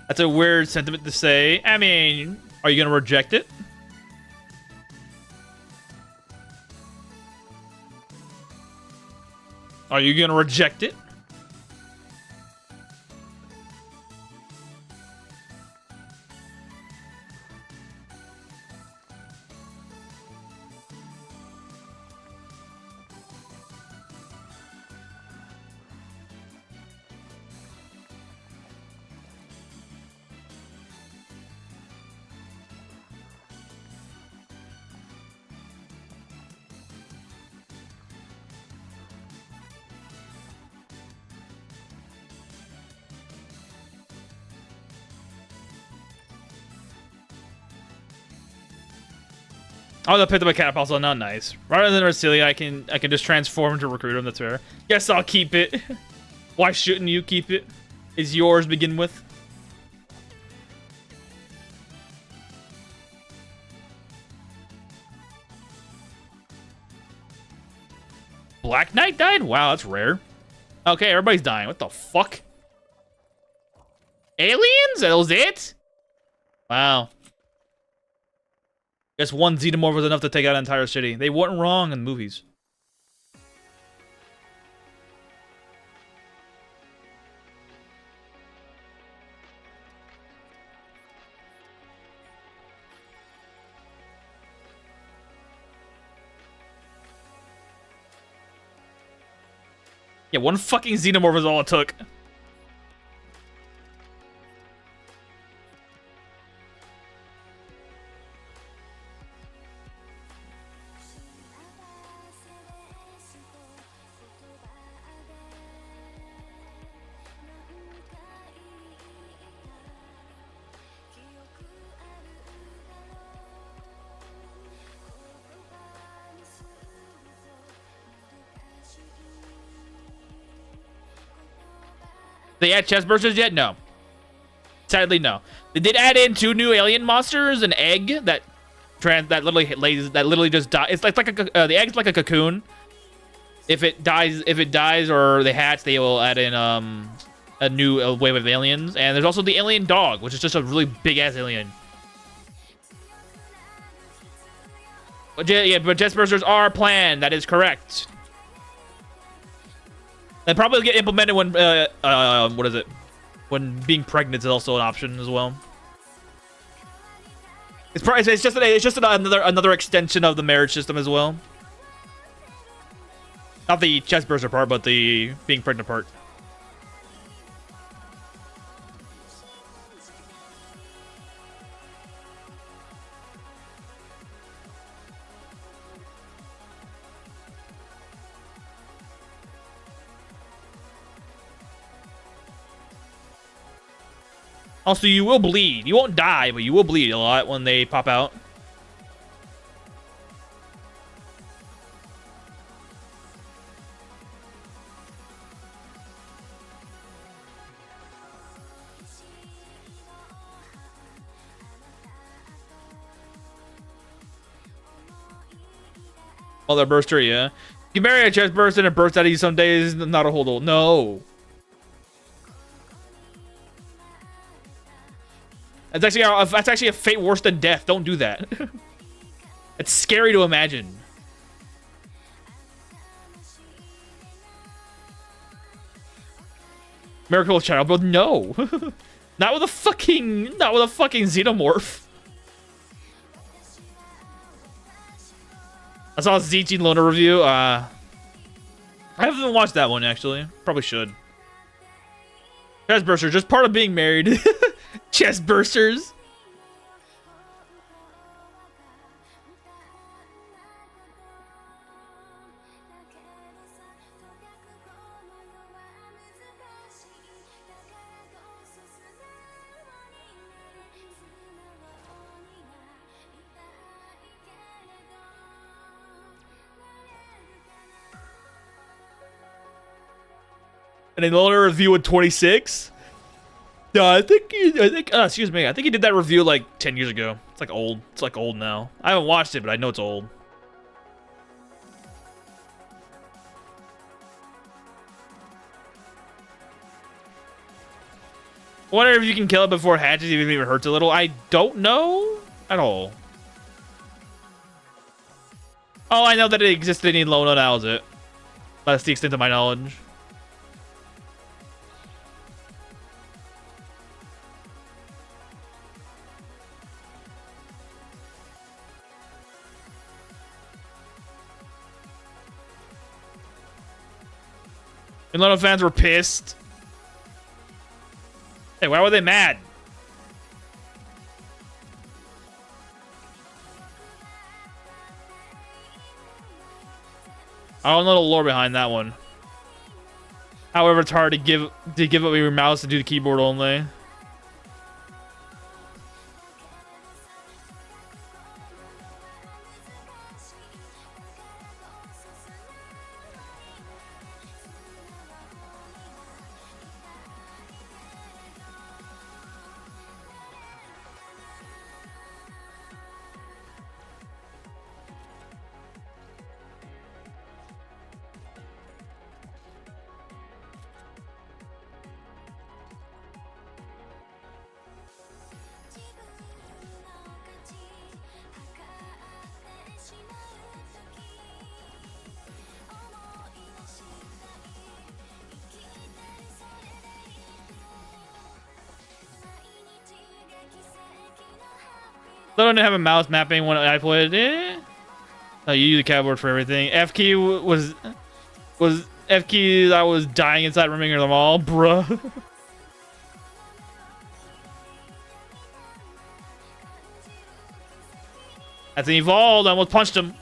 That's a weird sentiment to say. I mean, are you gonna reject it? Are you gonna reject it? Oh, the picked up a catapult, so not nice. Rather than Recilia, I can just transform into recruit him. That's fair. Yes, I'll keep it. Why shouldn't you keep it? It's yours to begin with. Black Knight died? Wow, that's rare. Okay, everybody's dying. What the fuck? Aliens? That was it? Wow. Guess one xenomorph was enough to take out an entire city. They weren't wrong in movies. Yeah, one fucking xenomorph is all it took. They add chest bursters yet? No. Sadly, no. They did add in 2 new alien monsters, an egg that literally just dies. It's like the egg's like a cocoon. If it dies or they hatch, they will add in a new wave of aliens. And there's also the alien dog, which is just a really big ass alien. But yeah, but chest bursters are planned. That is correct. They probably get implemented when what is it? When being pregnant is also an option as well. It's just another extension of the marriage system as well. Not the chest burster part, but the being pregnant part. Also, you will bleed. You won't die, but you will bleed a lot when they pop out. Oh, that burster, yeah. You marry a chest burster and it bursts out of you some days, not a hold. No. That's actually a fate worse than death. Don't do that. It's scary to imagine. Miracle Child, but no. Not with a fucking xenomorph. I saw a ZG Loner review. I haven't watched that one actually. Probably should. Chest bursters, just part of being married. Chest bursters. And then Loner review at 26. No, I think excuse me. I think he did that review like 10 years ago. It's like old. It's like old now. I haven't watched it, but I know it's old. I wonder if you can kill it before it hatches, even if it hurts a little. I don't know at all. Oh, I know that it existed in Lona, that was it. That's the extent of my knowledge. And Lona fans were pissed. Hey, why were they mad? I don't know the lore behind that one. However, it's hard to give up your mouse and do the keyboard only. I don't have a mouse mapping when I played it. Oh, you use the keyboard for everything. F key was F key. I was dying inside remembering them all, bruh. That's an evolved. I almost punched him.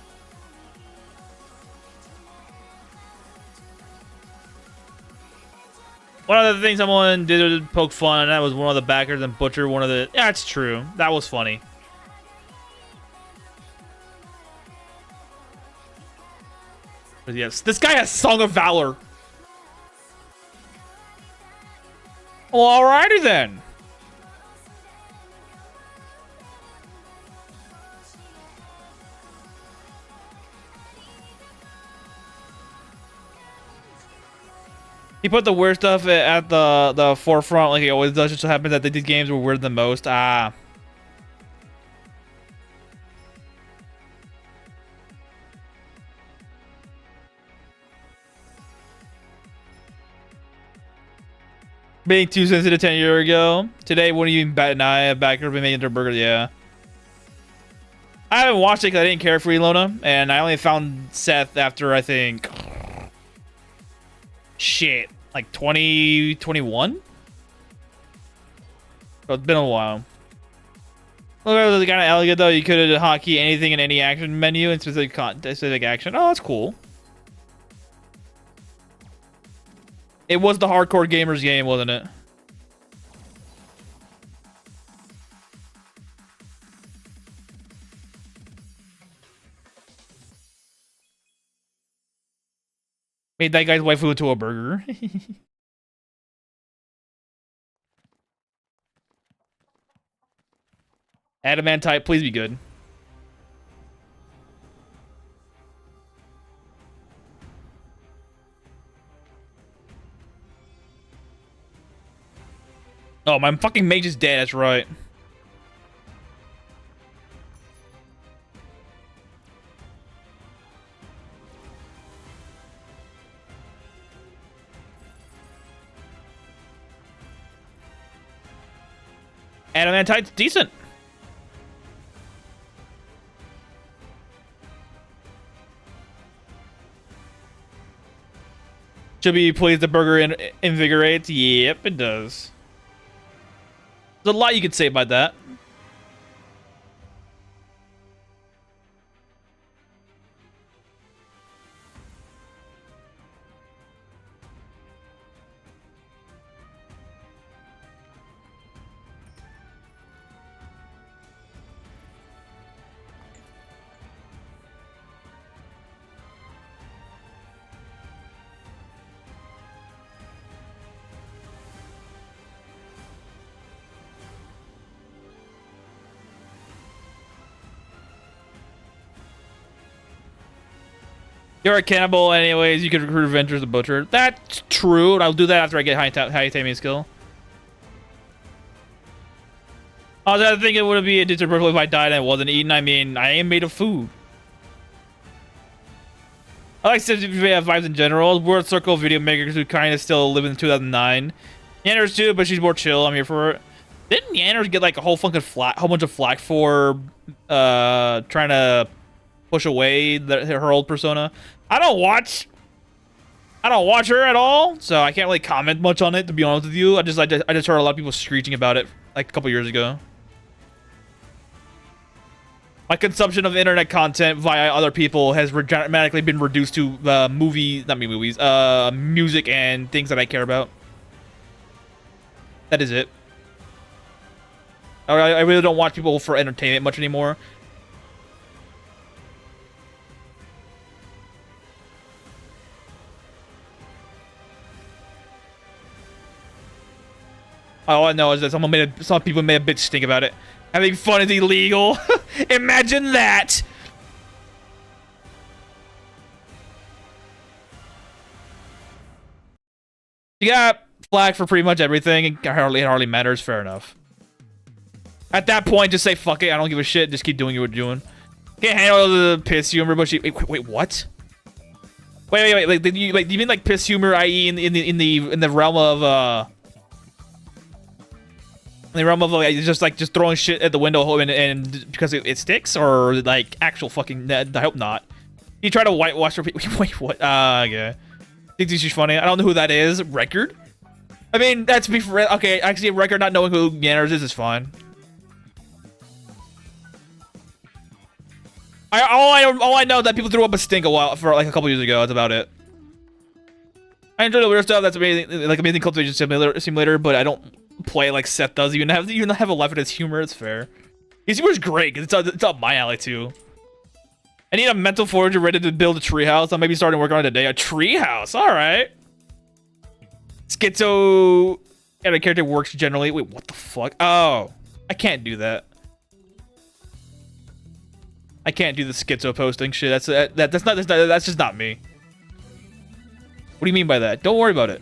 One of the things someone did poke fun, and that was one of the backers and butcher one of the. Yeah, it's true. That was funny. But yes, this guy has Song of Valor. Well, alrighty then. He put the weird stuff at the forefront like he always does. Just so happens that these games were weird the most. Ah. Being too sensitive 10 years ago. Today, wouldn't even bat an eye at backer being made into a burger. Yeah. I haven't watched it because I didn't care for Ilona, and I only found Seth after I think. Shit, like 2021. So it's been a while. Look at the kind of elegant though. You could have hotkey anything in any action menu in specific action. Oh, that's cool. It was the hardcore gamers game, wasn't it? Made that guy's waifu into a burger. Adamantite, please be good. Oh, my fucking mage is dead, that's right. Adamantite's decent. Should be pleased the burger invigorates. Yep, it does. There's a lot you could say about that. You're a cannibal anyways, you can recruit Adventurers the Butcher. That's true, I'll do that after I get high taming skill. I was thinking it would be a disrespectful if I died and I wasn't eaten. I mean, I am made of food. I like vibes in general. World Circle video makers who kind of still live in 2009. Yanners too, but she's more chill. I'm here for it. Didn't Yanners get like a whole bunch of flack for trying to push away her old persona? I don't watch her at all, so I can't really comment much on it, to be honest with you. I just heard a lot of people screeching about it like a couple years ago. My consumption of internet content via other people has dramatically been reduced to music and things that I care about. That is it. I really don't watch people for entertainment much anymore. All I know is that some people made a bitch stink about it. Having fun is illegal. Imagine that. You got flag for pretty much everything. It hardly matters. Fair enough. At that point, just say fuck it. I don't give a shit. Just keep doing what you're doing. Can't handle the piss humor, but wait, what? Wait. Like, do you mean like piss humor, i.e., in the realm of just throwing shit at the window and because it sticks, or like actual fucking? I hope not. You try to whitewash her. Wait, what? Okay. Think she's funny. I don't know who that is. Record? I mean, that's me for okay. Actually, Record not knowing who Yanners is fine. All I know that people threw up a stink for like a couple years ago. That's about it. I enjoy the weird stuff. That's amazing, like Amazing Cultivation Simulator, but I don't play like Seth does. Even have a life in his humor. It's fair. His humor is great because it's up my alley too. I need a mental forager ready to build a treehouse. I'm maybe starting work on it today. A treehouse, all right. Schizo and a character works generally. Wait, what the fuck? Oh, I can't do that. I can't do the schizo posting shit. That's just not me. What do you mean by that? Don't worry about it.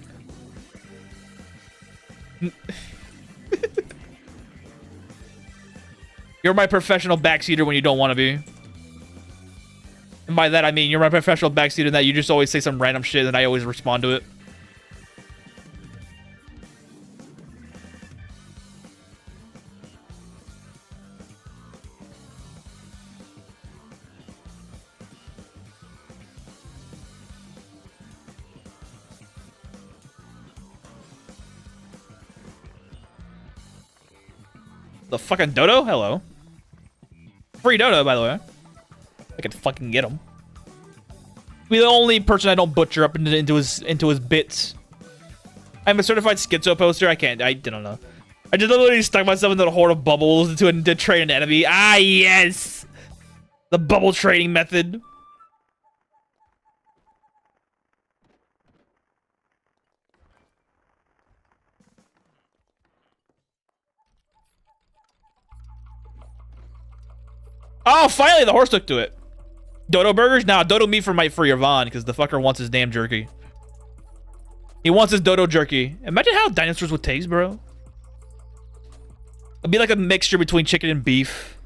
You're my professional backseater when you don't want to be. And by that I mean you're my professional backseater in that you just always say some random shit and I always respond to it. The fucking dodo? Hello. Free dodo, by the way. I could fucking get him. Be the only person I don't butcher up into his bits. I'm a certified schizo poster. I don't know. I just literally stuck myself into a horde of bubbles to trade an enemy. Ah, yes! The bubble trading method. Oh, finally the horse took to it. Dodo burgers? Nah, dodo meat for Yvonne, because the fucker wants his damn jerky. He wants his dodo jerky. Imagine how dinosaurs would taste, bro. It'd be like a mixture between chicken and beef.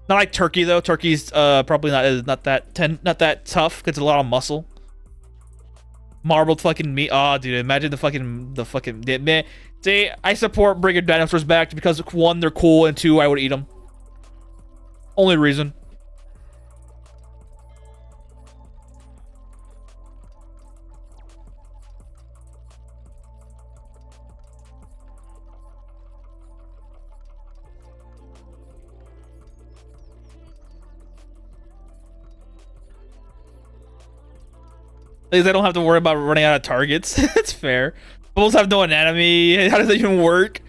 Not like turkey though. Turkey's probably not that tough because it's a lot of muscle. Marbled fucking meat. Oh, dude, imagine the fucking man. See, I support bringing dinosaurs back because one, they're cool, and two, I would eat them. Only reason. At least I don't have to worry about running out of targets. That's fair. Bulls have no anatomy. How does that even work?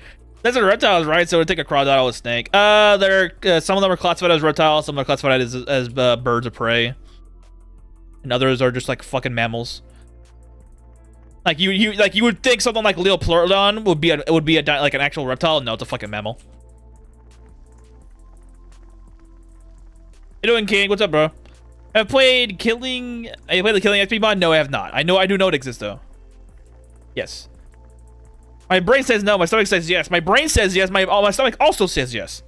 That's a reptiles, right? So it would take a crocodile or a snake. They're some of them are classified as reptiles, some are classified as birds of prey, and others are just like fucking mammals. Like you would think something like Leopleurodon would be like an actual reptile. No, it's a fucking mammal. You doing, King? What's up, bro? I've played Killing. Have you played the Killing XP mod? No, I have not. I do know it exists though. Yes. My brain says no. My stomach says yes. My brain says yes. My stomach also says yes.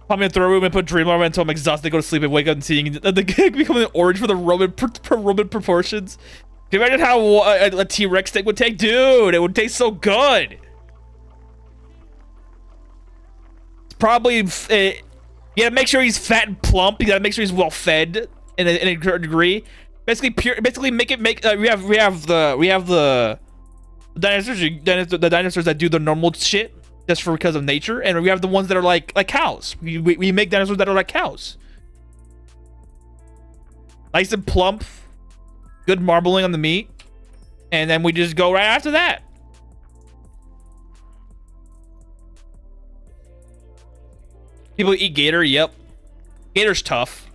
Put me in the throw room and put dream armor until I'm exhausted. Go to sleep and wake up and seeing the gig becoming orange for the Roman proportions. Can you imagine how a T-Rex steak would take, dude? It would taste so good. It's probably. You gotta make sure he's fat and plump. You gotta make sure he's well fed in a degree. Basically, we have the dinosaurs that do the normal shit just because of nature, and we have the ones that are like cows. We make dinosaurs that are like cows, nice and plump, good marbling on the meat, and then we just go right after that. People eat gator. Yep, gator's tough.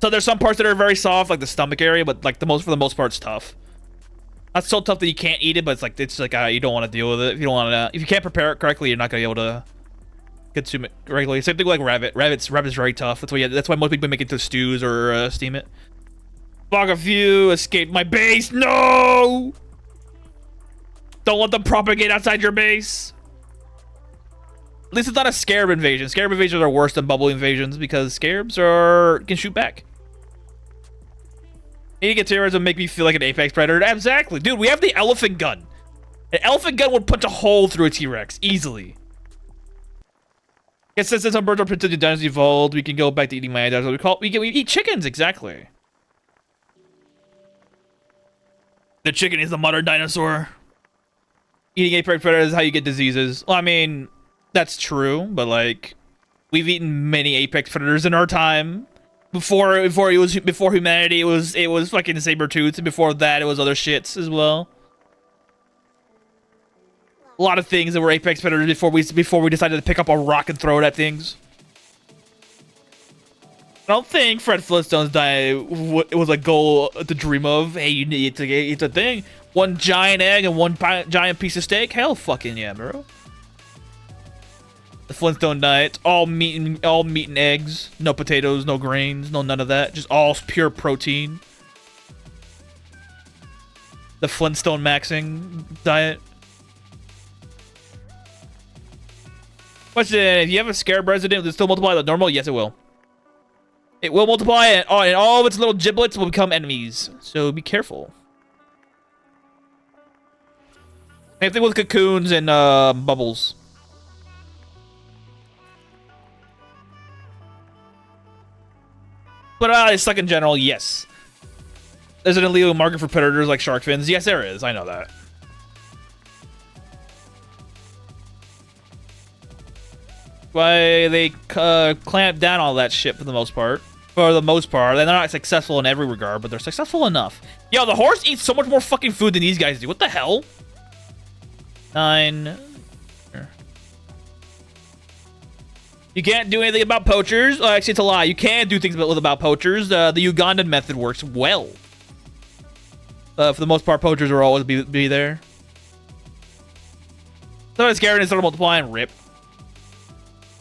So there's some parts that are very soft, like the stomach area, but like for the most part, it's tough. Not so tough that you can't eat it, but it's like you don't want to deal with it. If you don't want to, if you can't prepare it correctly, you're not gonna be able to consume it regularly. Same thing with like rabbit. Rabbit's very tough. That's why most people make it to stews or steam it. Block a few. Escape my base. No! Don't let them propagate outside your base. At least it's not a scarab invasion. Scarab invasions are worse than bubble invasions because scarabs can shoot back. Eating a terrorism would make me feel like an apex predator. Exactly. Dude, we have the elephant gun. An elephant gun would punch a hole through a T-Rex easily. It says that some birds are printed to dinosaurs evolved. We can go back to eating my dinosaurs. We eat chickens, exactly. The chicken is the modern dinosaur. Eating apex predators is how you get diseases. Well, I mean, that's true, but like, we've eaten many apex predators in our time. Before humanity, it was fucking saber-tooths, and before that, it was other shits as well. A lot of things that were apex predators before we decided to pick up a rock and throw it at things. I don't think Fred Flintstone's it was a goal to dream of. Hey, you need to eat a thing. One giant egg and one giant piece of steak. Hell, fucking yeah, bro. The Flintstone diet, all meat and eggs, no potatoes, no grains, no none of that, just all pure protein. The Flintstone maxing diet. Question: if you have a scarab resident, will it still multiply the normal? Yes, it will. It will multiply, and all of its little giblets will become enemies. So be careful. Same thing with cocoons and bubbles. But they suck in general, yes. There's an illegal market for predators like shark fins. Yes, there is. I know that. Why they clamp down all that shit for the most part. For the most part. They're not successful in every regard, but they're successful enough. Yo, the horse eats so much more fucking food than these guys do. What the hell? 9... You can't do anything about poachers. Actually, it's a lie. You can do things about poachers. The Ugandan method works well. For the most part, poachers will always be there. So it's scared and start multiplying. Rip.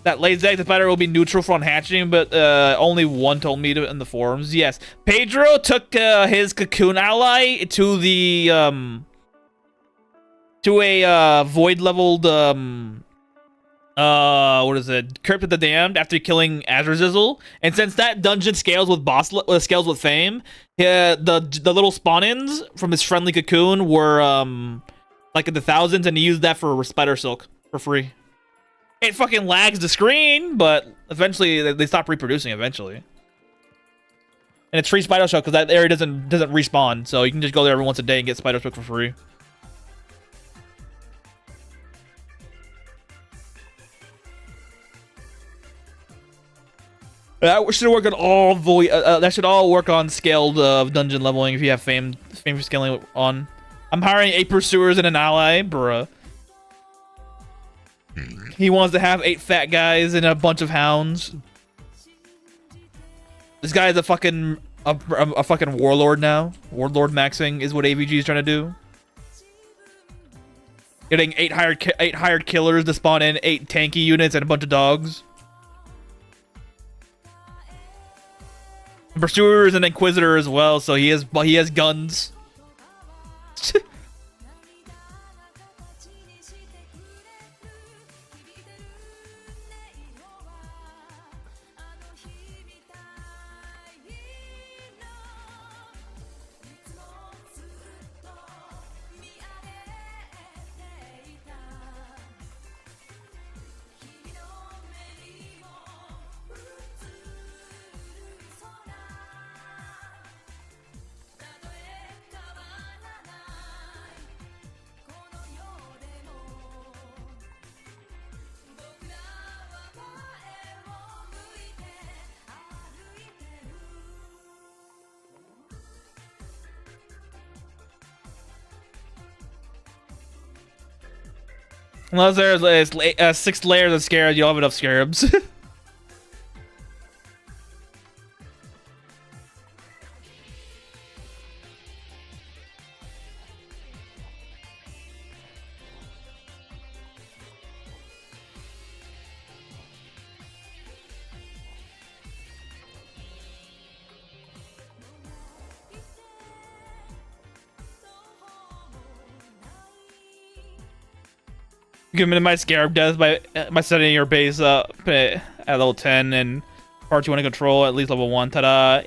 That lays eggs, the spider will be neutral for unhatching, but only one told me to in the forums. Yes, Pedro took his cocoon ally to the to a void leveled what is it? Crypt of the Damned after killing Azazel. And since that dungeon scales with fame, yeah, the little spawn-ins from his friendly cocoon were like in the thousands, and he used that for spider silk for free. It fucking lags the screen, but eventually they stop reproducing eventually. And it's free spider silk because that area doesn't respawn, so you can just go there every once a day and get spider silk for free. That should work on all that should all work on scaled dungeon leveling if you have fame for scaling on. I'm hiring 8 pursuers and an ally, bruh. He wants to have 8 fat guys and a bunch of hounds. This guy is a fucking warlord now. Warlord maxing is what AVG is trying to do. Getting 8 hired killers to spawn in 8 tanky units and a bunch of dogs. Pursuer is an inquisitor as well, so he has guns. Unless there's 6 layers of scarabs, you'll have enough scarabs. You can minimize scarab death by setting your base up at level 10 and parts you want to control at least level 1. Ta-da!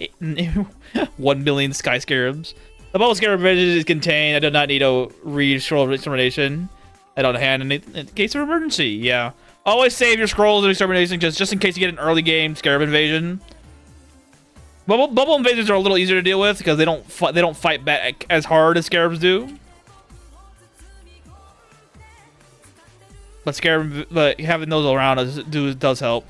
1 billion sky scarabs. The bubble scarab vision is contained. I do not need a read scroll of extermination. I don't hand in case of emergency. Yeah. Always save your scrolls of extermination just in case you get an early game scarab invasion. Bubble invasions are a little easier to deal with because they don't fight back as hard as scarabs do. But having those around us does help.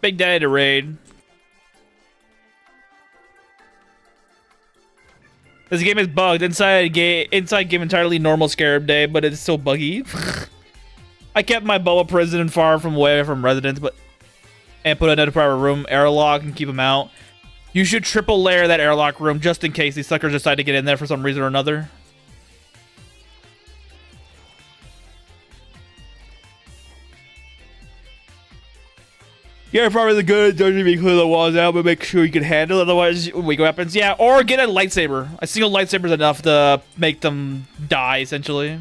Big Daddy to raid. This game is bugged. Inside game entirely normal scarab day, but it's still buggy. I kept my bubble prison far away from residents, and put another private room airlock and keep them out. You should triple layer that airlock room just in case these suckers decide to get in there for some reason or another. Yeah, probably the good dungeon be clear the walls out, but make sure you can handle it, otherwise weak weapons. Yeah, or get a lightsaber. A single lightsaber is enough to make them die, essentially.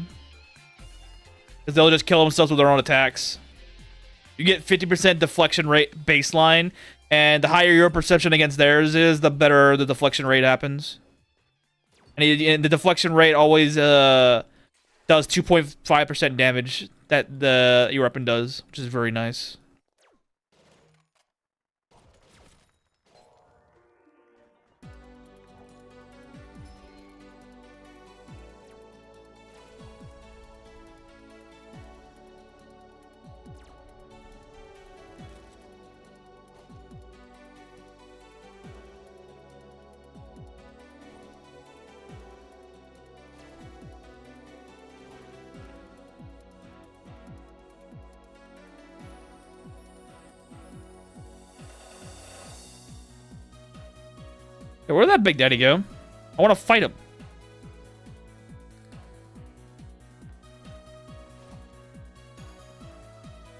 Because they'll just kill themselves with their own attacks. You get 50% deflection rate baseline, and the higher your perception against theirs is, the better the deflection rate happens. And the deflection rate always does 2.5% damage that your weapon does, which is very nice. Hey, where'd that big daddy go? I want to fight him.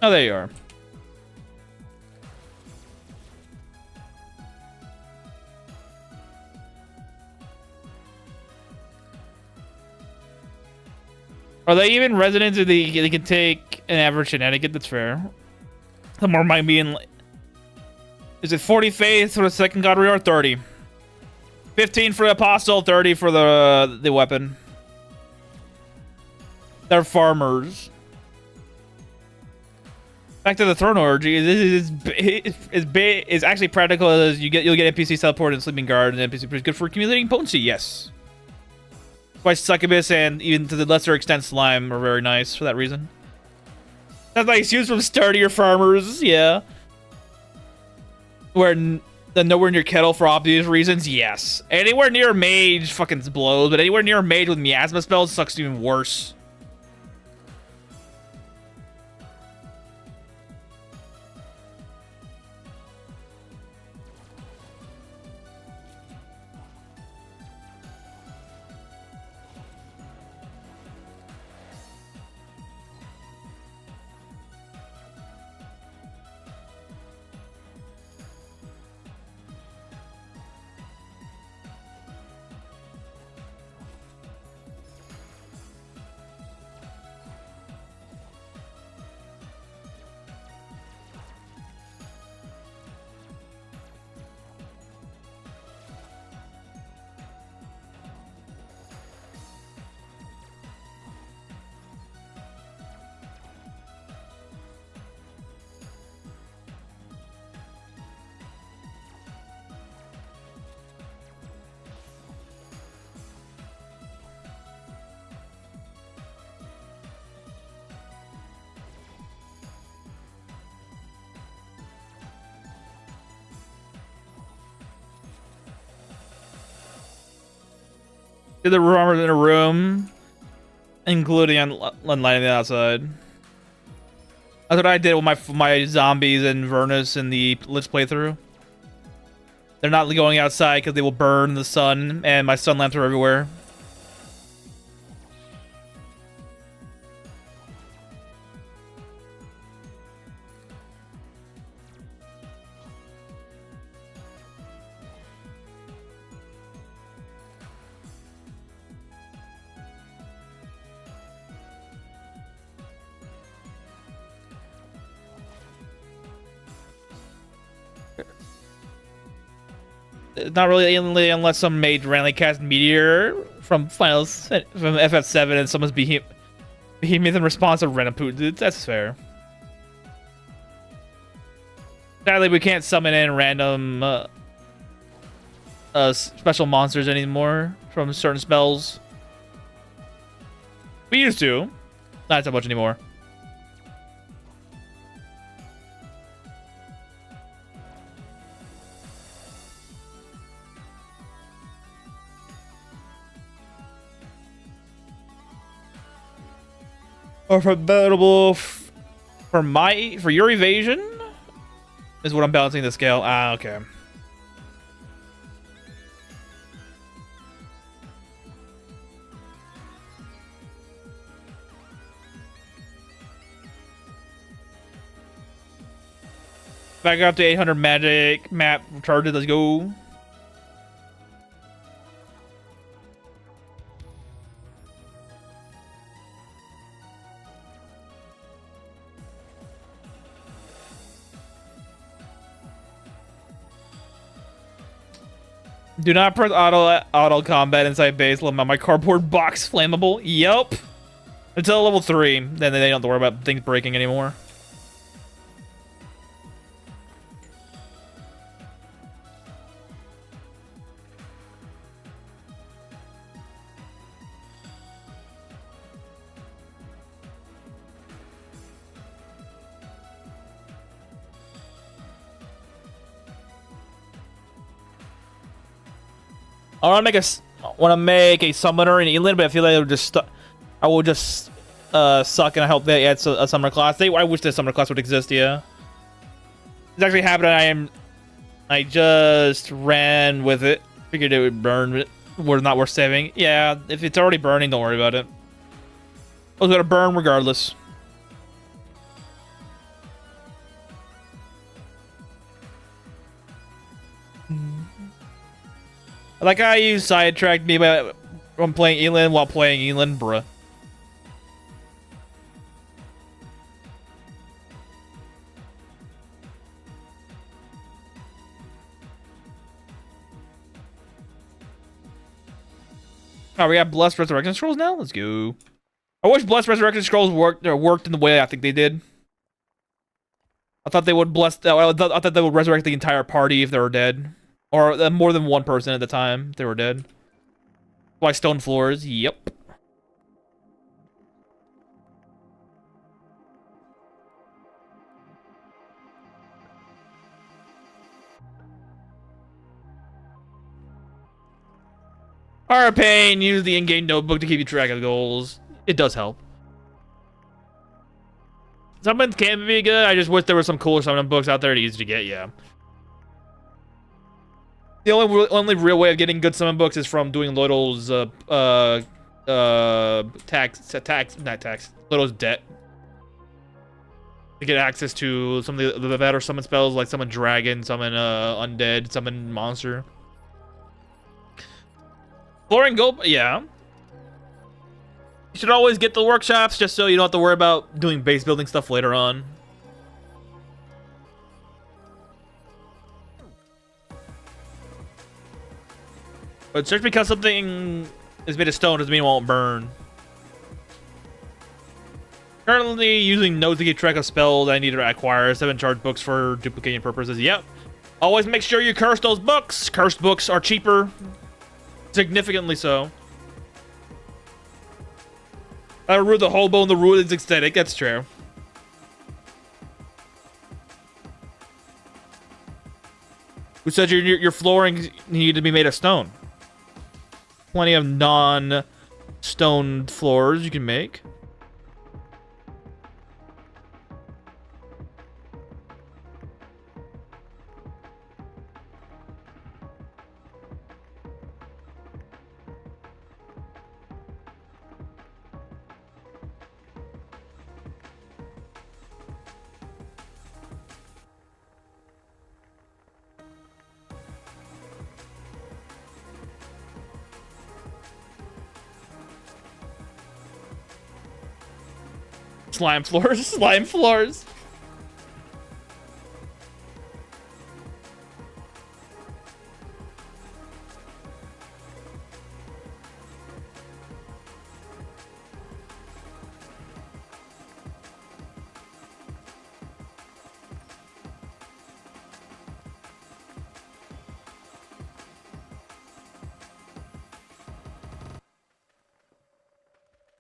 Oh, there you are. Are they even residents or they can take an average shenanigan? That's fair. The more might be in... Is it 40 faith for the second god we are? 30. 15 for the apostle, 30 for the weapon. They're farmers. Back to the throne orgy. This is actually practical as you'll get NPC teleport and sleeping guard, and NPC is good for accumulating potency. Yes. Why succubus and even to the lesser extent slime are very nice for that reason. That's like excuse from sturdier farmers, yeah. Where the nowhere near kettle for obvious reasons, yes. Anywhere near mage fucking blows, but anywhere near mage with miasma spells sucks even worse. Did the armor in a room, including on lighting the outside. That's what I did with my zombies and Vernus in the Lich playthrough. They're not going outside because they will burn in the sun, and my sun lamps are everywhere. Not really unless some mage randomly cast Meteor from finals from FF7 and someone's behemoth in response to Renaput. That's fair. Sadly, we can't summon in random special monsters anymore from certain spells. We used to. Not so much anymore. Or formidable for your evasion is what I'm balancing the scale. Ah, okay. Back up to 800 magic map charges. Let's go. Do not press auto combat inside base. Let my cardboard box flammable. Yup. Until level 3, then they don't have to worry about things breaking anymore. I want to make a summoner in Elin, but I feel like I will just suck, and I hope they add a summoner class. I wish the summoner class would exist. Yeah, it's actually happening. I just ran with it Figured it would burn, but we're not worth saving. Yeah, if it's already burning, don't worry about it. I was gonna burn regardless. Like how you sidetracked me from playing Elin while playing Elin, bruh. Oh, we got Blessed Resurrection Scrolls now? Let's go. I wish Blessed Resurrection Scrolls worked in the way I think they did. I thought they would I thought they would resurrect the entire party if they were dead. Or more than one person at the time if they were dead. Why stone floors? Yep. Pain, use the in-game notebook to keep you track of goals. It does help. Summons can be good. I just wish there were some cooler summon books out there and easy to get, yeah. The only real way of getting good summon books is from doing Loyal's Loyal's debt. To get access to some of the better summon spells, like summon dragon, summon undead, summon monster. Flooring gold, yeah. You should always get the workshops just so you don't have to worry about doing base building stuff later on. But just because something is made of stone doesn't mean it won't burn. Currently using notes to keep track of spells I need to acquire. 7 charge books for duplicating purposes. Yep. Always make sure you curse those books. Cursed books are cheaper. Significantly so. I rule the hobo and the rule is aesthetic. That's true. Who said your flooring needed to be made of stone? Plenty of non-stone floors you can make. Slime floors, slime floors.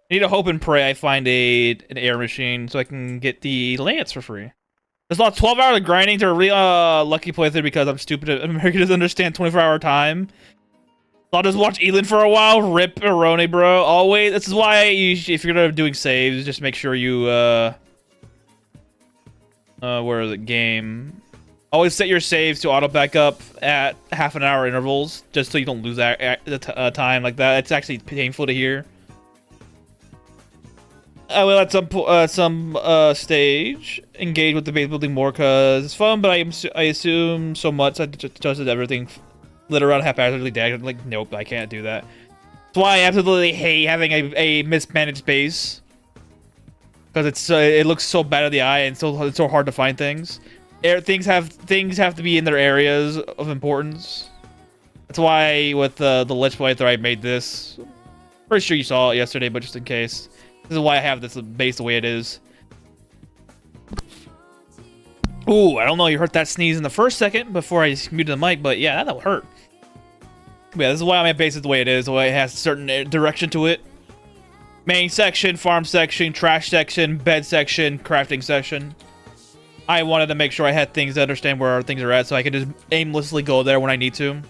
I need to hope and pray I find an air machine so I can get the lance for free. There's about 12 hours of grinding to a real lucky playthrough because I'm stupid. America doesn't understand 24-hour time. So I'll just watch Elin for a while. Rip Arone, bro. Always. This is why if you're gonna doing saves, just make sure you where is it? Game. Always set your saves to auto backup at half an hour intervals, just so you don't lose that time like that. It's actually painful to hear. I will at some stage engage with the base building more because it's fun, but I assume so much I just everything lit around haphazardly. Dad, like, nope, I can't do that. That's why I absolutely hate having a mismanaged base because it looks so bad at the eye and it's so hard to find things. Things have to be in their areas of importance. That's why with the Lich playthrough I made this. Pretty sure you saw it yesterday, but just in case. This is why I have this base the way it is. Ooh, I don't know. You heard that sneeze in the first second before I muted the mic, but yeah, that'll hurt. Yeah, this is why my base is the way it is. The way it has a certain direction to it. Main section, farm section, trash section, bed section, crafting section. I wanted to make sure I had things to understand where things are at so I could just aimlessly go there when I need to.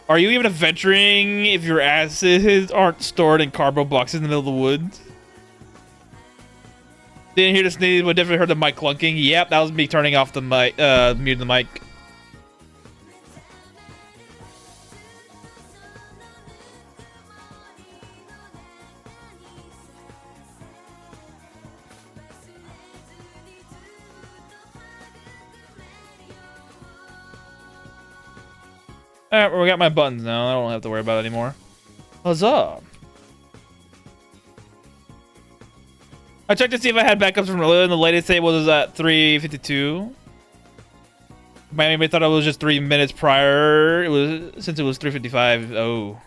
Are you even adventuring if your asses aren't stored in cardboard boxes in the middle of the woods? Didn't hear the sneeze, but definitely heard the mic clunking. Yep, that was me turning off the mic, muting the mic. Alright, well, we got my buttons now. I don't have to worry about it anymore. Huzzah! I checked to see if I had backups from earlier, and the latest save was at 3:52. Miami thought it was just 3 minutes prior. It was since it was 3:55. Oh.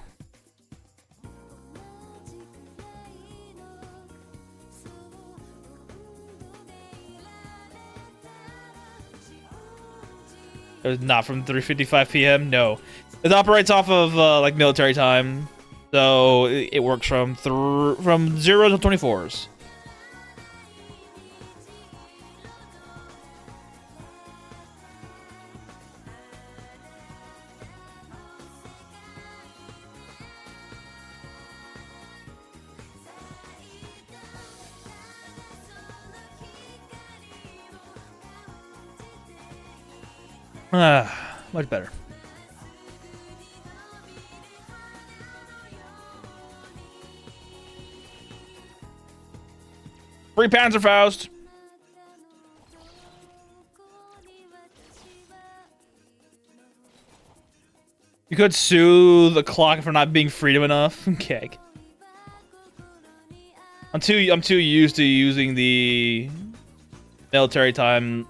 It was not from 3:55 p.m. No, it operates off of like military time, so it works from 0 to 24s. Much better. Free Panzerfaust. You could sue the clock for not being freedom enough. Okay. I'm too used to using the military time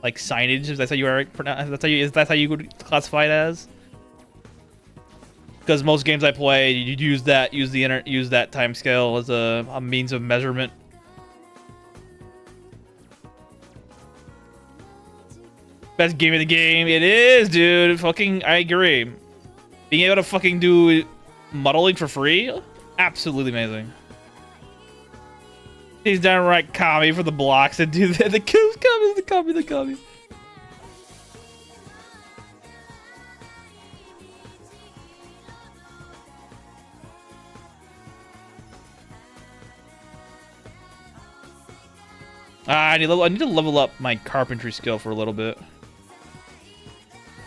like signage, if that's how you are that's how you would classify it as. Because most games I play, you use that time scale as a means of measurement. Best game of the game, it is, dude. Fucking, I agree. Being able to fucking do modeling for free, absolutely amazing. He's downright commie for the blocks and do that. The commie. I need to level up my carpentry skill for a little bit.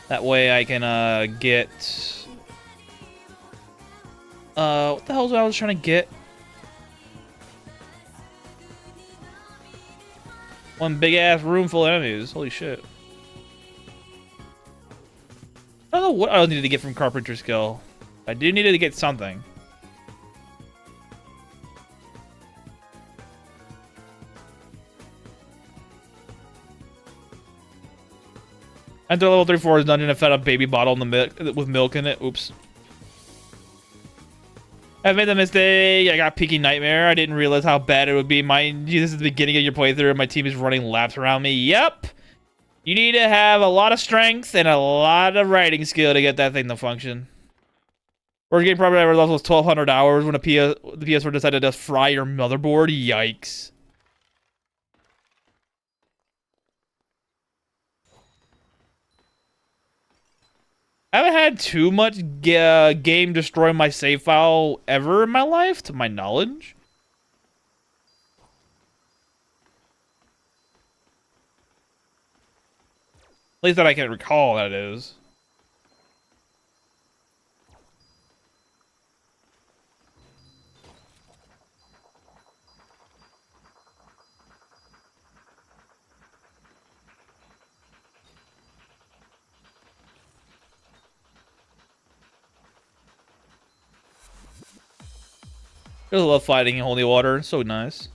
That way I can get what the hell was I was trying to get? One big ass room full of enemies. Holy shit. I don't know what I needed to get from carpentry skill. I do need to get something. Enter level 3/4 dungeon and fed a baby bottle in the with milk in it. Oops. I've made the mistake. I got Peaky Nightmare. I didn't realize how bad it would be. Mind you, this is the beginning of your playthrough and my team is running laps around me. Yep. You need to have a lot of strength and a lot of writing skill to get that thing to function. Worst game probably ever was 1,200 hours when the PS4 decided to fry your motherboard. Yikes. I haven't had too much game destroy my save file ever in my life, to my knowledge. At least that I can recall, that is. I love fighting in holy water. So nice.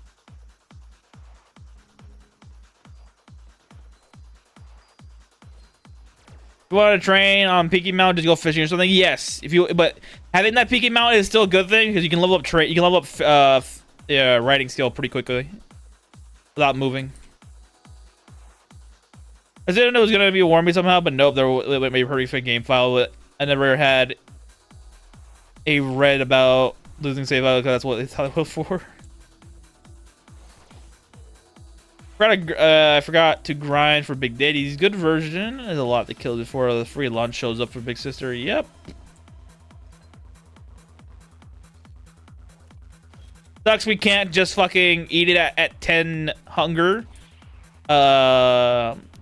If you want to train on Peaky Mountain, just go fishing or something. Yes, but having that Peaky Mountain is still a good thing because you can level up riding skill pretty quickly without moving. I didn't know it was gonna be warming somehow, but nope, there went a pretty fit game file. But I never had a read about losing save out because that's what they thought it was for. I forgot to grind for Big Daddy's good version. There's a lot to kill before the free lunch shows up for Big Sister. Yep. Sucks we can't just fucking eat it at 10 hunger.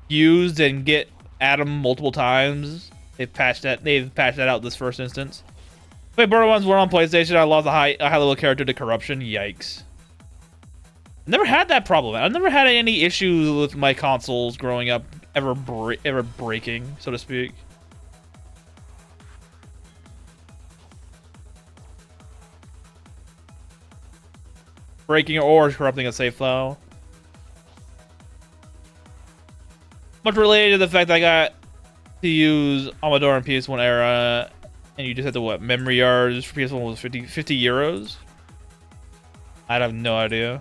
Used and get Adam multiple times. They've patched that out this first instance. Wait, Borderlands 1 on PlayStation. I lost a high level character to corruption. Yikes. Never had that problem. I've never had any issues with my consoles growing up ever breaking, so to speak. Breaking or corrupting a save file. Much related to the fact that I got to use Amador in PS1 era, and you just had to what? Memory yards for PS1 was 50 euros? I have no idea.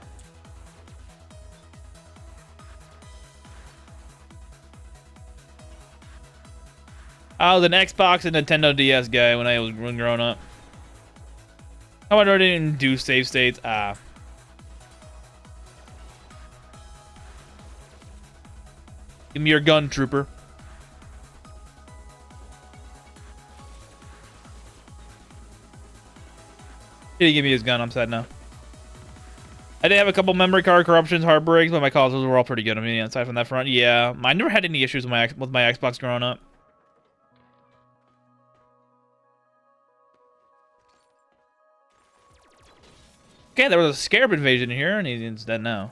I was an Xbox and Nintendo DS guy when growing up. Commodore didn't do save states. Give me your gun, trooper. He didn't give me his gun. I'm sad now. I did have a couple memory card corruptions, heartbreaks, but my consoles were all pretty good. I mean, aside from that front, yeah, I never had any issues with my Xbox growing up. Okay, there was a scarab invasion here, and he's dead now.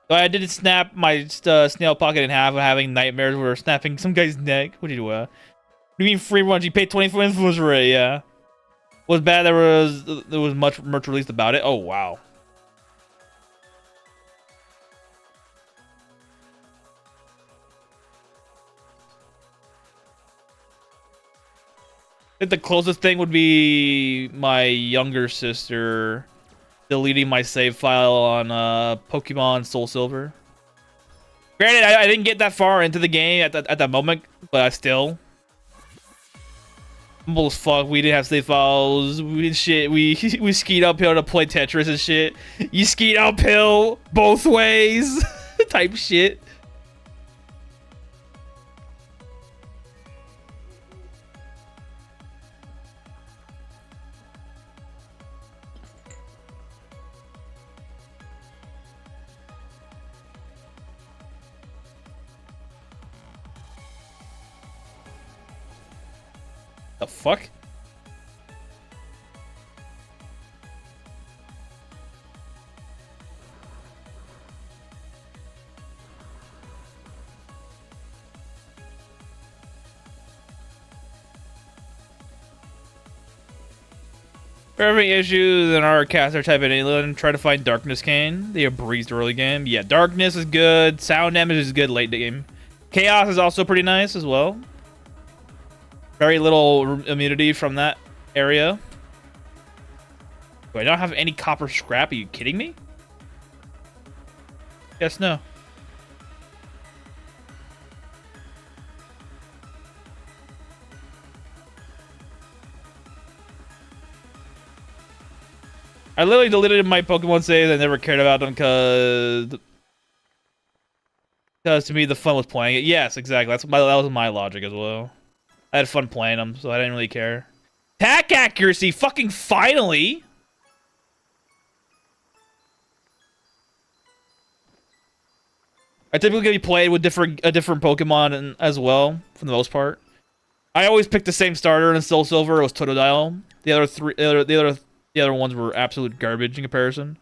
So I did snap my snail pocket in half, having nightmares where snapping some guy's neck. What do you do? What do you mean free runs? You paid 20 for influence rate, yeah. Was bad. There was much merch released about it. Oh wow. I think the closest thing would be my younger sister deleting my save file on Pokemon Soul Silver. Granted, I didn't get that far into the game at that moment, but I still. Humble as fuck. We didn't have save files. We skied uphill to play Tetris and shit. You skied uphill both ways, type shit. The fuck? For every issue in our caster type in Elin, try to find Darkness Cane. They have breezed early game. Yeah, Darkness is good. Sound damage is good late game. Chaos is also pretty nice as well. Very little immunity from that area. Do I not have any copper scrap? Are you kidding me? Yes, no. I literally deleted my Pokemon saves. I never cared about them because to me the fun was playing it. Yes, exactly. That was my logic as well. I had fun playing them, so I didn't really care. Attack accuracy, fucking finally! I typically play with a different Pokemon as well, for the most part. I always picked the same starter in Soul Silver. It was Totodile. The other ones were absolute garbage in comparison.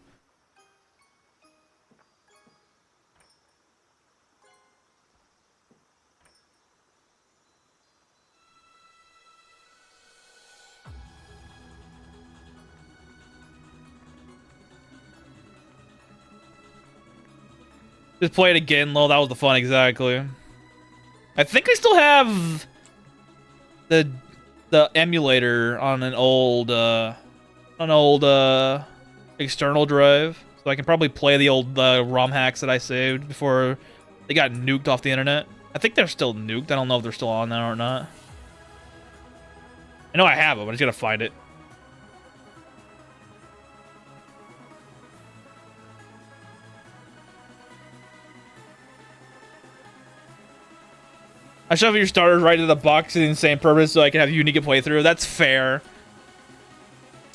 Just play it again, lol. That was the fun, exactly. I think I still have the emulator on an old external drive, so I can probably play the old ROM hacks that I saved before they got nuked off the internet. I think they're still nuked. I don't know if they're still on there or not. I know I have them, but I just gotta find it. I shove your starters right into the box in the same purpose so I can have a unique playthrough. That's fair.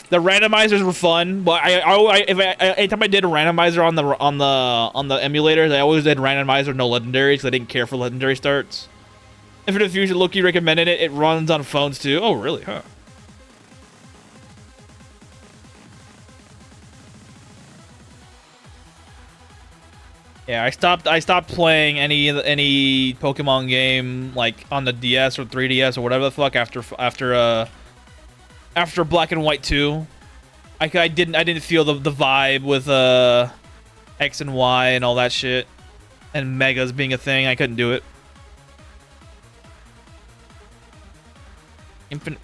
The randomizers were fun, but anytime I did a randomizer on the emulators, I always did randomizer no legendaries because I didn't care for legendary starts. Infinite Fusion, Loki recommended it. It runs on phones too. Oh, really? Huh. Yeah, I stopped playing any Pokemon game like on the DS or 3DS or whatever the fuck after Black and White 2. I didn't feel the vibe with X and Y and all that shit, and Megas being a thing. I couldn't do it. Infinite.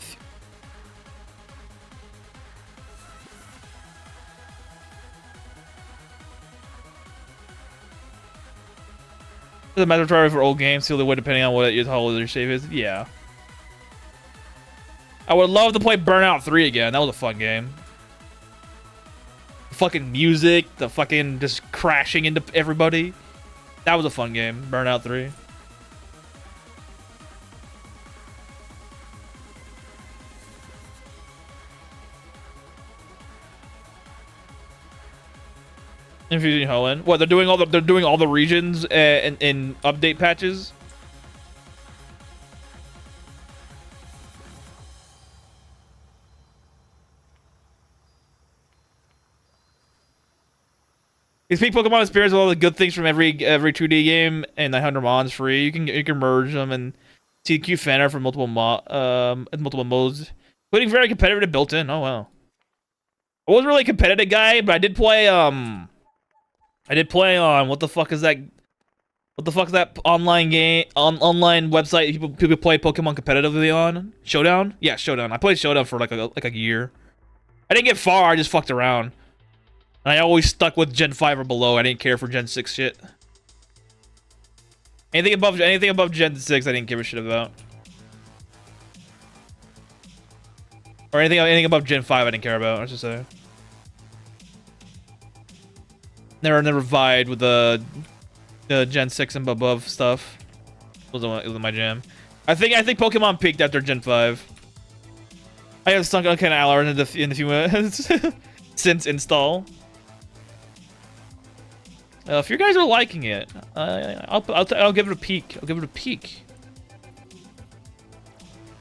The matter for old games, feel the way depending on what your save is. Yeah. I would love to play Burnout 3 again. That was a fun game. The fucking music, the fucking just crashing into everybody. That was a fun game. Burnout 3. Infusing Hoenn. What, they're doing all the regions in update patches? You speak Pokemon experience with all the good things from every 2D game and 900 mons free. You can merge them and see Q fan art from multiple modes, including very competitive and built in. Oh wow. I wasn't really a competitive guy, but I did play on what the fuck is that? What the fuck is that online game online website people play Pokemon competitively on? Showdown? Yeah, Showdown. I played Showdown for like a year. I didn't get far. I just fucked around. And I always stuck with Gen 5 or below. I didn't care for Gen 6 shit. Anything above Gen 6, I didn't give a shit about. Or anything above Gen 5, I didn't care about. I should say. Never vied with the Gen 6 and above stuff. It wasn't my jam. I think Pokemon peaked after Gen 5. I have sunk on kind of hours in a few minutes since install. If you guys are liking it, I'll give it a peek. I'll give it a peek.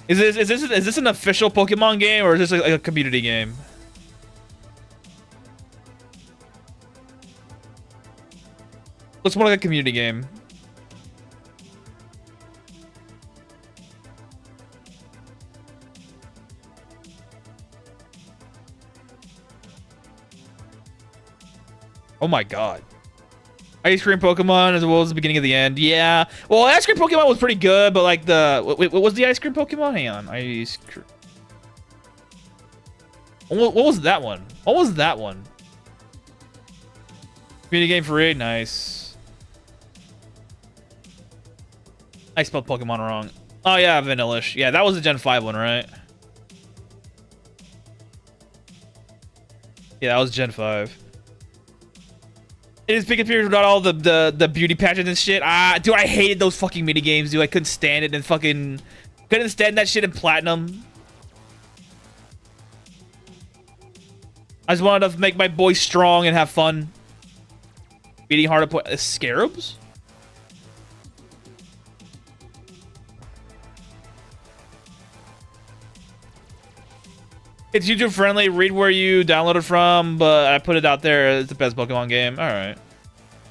Is this an official Pokemon game or is this like a community game? Looks more like a community game. Oh my god. Ice Cream Pokemon as well as the beginning of the end. Yeah. Well, Ice Cream Pokemon was pretty good, but like what was the Ice Cream Pokemon? Hang on. Ice Cream. What was that one? What was that one? Community game free. Nice. I spelled Pokemon wrong. Oh yeah, Vanillish. Yeah, that was the Gen 5 one, right? Yeah, that was Gen 5. It is Pikachu without all the beauty pageants and shit. Dude, I hated those fucking mini games, dude. I couldn't stand it and fucking couldn't stand that shit in Platinum. I just wanted to make my boy strong and have fun. Beating hard to play. Scarabs? It's YouTube friendly. Read where you downloaded from, but I put it out there. It's the best Pokemon game. All right.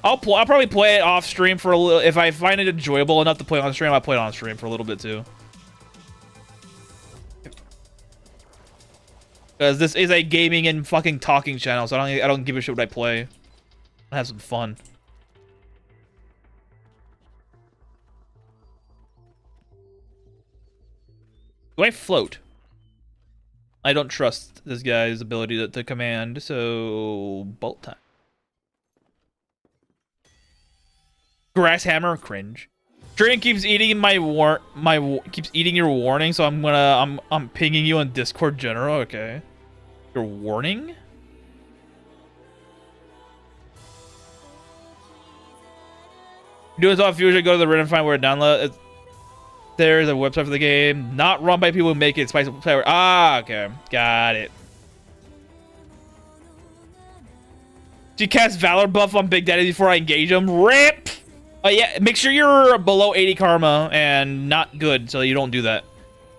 I'll probably play it off stream for a little. If I find it enjoyable enough to play on stream, I'll play it on stream for a little bit too. Because this is a gaming and fucking talking channel, so I don't give a shit what I play. I have some fun. Do I float? I don't trust this guy's ability to command, so bolt time. Grass hammer, cringe. Drain keeps eating keeps eating your warning, so I'm pinging you on Discord general. Okay, your warning. Do it off Fusion. Go to the Reddit and find where to download. There's a website for the game, not run by people who make it. Spicy player. Ah, okay, got it. Do you cast Valor buff on Big Daddy before I engage him? RIP! Yeah, make sure you're below 80 karma and not good, so you don't do that.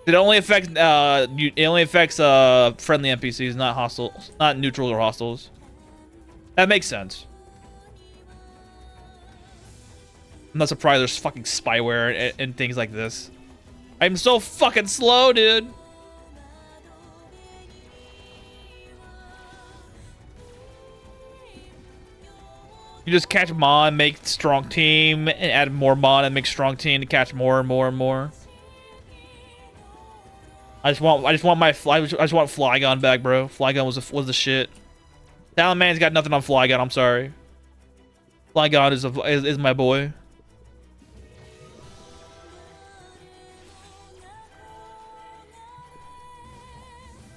It only affects friendly NPCs, not hostile, not neutrals or hostiles. That makes sense. I'm not surprised there's fucking spyware and things like this. I'm so fucking slow, dude. You just catch mon, make strong team, and add more mon and make strong team to catch more and more and more. I just want Flygon back, bro. Flygon was the shit. Talonman's got nothing on Flygon. I'm sorry. Flygon is my boy.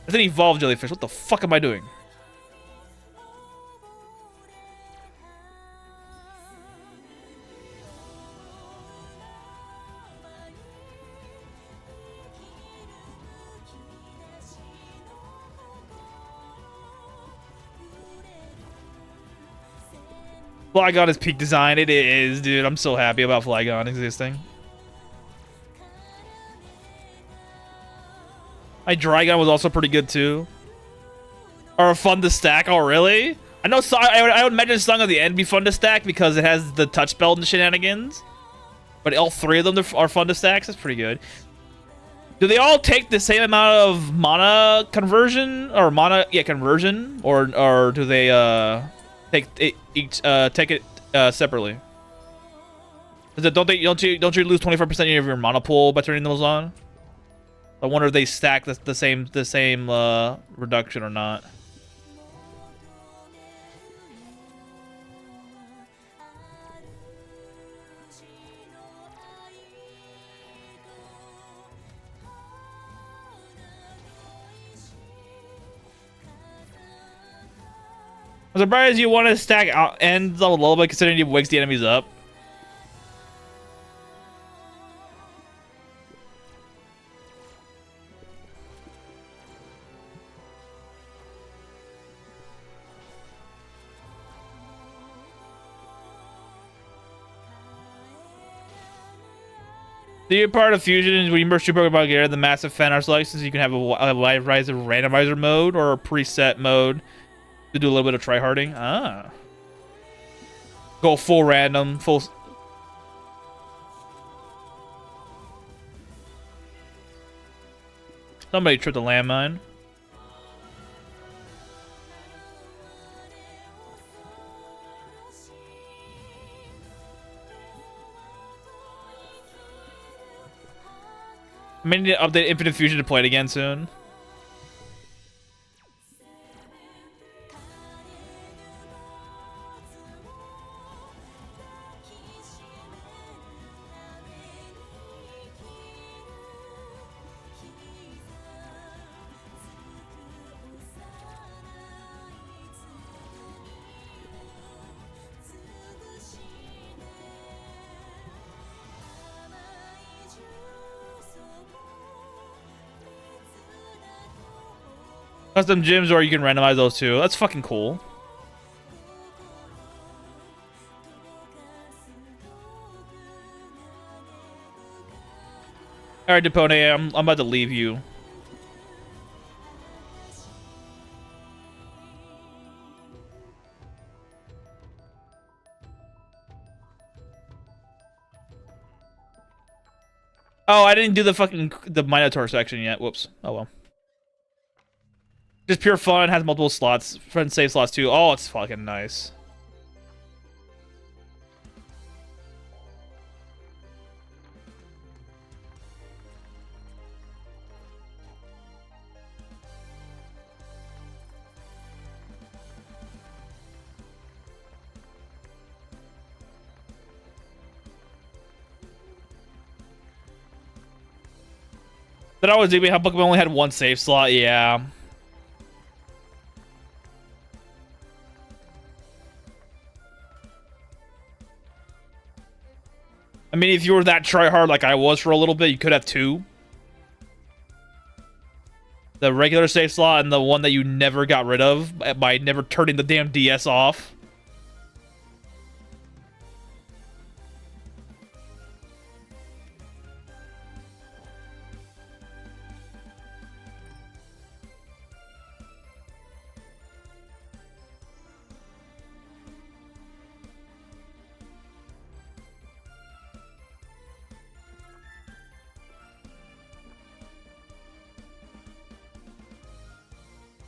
It's an evolved jellyfish. What the fuck am I doing? Flygon is peak design. It is, dude. I'm so happy about Flygon existing. My Drygon was also pretty good too. Or fun to stack. Oh, really? I know. I would imagine Song of the End be fun to stack because it has the touch spell and shenanigans. But all three of them are fun to stack. So that's pretty good. Do they all take the same amount of mana conversion or mana? Yeah, conversion. Or do they take it separately? Don't you lose 25% of your mana pool by turning those on? I wonder if they stack the same reduction or not. I'm surprised you want to stack ends a little bit considering you wakes the enemies up. The part of Fusion is when you merge two Pokemon together, the massive fan art selections, you can have a live riser randomizer mode or a preset mode to do a little bit of tryharding. Ah. Go full random, full... Somebody tripped a landmine. I may need to update Infinite Fusion to play it again soon. Custom gyms, or you can randomize those too. That's fucking cool. Alright, Depone, I'm about to leave you. Oh, I didn't do the Minotaur section yet. Whoops. Oh well. Just pure fun, has multiple slots. Friend save slots too. Oh, it's fucking nice. That always do me how Pokemon only had one save slot, yeah. I mean, if you were that tryhard like I was for a little bit, you could have two. The regular save slot and the one that you never got rid of by never turning the damn DS off.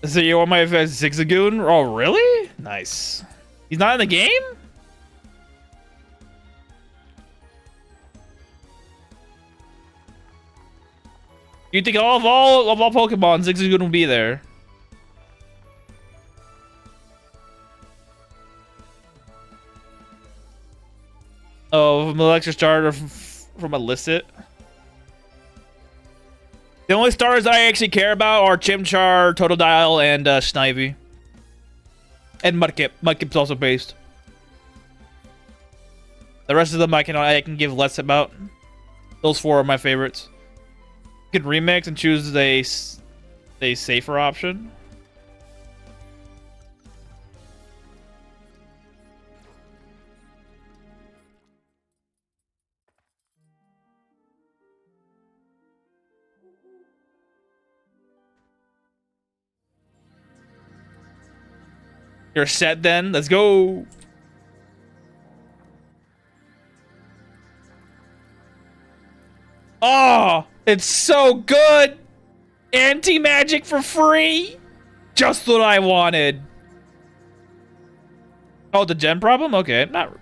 So you want my Zigzagoon? Oh, really? Nice. He's not in the game? You think of all Pokemon, Zigzagoon will be there? Oh, from Electric Starter from Illicit. The only stars I actually care about are Chimchar, Totodile, and Snivy. And Mudkip. Mudkip's also based. The rest of them I can give less about. Those 4 are my favorites. You can remix and choose a safer option. You're set then? Let's go! Oh! It's so good! Anti-magic for free! Just what I wanted! Oh, the gem problem? Okay, not...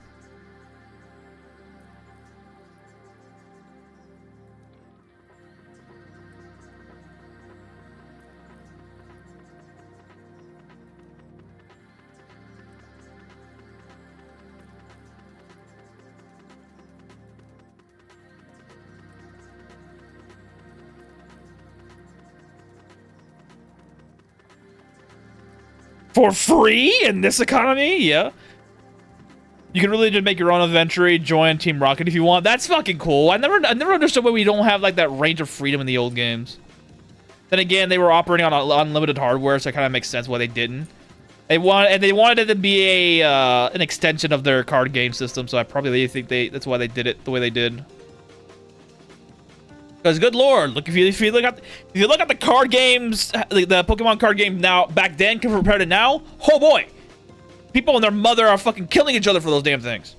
For free in this economy? Yeah. You can really just make your own adventure, join Team Rocket if you want. That's fucking cool. I never understood why we don't have like that range of freedom in the old games. Then again, they were operating on unlimited hardware, so it kind of makes sense why they didn't. They wanted it to be a an extension of their card game system, so I probably think that's why they did it the way they did. Because good lord, look if you look at the card games, the Pokemon card game now back then compared to now, oh boy, people and their mother are fucking killing each other for those damn things.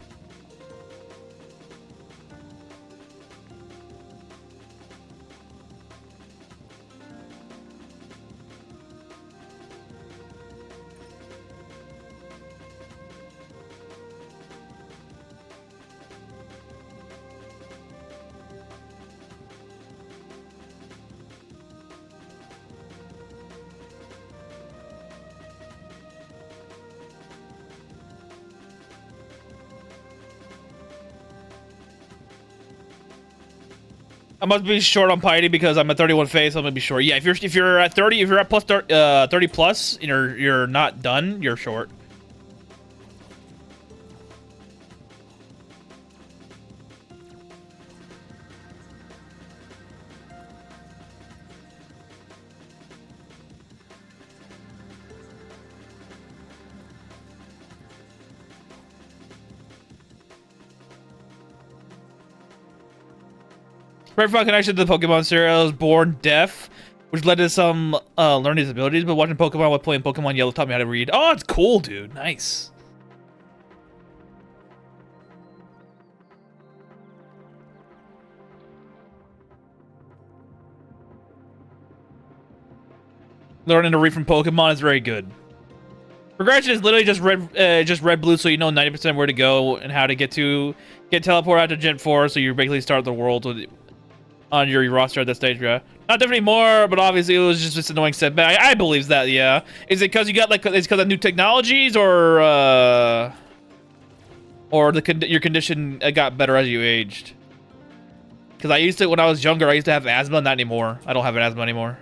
I must be short on piety because I'm at 31 face. So I'm gonna be short. Yeah, if you're at 30, if you're at plus 30 plus, and you're not done, you're short. Redfall connection to the Pokemon series, born deaf, which led to some learning disabilities, but watching Pokemon while playing Pokemon Yellow taught me how to read. Oh, it's cool, dude. Nice. Learning to read from Pokemon is very good. Progression is literally just red blue, so you know 90% where to go and how to get teleported out to Gen 4, so you basically start the world with on your roster at that stage, yeah. Not definitely more, but obviously it was just annoying setback. I believe that, yeah. Is it because you got like it's because of new technologies, or your condition got better as you aged? Because I used to, when I was younger, I used to have asthma. Not anymore. I don't have an asthma anymore.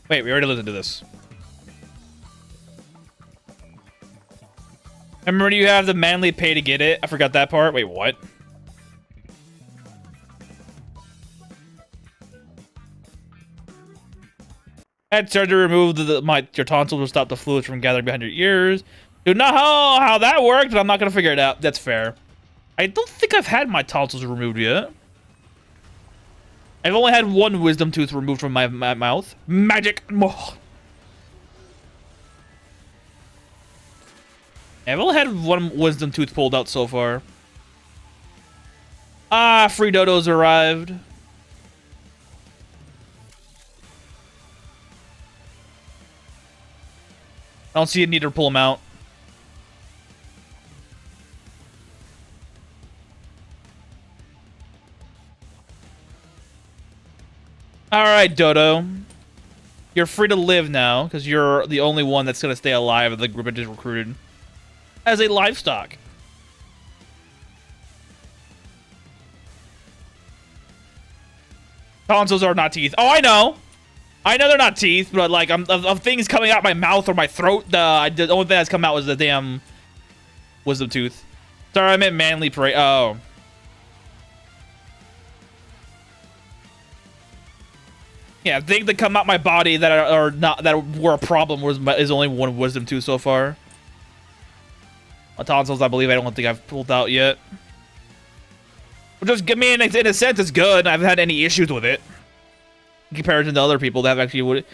Wait, we already listened to this. Remember you have the manly pay to get it? I forgot that part. Wait, what? Had surgery removed your tonsils to stop the fluids from gathering behind your ears. Do not know how that worked, but I'm not gonna figure it out. That's fair. I don't think I've had my tonsils removed yet. I've only had one wisdom tooth removed from my mouth. Magic. I've only had one wisdom tooth pulled out so far. Ah, free dodos arrived. I don't see a need to pull them out. Alright, Dodo. You're free to live now, because you're the only one that's going to stay alive of the group I just recruited. As a livestock. Tonsils are not teeth. Oh, I know! I know they're not teeth, but like, of things coming out my mouth or my throat, the only thing that's come out was the damn wisdom tooth. Sorry, I meant manly parade. Oh. Yeah, things that come out my body that are not that were a problem is only one wisdom tooth so far. My tonsils, I believe, I don't think I've pulled out yet. Which just give me in a sense, it's good. I haven't had any issues with it. In comparison to other people that have actually would.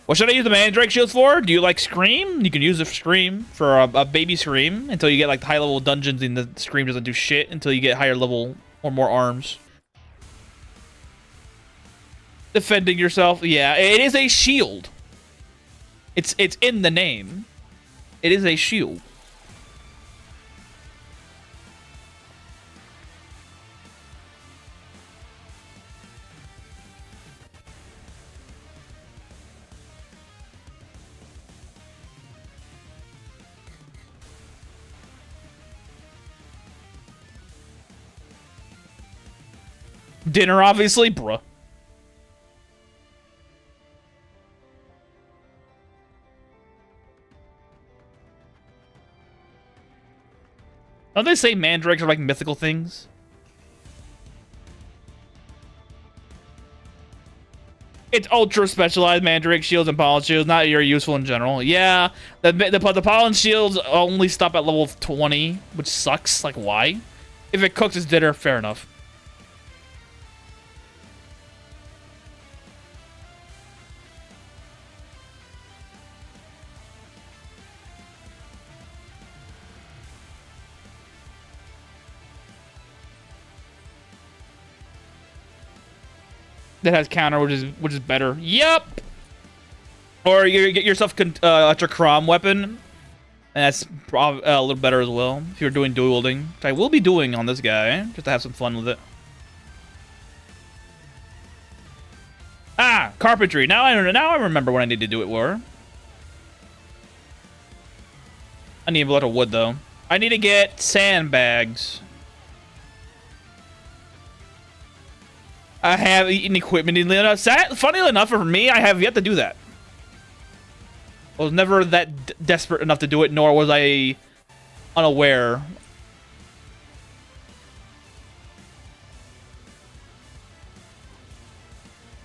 What should I use the Mandrake shields for? Do you like Scream? You can use it for Scream, for a baby Scream, until you get like high level dungeons and the Scream doesn't do shit until you get higher level or more arms. Defending yourself, yeah, it is a shield. It's in the name. It is a shield. Dinner, obviously, bruh. Don't they say mandrakes are like mythical things? It's ultra specialized mandrake shields and pollen shields, not very useful in general. Yeah, the pollen shields only stop at level 20, which sucks. Like, why? If it cooks its dinner, fair enough. That has counter, which is better. Yep. Or you get yourself a Chakram weapon, and that's a little better as well if you're doing dual wielding. Which I will be doing on this guy just to have some fun with it. Ah, carpentry. Now I remember what I need to do it for. I need a lot of wood though. I need to get sandbags. I have eaten equipment in funnily enough, for me, I have yet to do that. I was never that desperate enough to do it, nor was I unaware.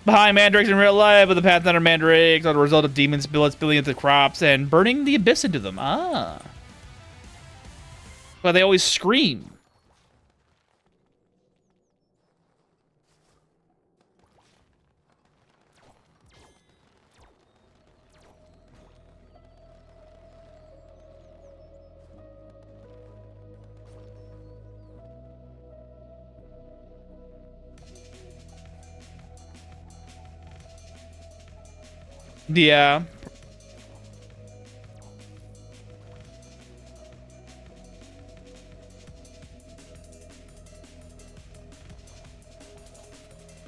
Behind mandrakes in real life, but the path that are mandrakes are the result of demons spilling into crops and burning the abyss into them. Ah. But they always scream. Yeah.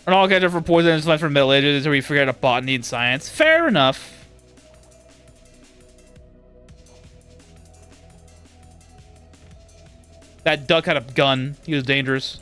And all kinds of for poison is left from Middle Ages until we forget about botany and science. Fair enough. That duck had a gun. He was dangerous.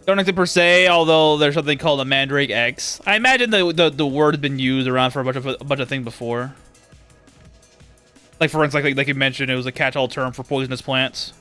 Don't think per se, although there's something called a Mandrake X. I imagine the word has been used around for a bunch of things before. Like for instance, like you mentioned, it was a catch-all term for poisonous plants.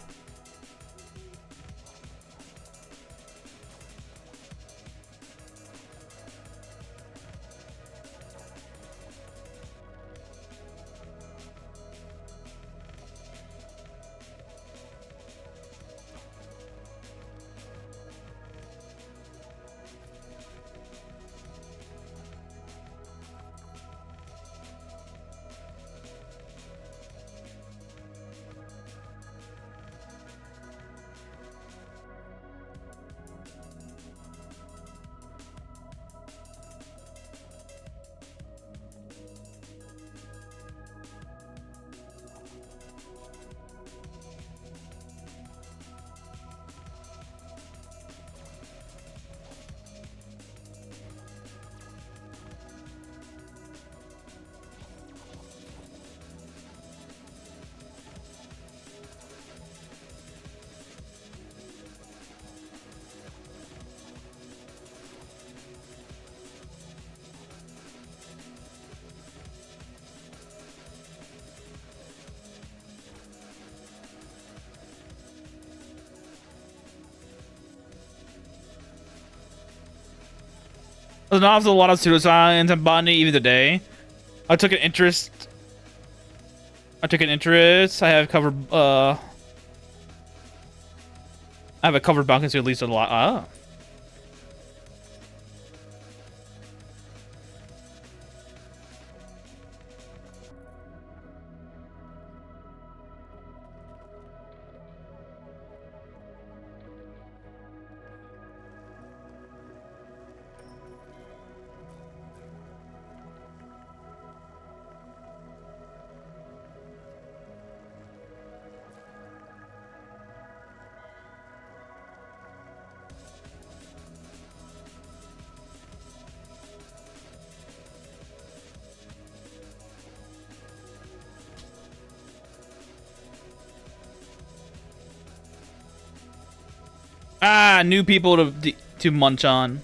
There's not a lot of pseudoscience and botany even today. I took an interest. I have covered. I have a covered balcony, so at least a lot. Ah. Ah, new people to munch on.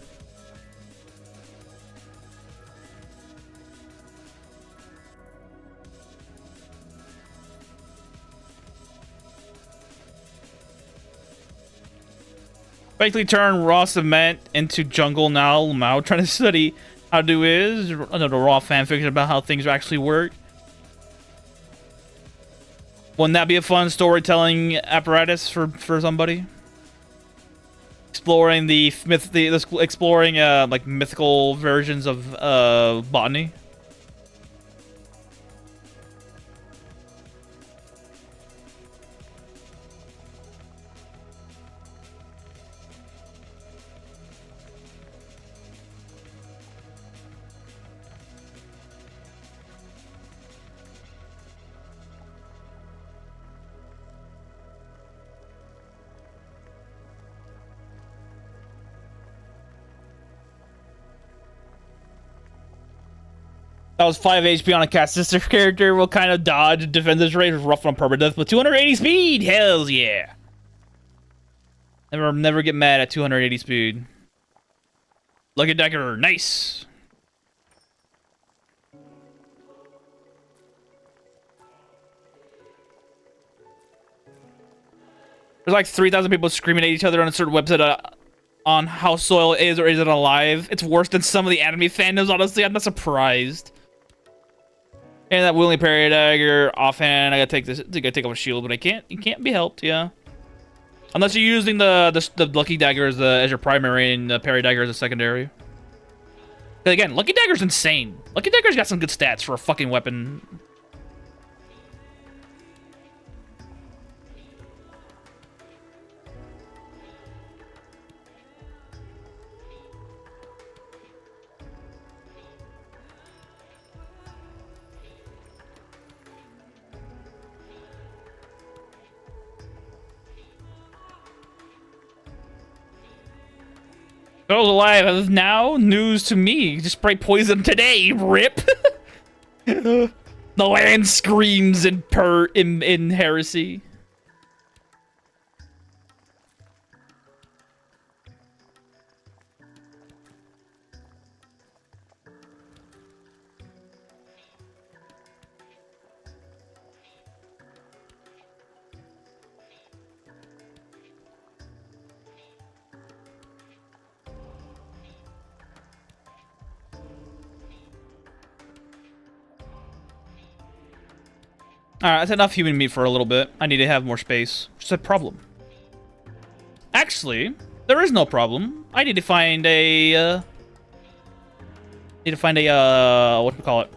Basically turn raw cement into jungle now. Mao trying to study how to do is another raw fanfiction about how things actually work. Wouldn't that be a fun storytelling apparatus for somebody? Exploring exploring like mythical versions of botany. That was 5 HP on a cat sister character. Will kind of dodge, defend this rate, rough on permadeath, but 280 speed. Hells yeah! Never get mad at 280 speed. Lucky Dagger, nice. There's like 3,000 people screaming at each other on a certain website on how soil is or isn't alive. It's worse than some of the anime fandoms. Honestly, I'm not surprised. And that willing parry dagger offhand, I gotta take this. I gotta take off a shield, but I can't. It can't be helped. Yeah, unless you're using the lucky dagger as your primary and the parry dagger as a secondary. But again, lucky dagger's insane. Lucky dagger's got some good stats for a fucking weapon. Girls alive as of now, news to me. Just spray poison today, rip. The land screams in heresy. Alright, that's enough human meat for a little bit. I need to have more space. Which is a problem. Actually, there is no problem. I need to find a, whatchamacallit?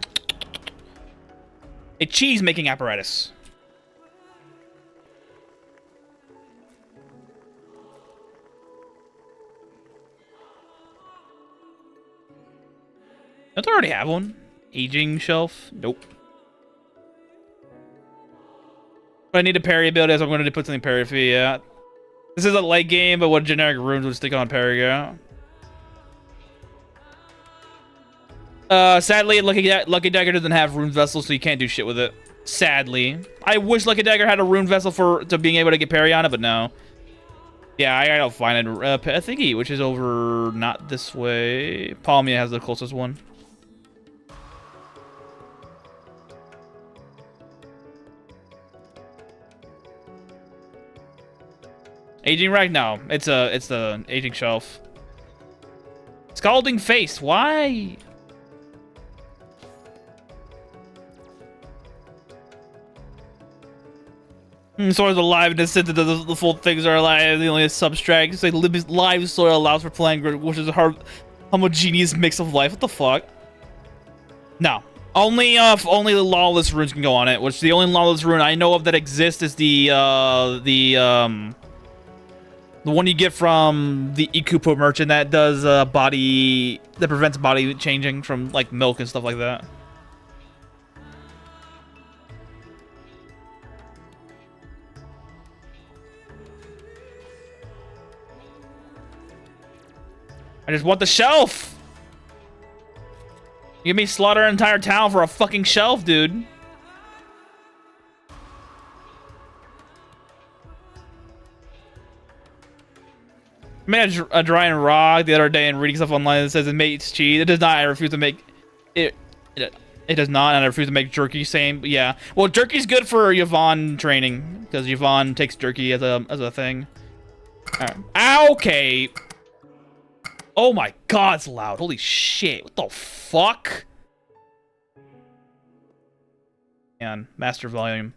A cheese-making apparatus. Don't I already have one? Aging shelf? Nope. But I need a parry ability, so I'm going to put something parry for you, yeah. This is a late game, but what generic runes would stick on parry, yeah? Sadly, Lucky Dagger doesn't have rune vessel, so you can't do shit with it. Sadly. I wish Lucky Dagger had a rune vessel to being able to get parry on it, but no. Yeah, I gotta find a thingy, which is over not this way. Palmia has the closest one. Aging rack? No, it's the aging shelf. Scalding face. Why? Soil is alive in the sense that the full things are alive. The only substract. It's like live soil allows for plant, which is a homogeneous mix of life. What the fuck? No. Only the lawless runes can go on it. Which the only lawless rune I know of that exists is the one you get from the Ikupo merchant that does that prevents body changing from like milk and stuff like that. I just want the shelf. You give me slaughter an entire town for a fucking shelf, dude. I made a dry rock the other day and reading stuff online that says it makes cheese. It does not. I refuse to make it. It does not, and I refuse to make jerky. Same, yeah. Well, jerky's good for Yvonne training because Yvonne takes jerky as a thing. All right. Okay. Oh my god, it's loud. Holy shit. What the fuck? Man, master volume.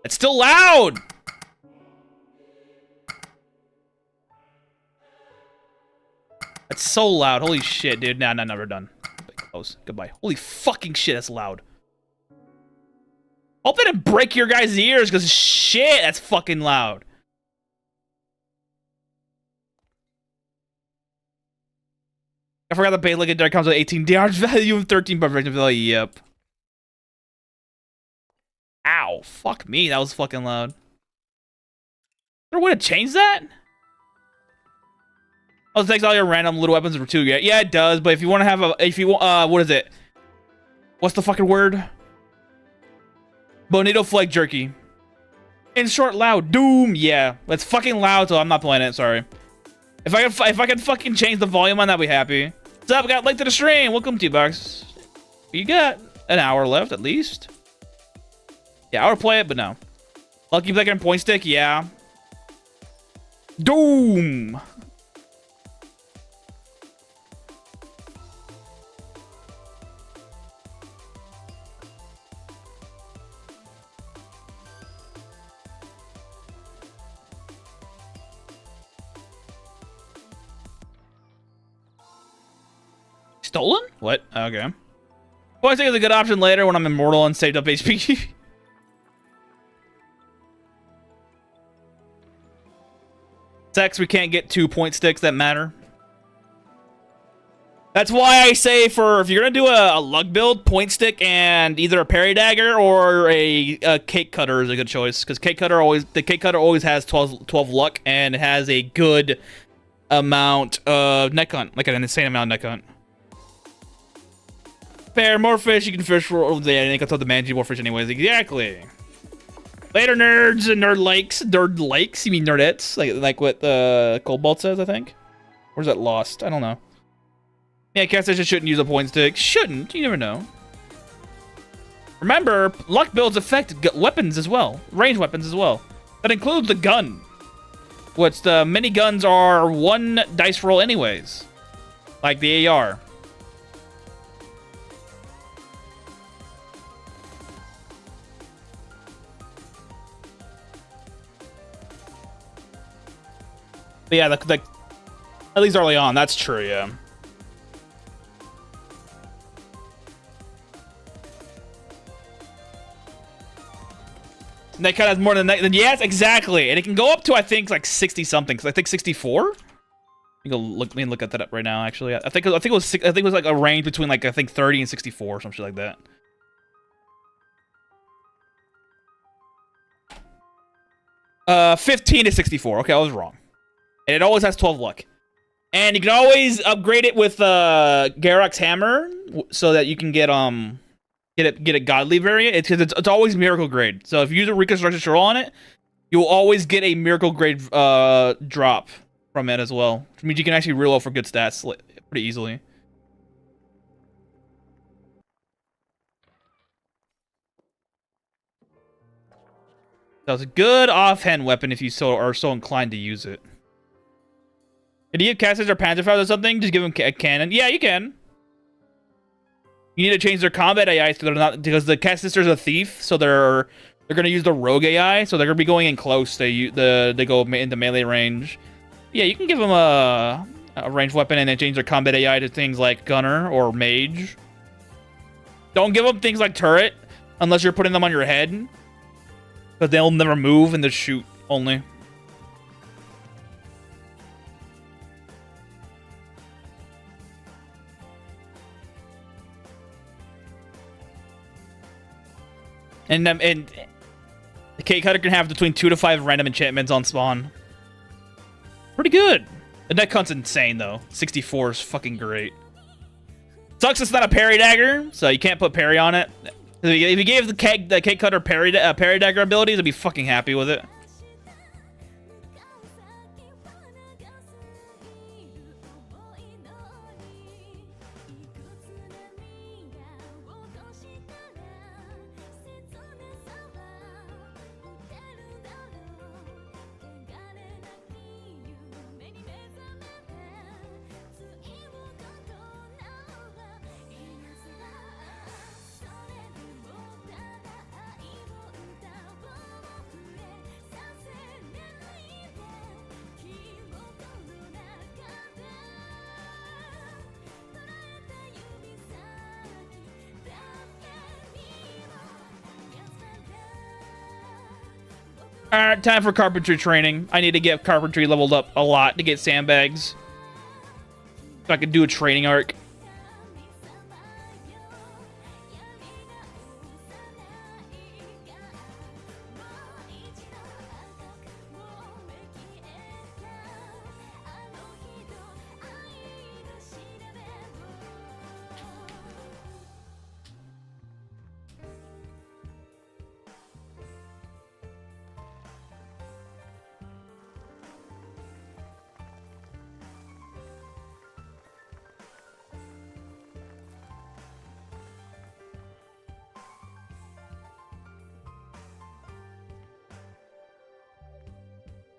It's still loud! It's so loud. Holy shit, dude. Nah, never done. Close. Goodbye. Holy fucking shit, that's loud. Hope it didn't break your guys' ears, because shit, that's fucking loud. I forgot the bait legendary comes with 18 damage value and 13 preparation value. Yep. Ow. Fuck me. That was fucking loud. Is there a way to change that? Oh, it takes all your random little weapons for 2. Yeah, it does. But if you want to have a... If you want... what is it? What's the fucking word? Bonito Flake Jerky. In short, loud. Doom. Yeah. It's fucking loud, so I'm not playing it. Sorry. If I can fucking change the volume on that, I'd be happy. What's up? We got late to the stream. Welcome to you, Box. You got an hour left, at least. Yeah, I would play it, but no. Lucky Black and Point Stick, yeah. Doom! Stolen? What? Okay. Well, I think it's a good option later when I'm immortal and saved up HP. Sex, we can't get 2 point sticks that matter. That's why I say if you're gonna do a lug build, point stick and either a parry dagger or a cake cutter is a good choice. Because the cake cutter always has 12 luck and it has a good amount of neck hunt, like an insane amount of neck hunt. Fair, more fish, you can fish for the I think that's what the mangy more fish anyways. Exactly. Later, nerds and nerd lakes. You mean nerdettes? Like what Cobalt says, I think. Where's that lost? I don't know. Yeah, Cat Station shouldn't use a point stick. Shouldn't. You never know. Remember, luck builds affect weapons as well. Ranged weapons as well. That includes the gun. Which the mini guns are 1 dice roll anyways. Like the AR. But yeah, at least early on, that's true, yeah. And that kind of has more than that. Yes, exactly. And it can go up to, I think, like 60 something. Because I think 64. You go look. Let me look at that up right now. Actually, I think it was like a range between like I think 30 and 64 or something like that. 15 to 64. Okay, I was wrong. And it always has 12 luck. And you can always upgrade it with Garrock's hammer so that you can get a godly variant. It's always miracle grade. So if you use a reconstruction scroll on it, you'll always get a miracle grade drop from it as well. Which means you can actually reroll for good stats pretty easily. So it's a good offhand weapon if you are so inclined to use it. Can you give casters or Panzerfaust or something? Just give them a cannon. Yeah, you can. You need to change their combat AI so they're not, because the cast sister's a thief, so they're gonna use the rogue AI, so they're gonna be going in close. They go into melee range. Yeah, you can give them a ranged weapon and then change their combat AI to things like gunner or mage. Don't give them things like turret unless you're putting them on your head, but they'll never move and they shoot only. And the Cake Cutter can have between 2 to 5 random enchantments on spawn. Pretty good. The neck hunt's insane though. 64 is fucking great. Sucks it's not a parry dagger, so you can't put parry on it. If you gave the Cake Cutter parry dagger abilities, I'd be fucking happy with it. Alright, time for carpentry training. I need to get carpentry leveled up a lot to get sandbags. So I can do a training arc.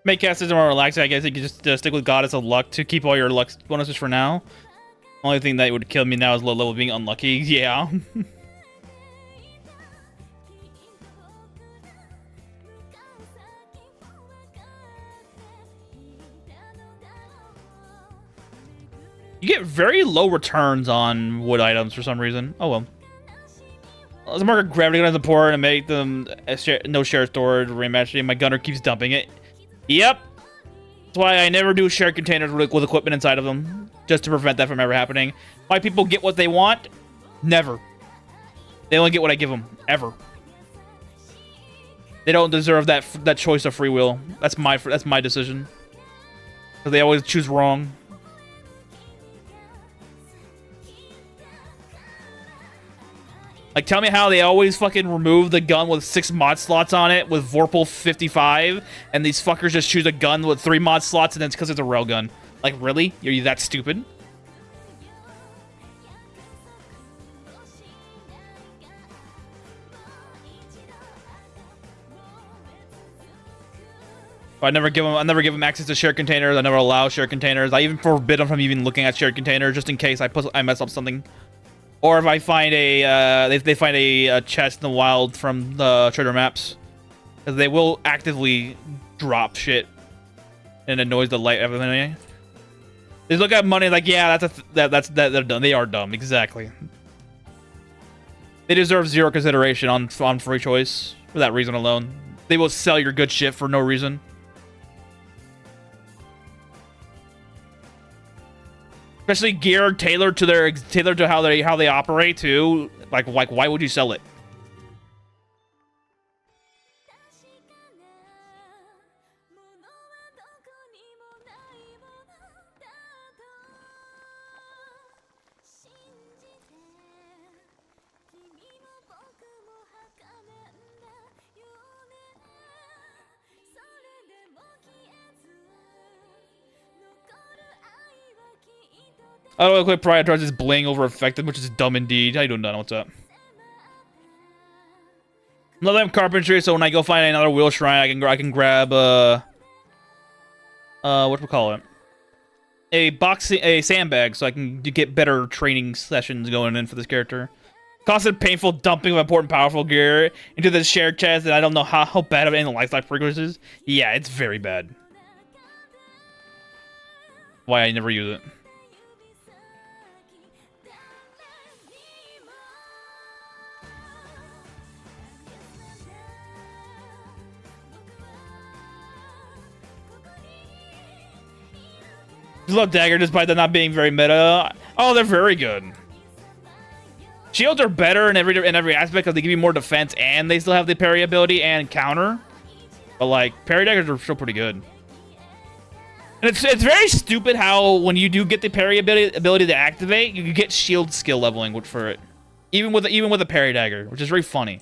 Make casters more relaxing. I guess you can just stick with Goddess of Luck to keep all your luck bonuses for now. Only thing that would kill me now is low level being unlucky. Yeah. You get very low returns on wood items for some reason. Oh well. Let's mark a gravity gun as important and make them no share storage rematch. My gunner keeps dumping it. Yep. That's why I never do share containers with equipment inside of them. Just to prevent that from ever happening. Why people get what they want? Never. They only get what I give them. Ever. They don't deserve that choice of free will. That's my decision. Because they always choose wrong. Like, tell me how they always fucking remove the gun with 6 mod slots on it with Vorpal 55, and these fuckers just choose a gun with 3 mod slots, and then it's because it's a railgun. Like, really? Are you that stupid? I never give them access to shared containers. I never allow shared containers. I even forbid them from even looking at shared containers just in case I mess up something. Or if I find they find a chest in the wild from the trader maps, because they will actively drop shit. and annoys the light everything. They look at money like, yeah, they're dumb. They are dumb, exactly. They deserve zero consideration on free choice for that reason alone. They will sell your good shit for no reason. Especially geared, tailored to how they operate too. Like why would you sell it? I don't know, quick prioritizes this bling over effective, which is dumb indeed. How you doing, Donna? What's up? Another them carpentry, so when I go find another wheel shrine, I can grab what we call it? A sandbag, so I can get better training sessions going in for this character. Constant painful dumping of important powerful gear into the shared chest, and I don't know how bad of it in the life frequencies is. Yeah, it's very bad. Why I never use it. Just love dagger despite them not being very meta. Oh, they're very good. Shields are better in every aspect because they give you more defense and they still have the parry ability and counter. But like parry daggers are still pretty good. And it's very stupid how when you do get the parry ability to activate, you get shield skill leveling for it, even with a parry dagger, which is very funny.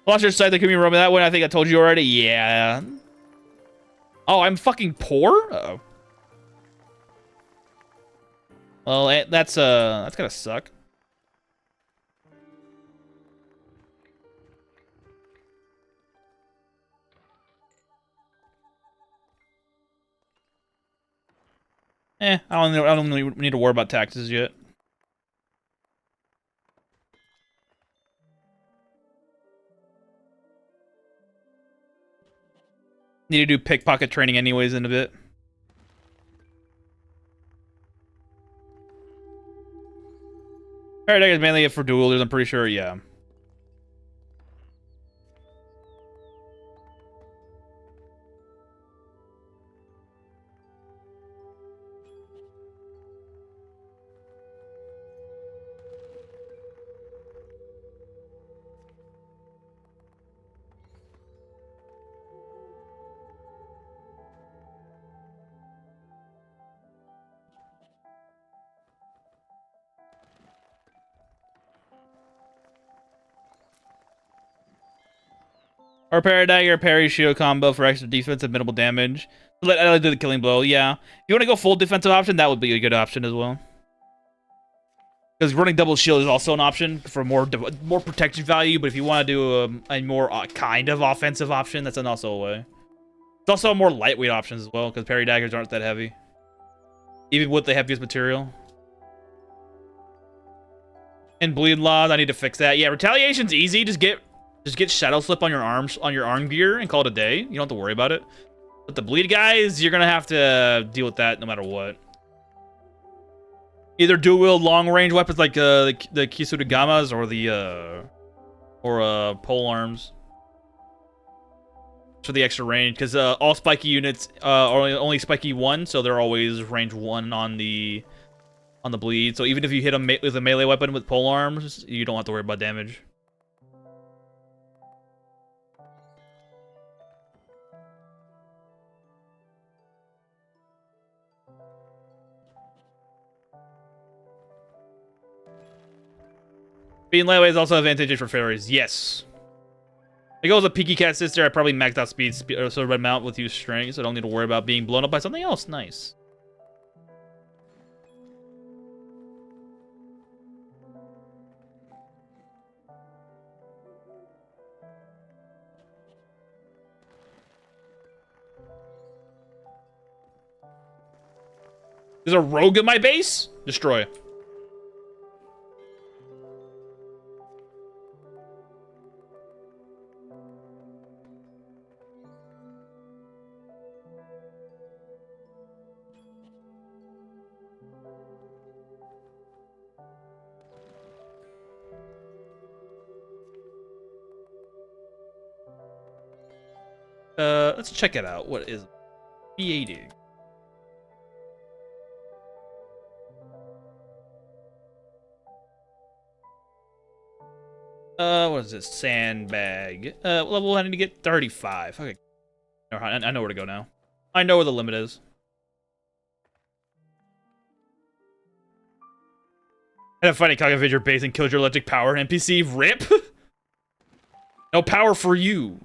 Lost your sight that could be roaming that way. I think I told you already. Yeah. Oh, I'm fucking poor? Uh-oh. Well, that's gonna suck. I don't really need to worry about taxes yet. Need to do pickpocket training anyways in a bit. Alright, I guess mainly for duelers, I'm pretty sure, yeah. Or parry dagger, parry shield combo for extra defense and minimal damage. I like do the killing blow, yeah. If you want to go full defensive option, that would be a good option as well. Because running double shield is also an option for more protection value, but if you want to do a more kind of offensive option, that's also a way. It's also a more lightweight option as well, because parry daggers aren't that heavy. Even with the heaviest material. And bleed laws, I need to fix that. Yeah, retaliation's easy. Just get shadow slip on your arm gear and call it a day. You don't have to worry about it. But the bleed guys, you're gonna have to deal with that no matter what. Either dual wield long range weapons like the Kisudagamas or the pole arms for the extra range, because all spiky units are only spiky 1, so they're always range 1 on the bleed. So even if you hit them with a melee weapon with pole arms, you don't have to worry about damage. Being lightweight is also advantageous for fairies. Yes. If it goes a Peaky Cat Sister, I probably maxed out speed so red mount with use strength, so I don't need to worry about being blown up by something else. Nice. There's a rogue in my base? Destroy. Let's check it out. What is creating? What is this? Sandbag. Level I need to get 35. Okay. I know where to go now. I know where the limit is. Had a funny cock invade your base and killed your electric power NPC. RIP? No power for you.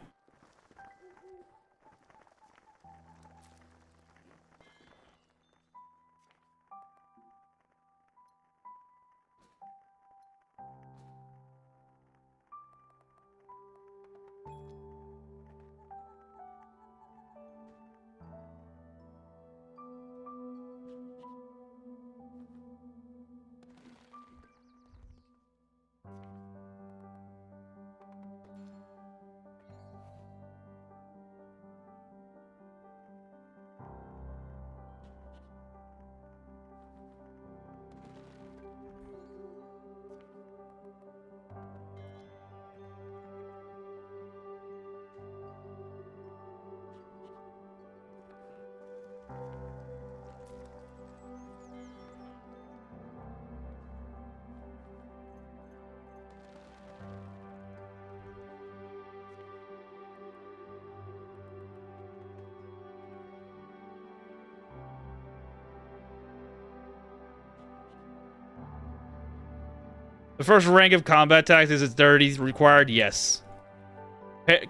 The first rank of combat tactics is 30 required. Yes.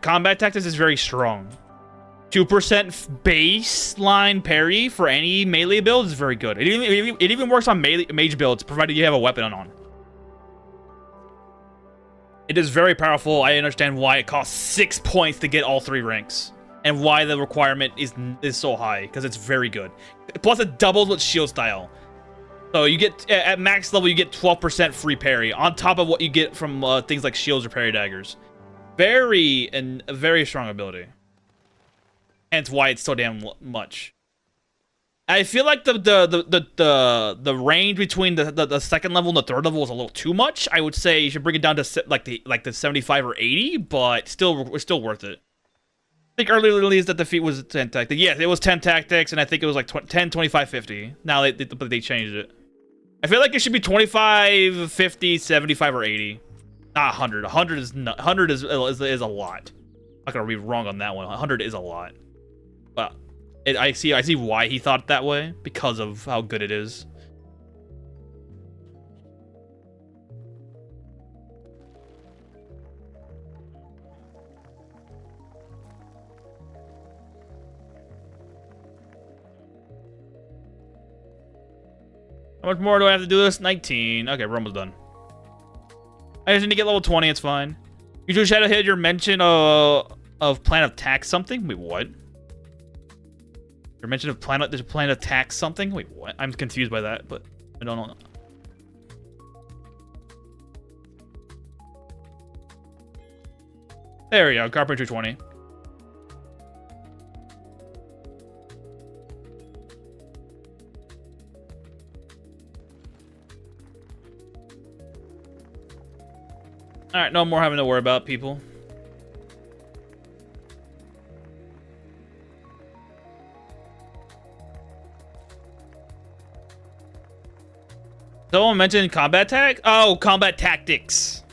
Combat tactics is very strong. 2% baseline parry for any melee build is very good. It even works on mage builds, provided you have a weapon on. It is very powerful. I understand why it costs 6 points to get all 3 ranks. And why the requirement is so high, because it's very good. Plus it doubles with shield style. So you get, at max level, you get 12% free parry, on top of what you get from things like shields or parry daggers. A very strong ability. Hence why it's so damn much. I feel like the range between the second level and the third level is a little too much. I would say you should bring it down to like the 75 or 80, but still worth it. I think earlier release that defeat was 10 tactics. Yes, it was 10 tactics, and I think it was like 10, 25, 50. Now they changed it. I feel like it should be 25, 50, 75, or 80. Not 100. 100 is a lot. I'm not gonna be wrong on that one. 100 is a lot. But I see why he thought that way, because of how good it is. How much more do I have to do this? 19. Okay, we're almost done. I just need to get level 20, it's fine. You do Shadow hit your mention of plan of tax something? Wait, what? Your mention of there's a plan of tax something? Wait, what? I'm confused by that, but I don't know. There we go, Carpentry 20. Alright, no more having to worry about people. Someone mentioned combat tag? Oh, combat tactics.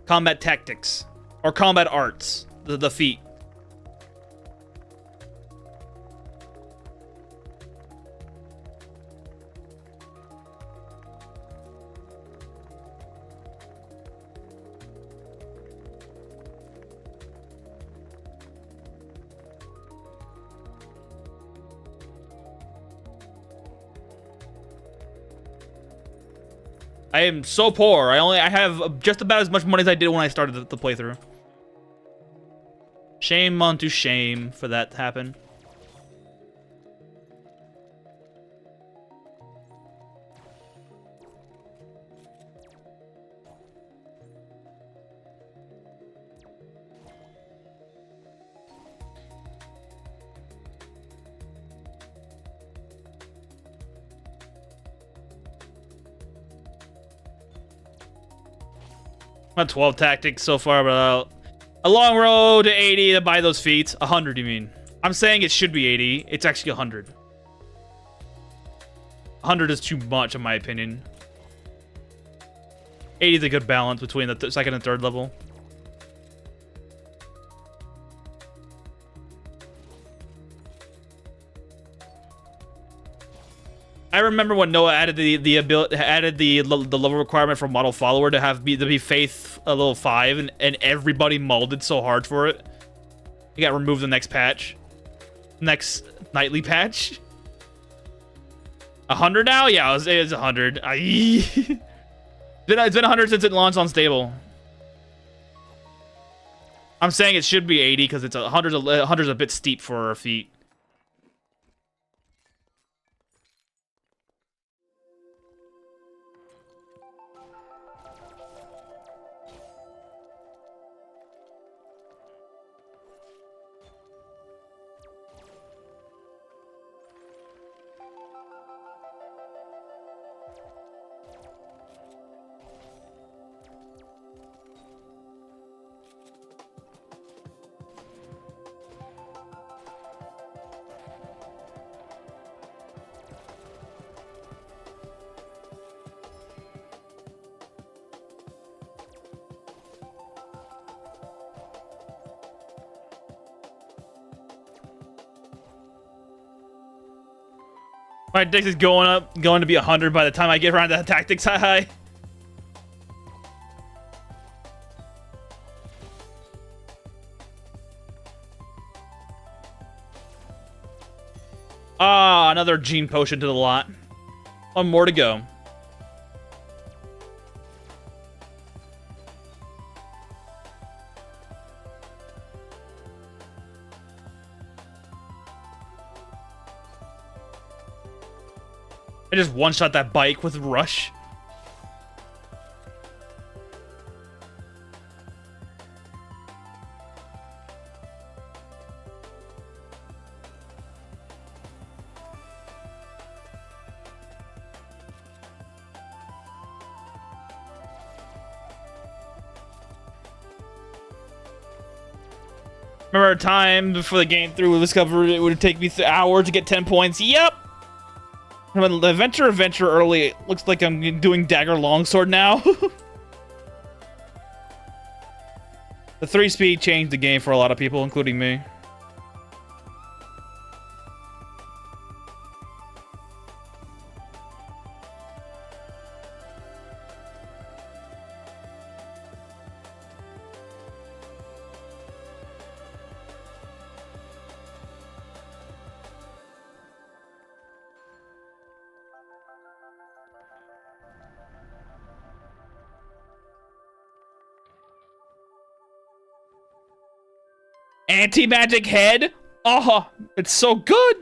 Combat tactics. Or combat arts. The feat. I am so poor. I have just about as much money as I did when I started the playthrough. Shame unto shame for that to happen. I'm at 12 tactics so far, but A long road to 80 to buy those feats. 100, you mean? I'm saying it should be 80. It's actually 100. 100 is too much, in my opinion. 80 is a good balance between the second and third level. I remember when Noah added the level requirement for model follower to be faith a level 5, and everybody molded so hard for it. It got removed the next patch, next nightly patch. 100 now? Yeah, it's 100. It's been 100 since it launched on stable. I'm saying it should be 80 because it's 100's a bit steep for our feet. My dex is going to be 100 by the time I get around to tactics high. Ah, another gene potion to the lot. One more to go. I just one-shot that bike with Rush. Remember a time before the game through, we discovered it would take me hours to get 10 points. Yep! When the adventure early, it looks like I'm doing dagger longsword now. The 3-speed changed the game for a lot of people, including me. Anti-magic head? Oh, it's so good.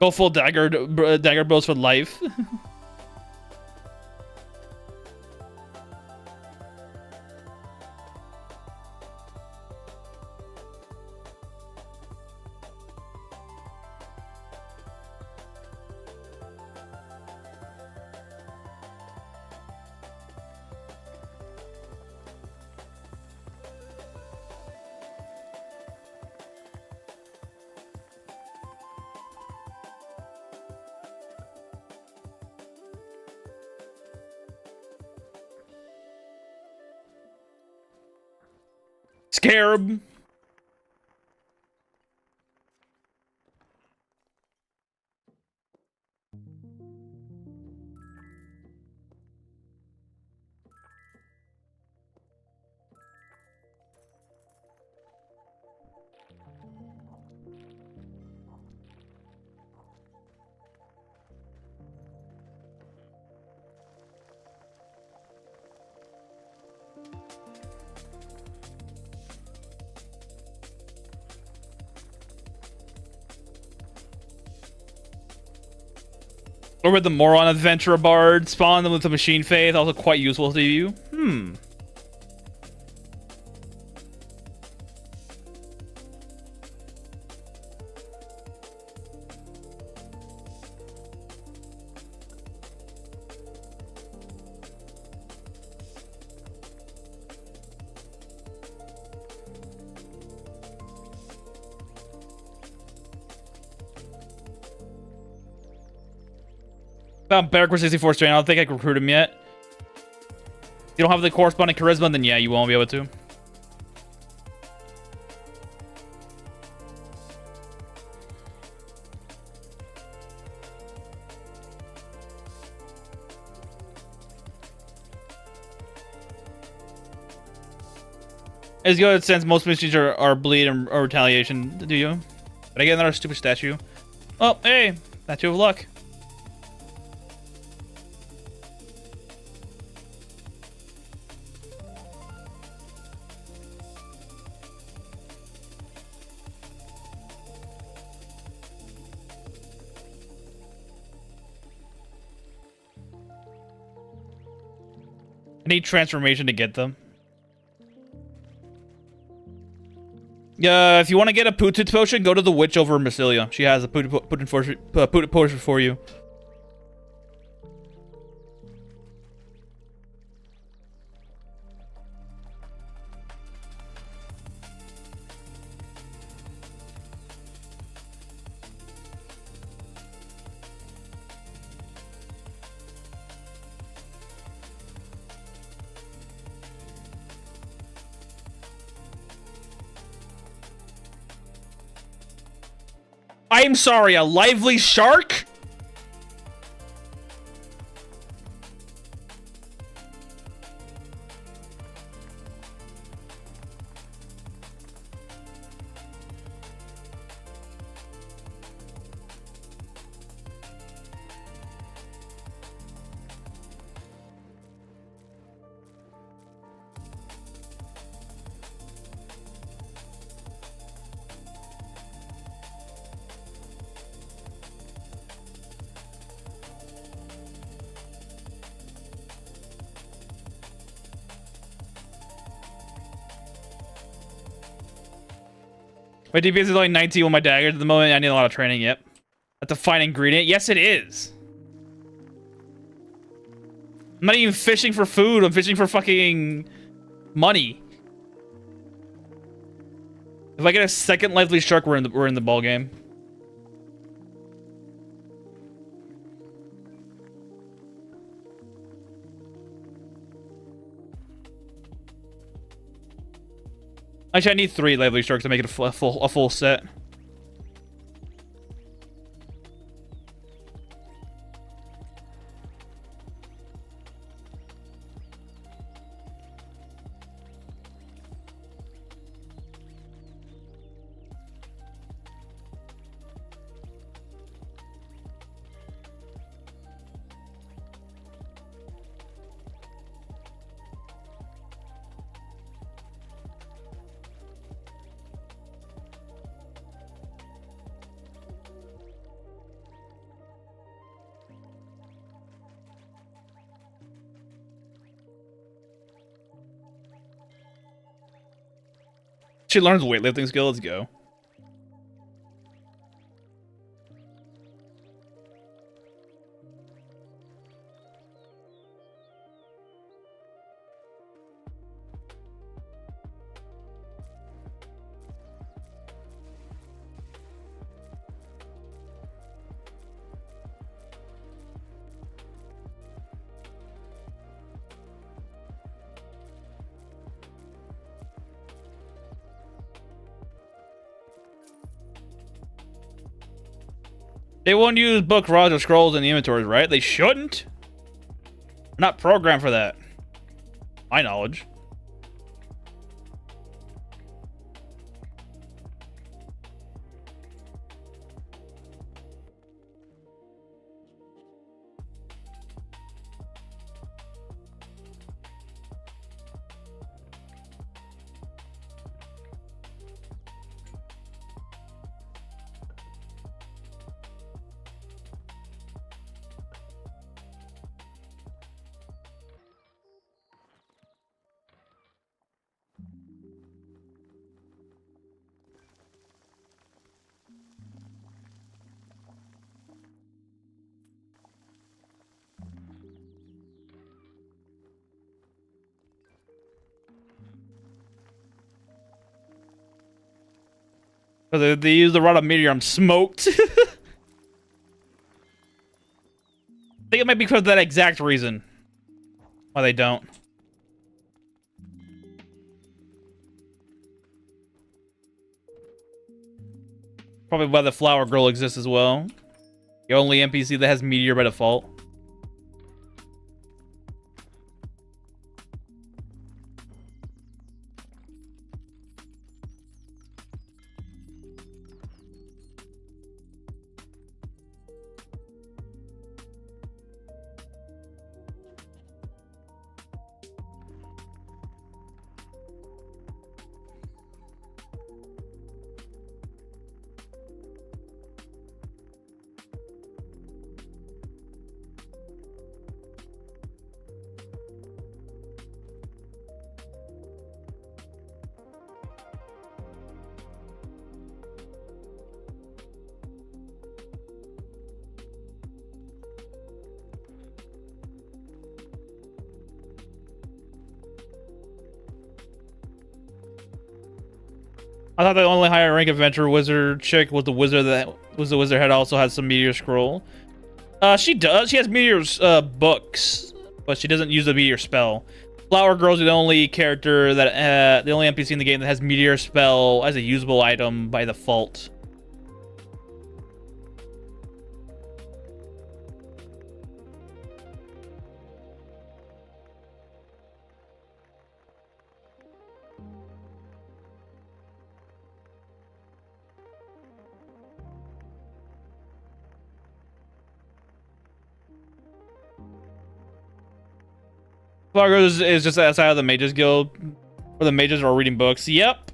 Go full dagger bros for life. Scarab. Or with the Moron Adventurer Bard, spawn them with the Machine Faith, also quite useful to you. Found Barrack for 64 strain. I don't think I can recruit him yet. If you don't have the corresponding charisma, then yeah, you won't be able to. It's good since most missions are bleed or retaliation, do you? But I get another stupid statue. Oh, hey! Statue of luck. I need transformation to get them. If you want to get a Putin potion, go to the witch over in Massilia. She has a Putin potion for you. I'm sorry, a lively shark? My DPS is only 19 with my daggers at the moment. I need a lot of training. Yep. That's a fine ingredient. Yes, it is. I'm not even fishing for food. I'm fishing for fucking money. If I get a second lively shark, we're in the ball game. Actually, I need 3 lively sharks to make it a full set. She learns weightlifting skill. Let's go. They won't use book, rods, or scrolls in the inventories, right? They shouldn't. They're not programmed for that. My knowledge. They use the rod of meteor. I'm smoked. think it might be because of that exact reason why they don't. Probably why the flower girl exists as well. The only NPC that has meteor by default. I thought the only higher rank adventure wizard chick was the wizard had also had some meteor scroll. She does. She has meteor's books, but she doesn't use the meteor spell. Flower Girl's the only character that the only NPC in the game that has meteor spell as a usable item by default. Flower Girl is just outside of the Mages Guild, where the mages are reading books. Yep.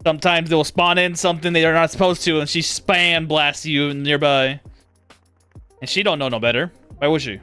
Sometimes they'll spawn in something they are not supposed to, and she spam blasts you nearby. And she don't know no better. Why would she?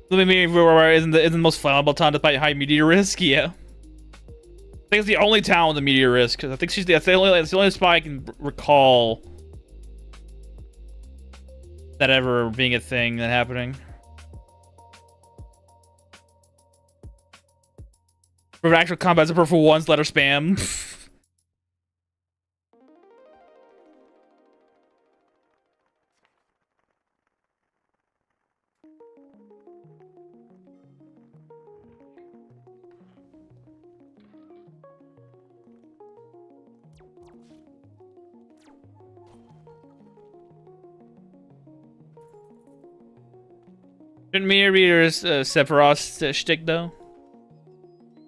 Let me isn't the most flammable town despite high meteor risk? Yeah. I think it's the only town with a meteor risk, because I think that's the only spot I can recall that ever being a thing that happening. For actual combat support for once, letter spam. Shouldn't meteor readers Sephiroth's shtick though?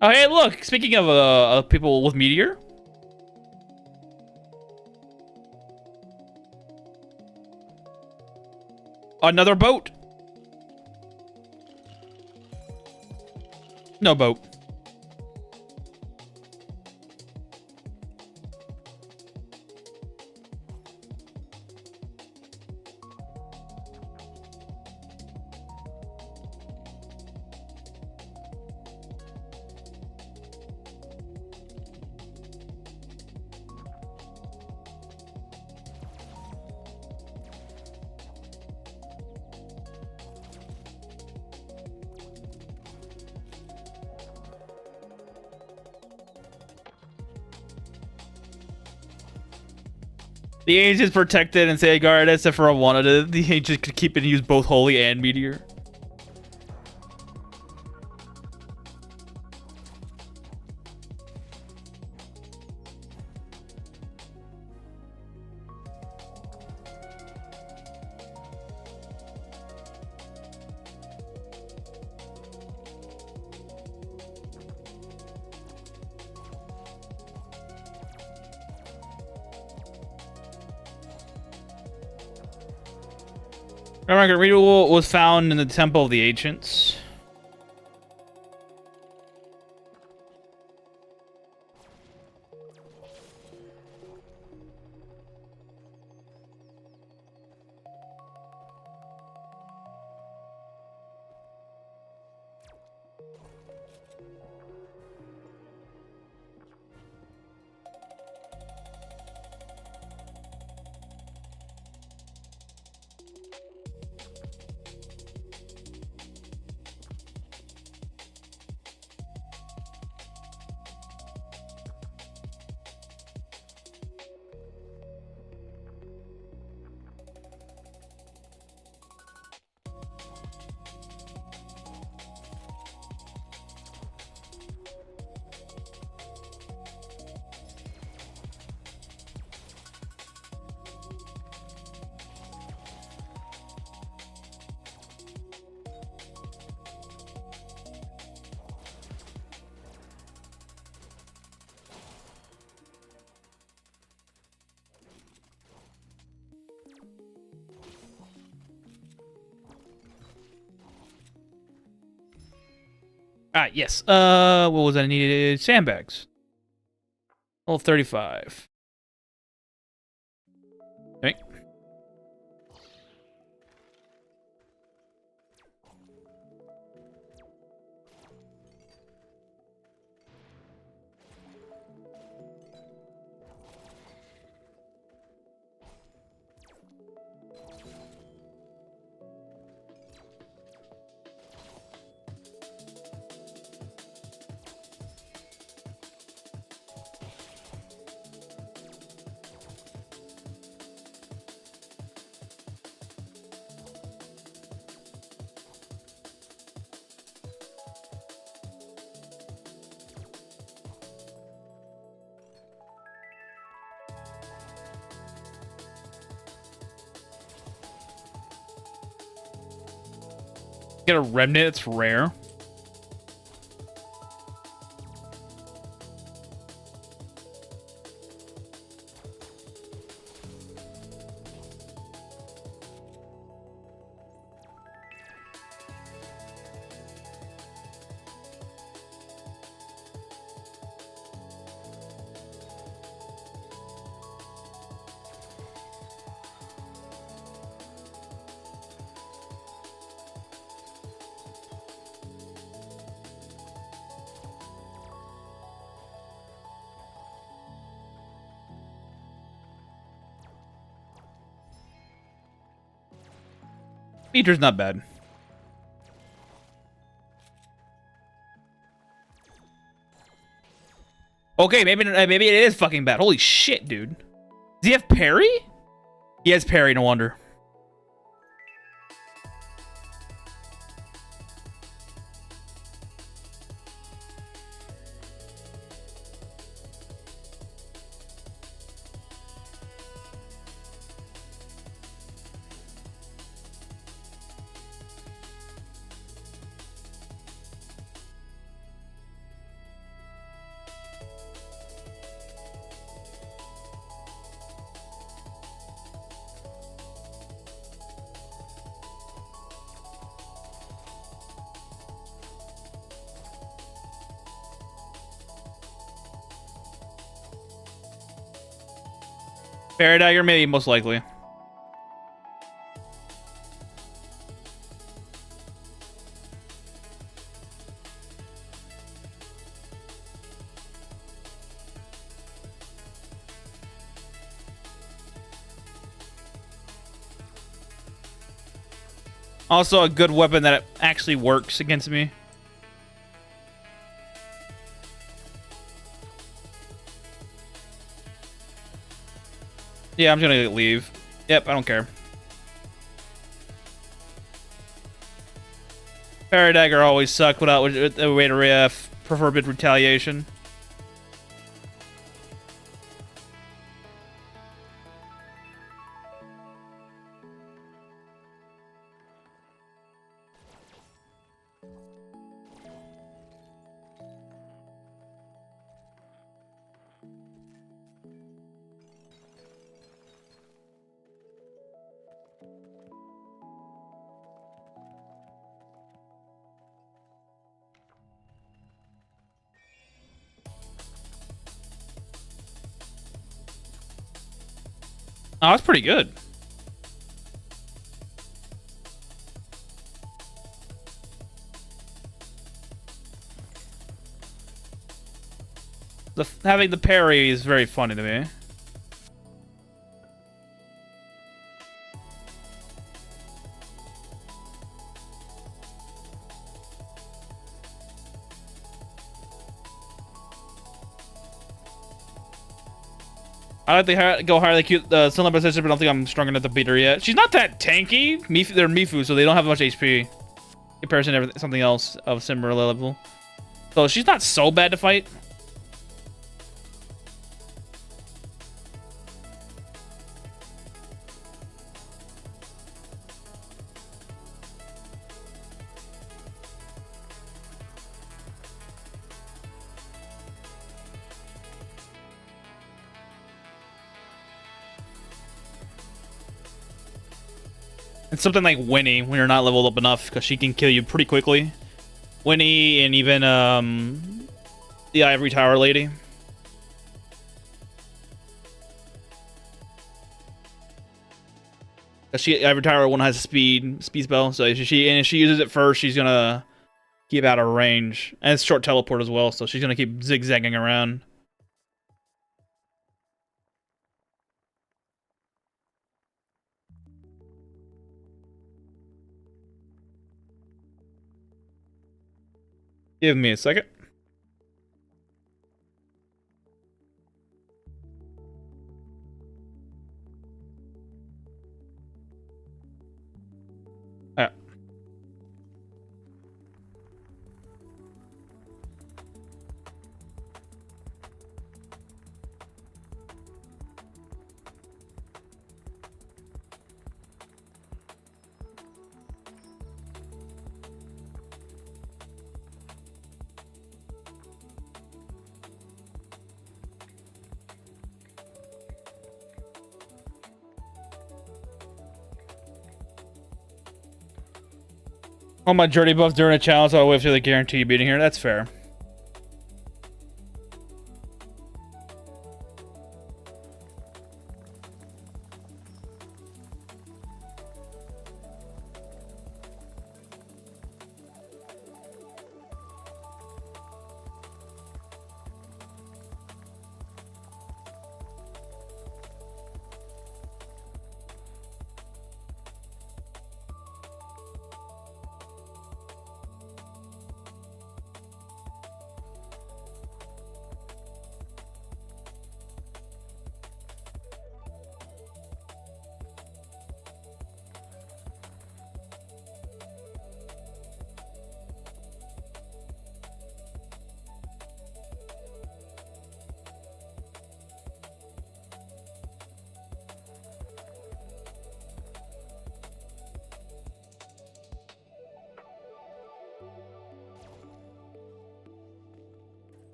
Oh hey, look! Speaking of people with meteor, another boat. No boat. The agent's protected and safeguarded as Sephiroth wanted it. The agent could keep it and use both Holy and Meteor. Record Readable was found in the Temple of the Ancients. Ah, yes. What was I needed? Sandbags. Level 35. Okay. Get a remnant, it's rare. Feature's not bad. Okay, maybe it is fucking bad. Holy shit, dude. Does he have parry? He has parry, no wonder. Fairy Dagger, maybe, most likely. Also, a good weapon that actually works against me. Yeah, I'm gonna leave. Yep, I don't care. Fairy Dagger always suck without a way to prefer bit retaliation. Oh, that's pretty good. Having the parry is very funny to me. I like to go higher. They cute still number sister, but I don't think I'm strong enough to beat her yet. She's not that tanky. They're Mifu, so they don't have much HP in comparison to something else of similar level. So she's not so bad to fight. And something like Winnie when you're not leveled up enough, because she can kill you pretty quickly. Winnie and even the Ivory Tower lady. Ivory Tower one has a speed spell, so if she uses it first, she's gonna keep out of range, and it's short teleport as well, so she's gonna keep zigzagging around. Give me a second. All my journey buffs during a challenge, I'll wait for the guarantee beating here. That's fair.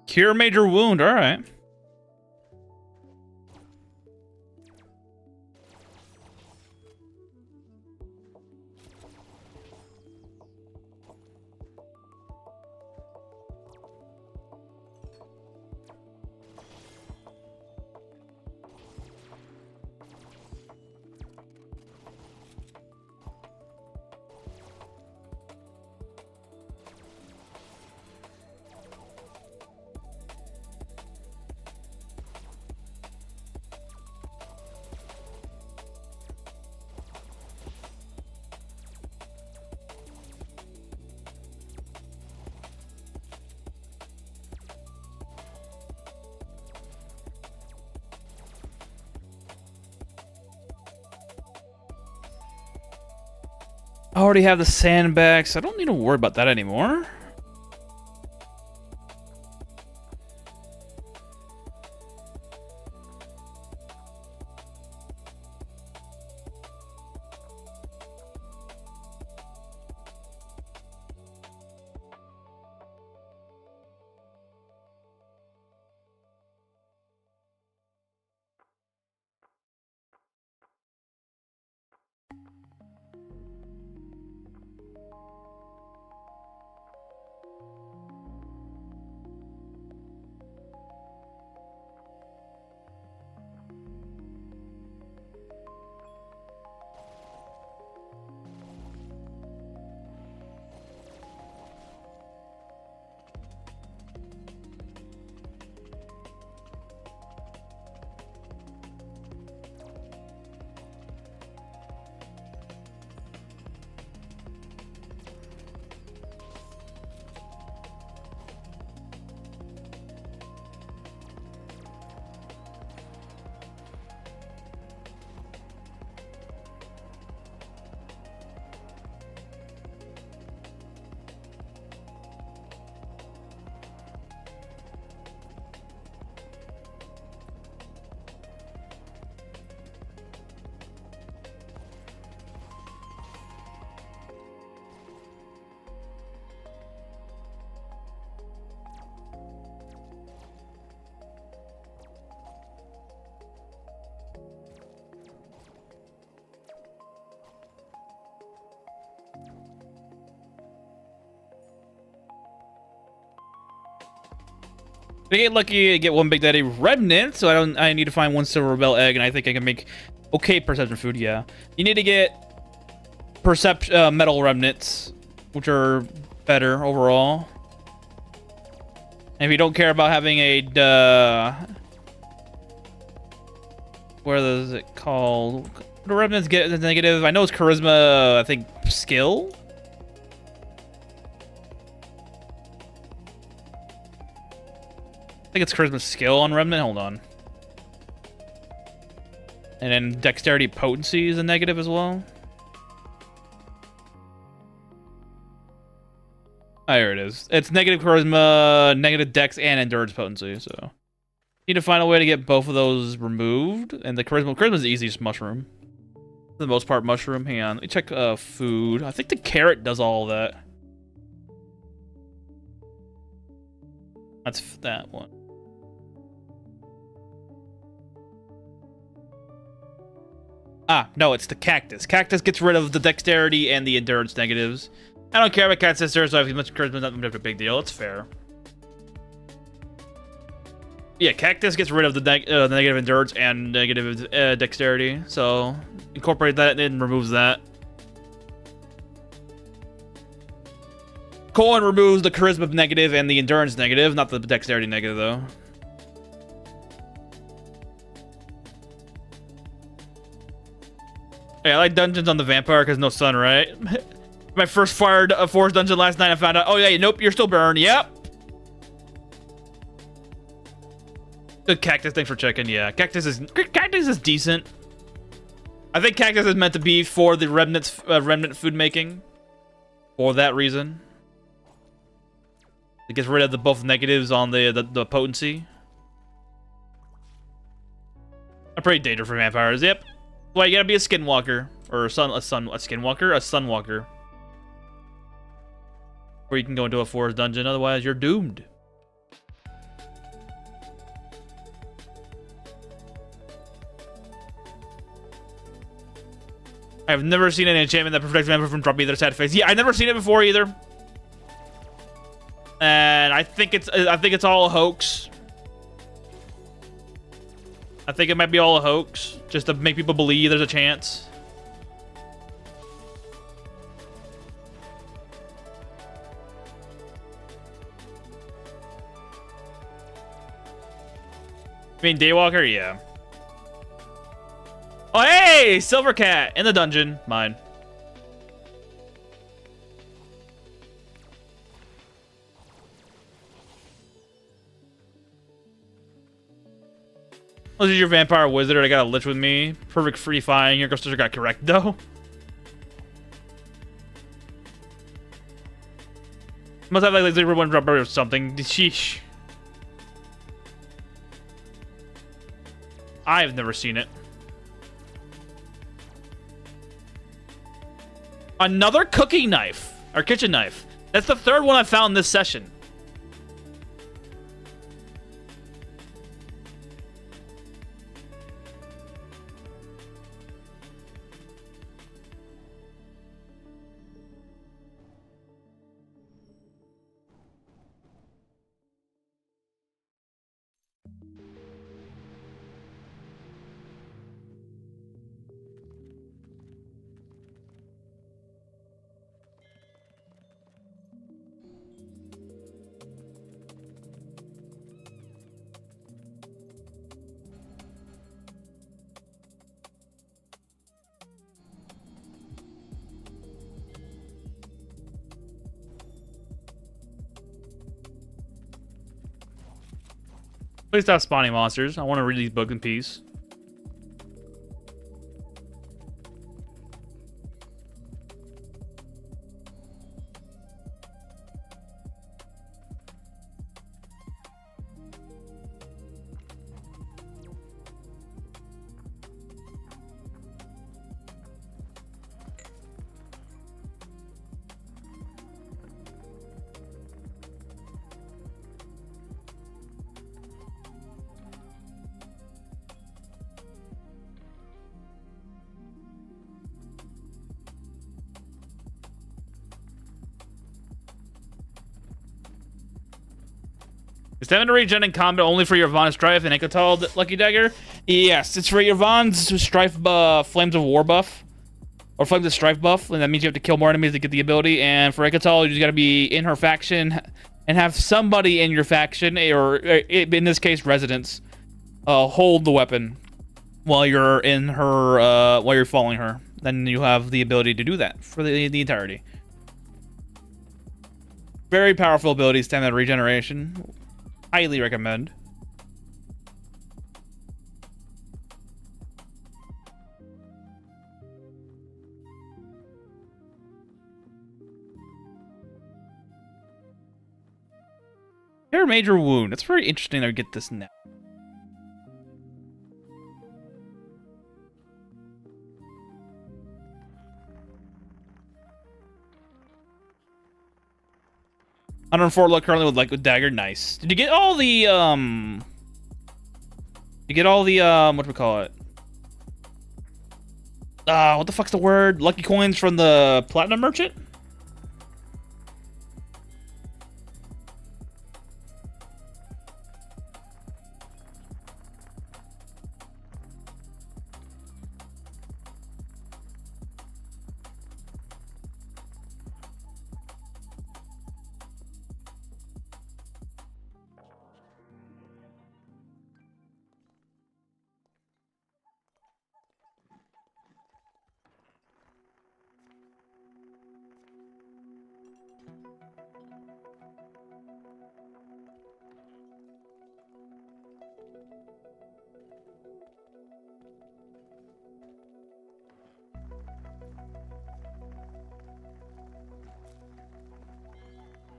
Cure major wound, alright. I already have the sandbags. I don't need to worry about that anymore. I get lucky to get one Big Daddy remnant, so I need to find one Silver Rebel egg, and I think I can make okay perception food, yeah. You need to get metal remnants, which are better overall. And if you don't care about having a, what is it called? What do remnants get as negative? I know it's charisma, I think skill? I think it's charisma skill on remnant, hold on. And then dexterity potency is a negative as well. Oh, here it is. It's negative charisma, negative dex, and endurance potency, so. Need to find a way to get both of those removed. And the charisma is the easiest mushroom. For the most part, mushroom. Hang on, let me check food. I think the carrot does all of that. That's that one. Ah, no, it's the cactus. Cactus gets rid of the dexterity and the endurance negatives. I don't care about Cat Sister, so if much charisma, not much of a big deal. It's fair. Yeah, Cactus gets rid of the negative endurance and negative dexterity, so incorporate that and removes that. Colon removes the charisma negative and the endurance negative, not the dexterity negative, though. Yeah, I like dungeons on the vampire because no sun, right? My first forest dungeon last night, I found out, oh yeah, nope, you're still burned, yep. Good cactus, thanks for checking, yeah. Cactus is decent. I think cactus is meant to be for the remnant food making. For that reason. It gets rid of both negatives on the potency. I'm pretty dangerous for vampires, yep. Well, you gotta be a skinwalker. Or a skinwalker? A sunwalker. Or you can go into a forest dungeon, otherwise you're doomed. I've never seen an enchantment that protects vampire from dropping their sad face. Yeah, I've never seen it before either. And I think it's all a hoax. I think it might be all a hoax, just to make people believe there's a chance. I mean, Daywalker, yeah. Oh, hey! Silver Cat in the dungeon. Mine. Oh, this is your vampire wizard. I got a lich with me. Perfect free flying. Your ghost sister got correct, though. Must have like 0.1 drop or something. Sheesh. I've never seen it. Another cooking knife. Or kitchen knife. That's the third one I found this session. Please stop spawning monsters. I want to read these books in peace. Stamina regen in combat only for your Von Strife and Ekatal Lucky Dagger? Yes, it's for your Von's Strife Flames of War buff. Or Flames of Strife buff, and that means you have to kill more enemies to get the ability. And for Ekatal, you just gotta be in her faction and have somebody in your faction, or in this case, residents, hold the weapon while you're in her, while you're following her. Then you have the ability to do that for the entirety. Very powerful ability, stamina regeneration. Highly recommend. Your major wound. It's very interesting to get this now. Under 4 luck currently with dagger. Nice. Did you get all the You get all the whatchamacallit? What the fuck's the word? Lucky coins from the platinum merchant?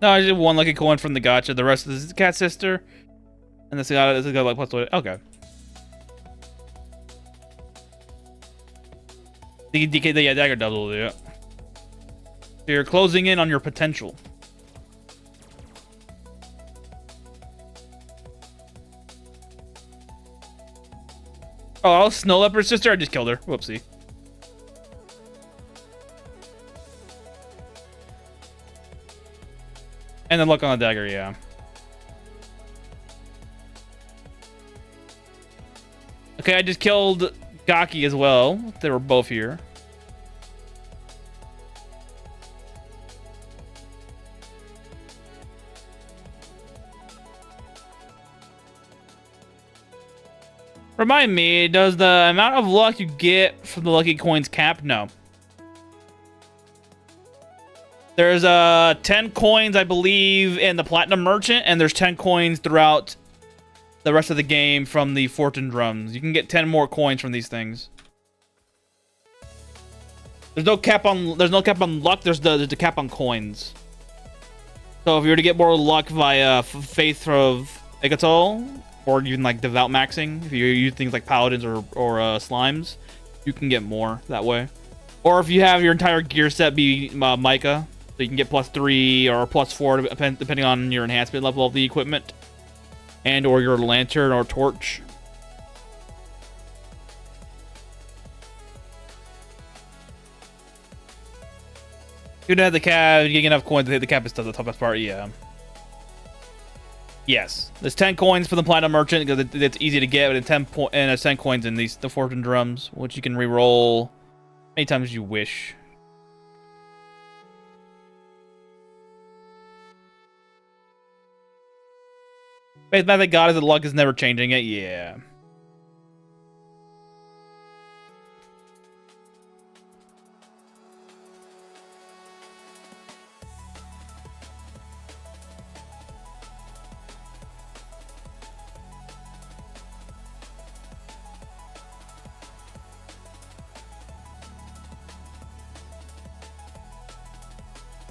No, I just one lucky coin from the gacha. The rest is the cat sister. And this guy like plus what? Okay. The DK, yeah, dagger double, yeah. So you're closing in on your potential. Oh, Snow Leopard sister, I just killed her. Whoopsie. And then look on the dagger, yeah. Okay, I just killed Gaki as well. They were both here. Remind me, does the amount of luck you get from the lucky coins cap? No. There's 10 coins, I believe, in the Platinum Merchant, and there's 10 coins throughout the rest of the game from the Fortune Drums. You can get 10 more coins from these things. There's no cap on luck. There's the cap on coins. So if you were to get more luck via Faith of Ekatal, or even like Devout Maxing, if you use things like Paladins or Slimes, you can get more that way. Or if you have your entire gear set be Micah, so you can get +3 or +4 depending on your enhancement level of the equipment, and or your lantern or torch. You don't have the cap. You get enough coins to hit the cap is the toughest part. Yeah. Yes, there's 10 coins for the Platinum Merchant because it's easy to get, and 10 coins in the Fortune Drums, which you can re-roll many times as you wish. Faith Method God is the luck is never changing it. Yeah.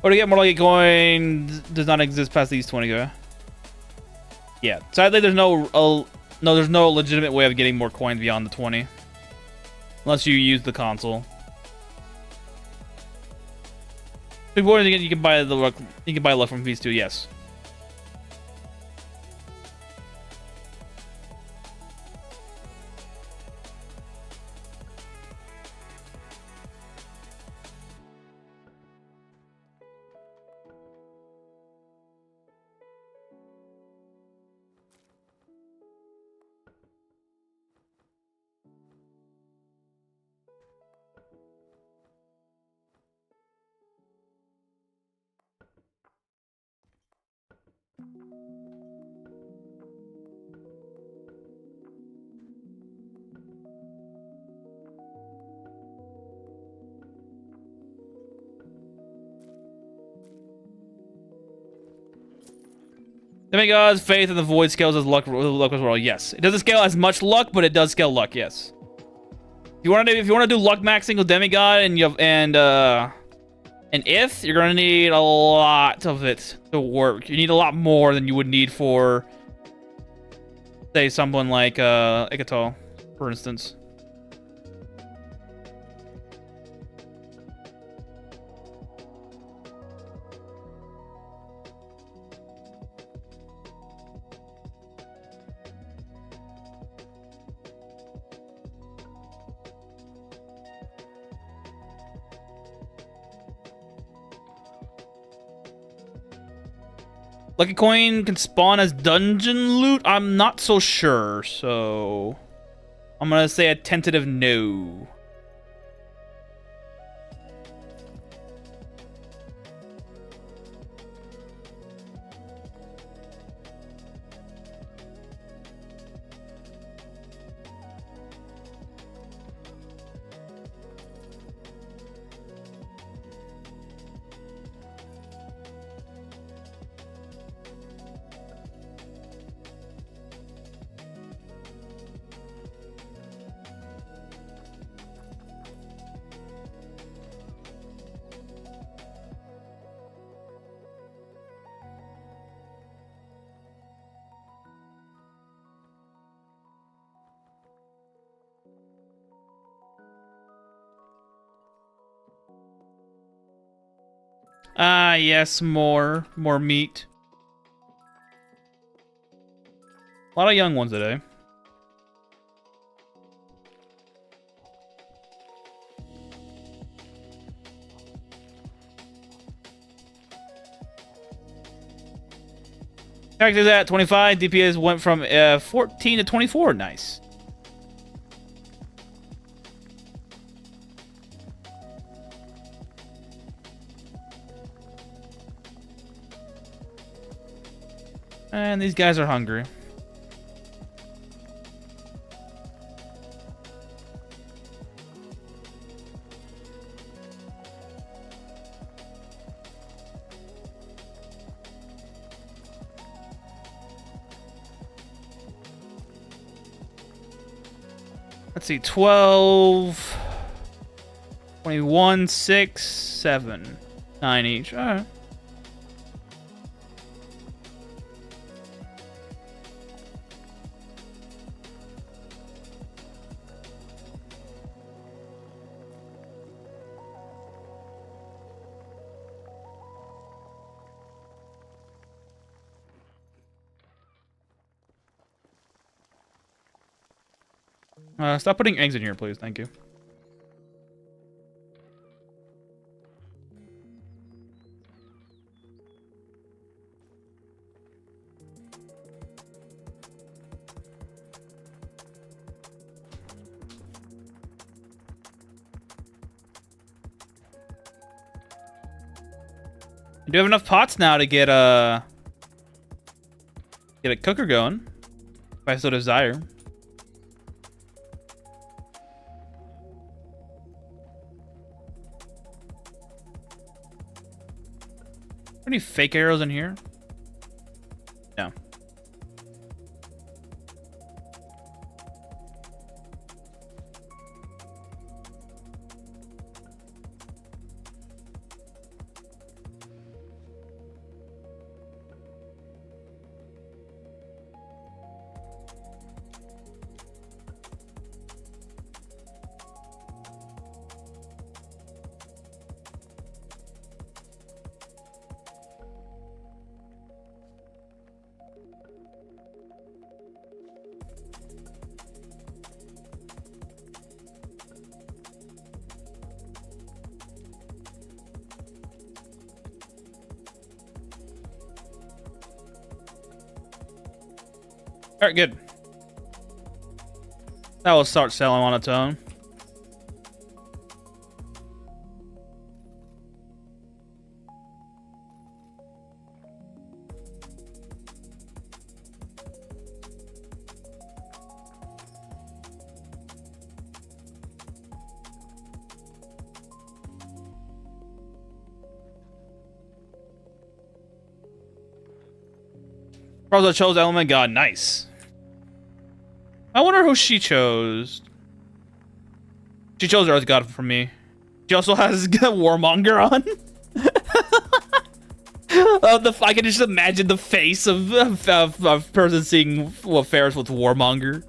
Or to get more lucky coins does not exist past these 20 go. Yeah, sadly there's no legitimate way of getting more coins beyond the 20, unless you use the console. Before you can buy the luck. You can buy luck from these two. Yes. Demigod's faith in the void scales as luck as well. Yes, it doesn't scale as much luck, but it does scale luck. Yes. If you want to do luck maxing with demigod and if you're gonna need a lot of it to work. You need a lot more than you would need for, say, someone like Ikatal, for instance. Lucky coin can spawn as dungeon loot? I'm not so sure, so I'm gonna say a tentative no. Ah, yes, more meat. A lot of young ones today. Characters at 25. DPS went from 14 to 24. Nice. And these guys are hungry. Let's see, 12, 21, 6, 7, 9 each. All right. Stop putting eggs in here, please. Thank you. I do have enough pots now to get a cooker going, if I so desire. Any fake arrows in here? No. Alright, good. That will start selling on its own. Rosa chose Element God. Nice. I wonder who she chose. She chose Earth God for me. She also has Warmonger on. I can just imagine the face of person seeing Ferris with Warmonger.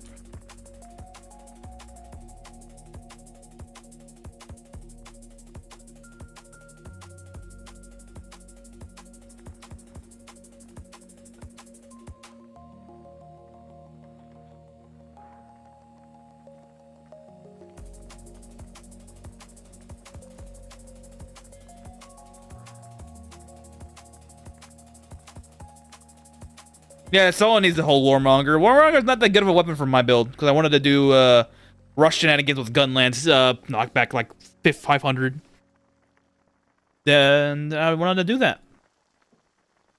Yeah, someone needs the whole Warmonger. Warmonger's not that good of a weapon for my build, because I wanted to do rush shenanigans with Gunlance, knockback like 500. Then I wanted to do that.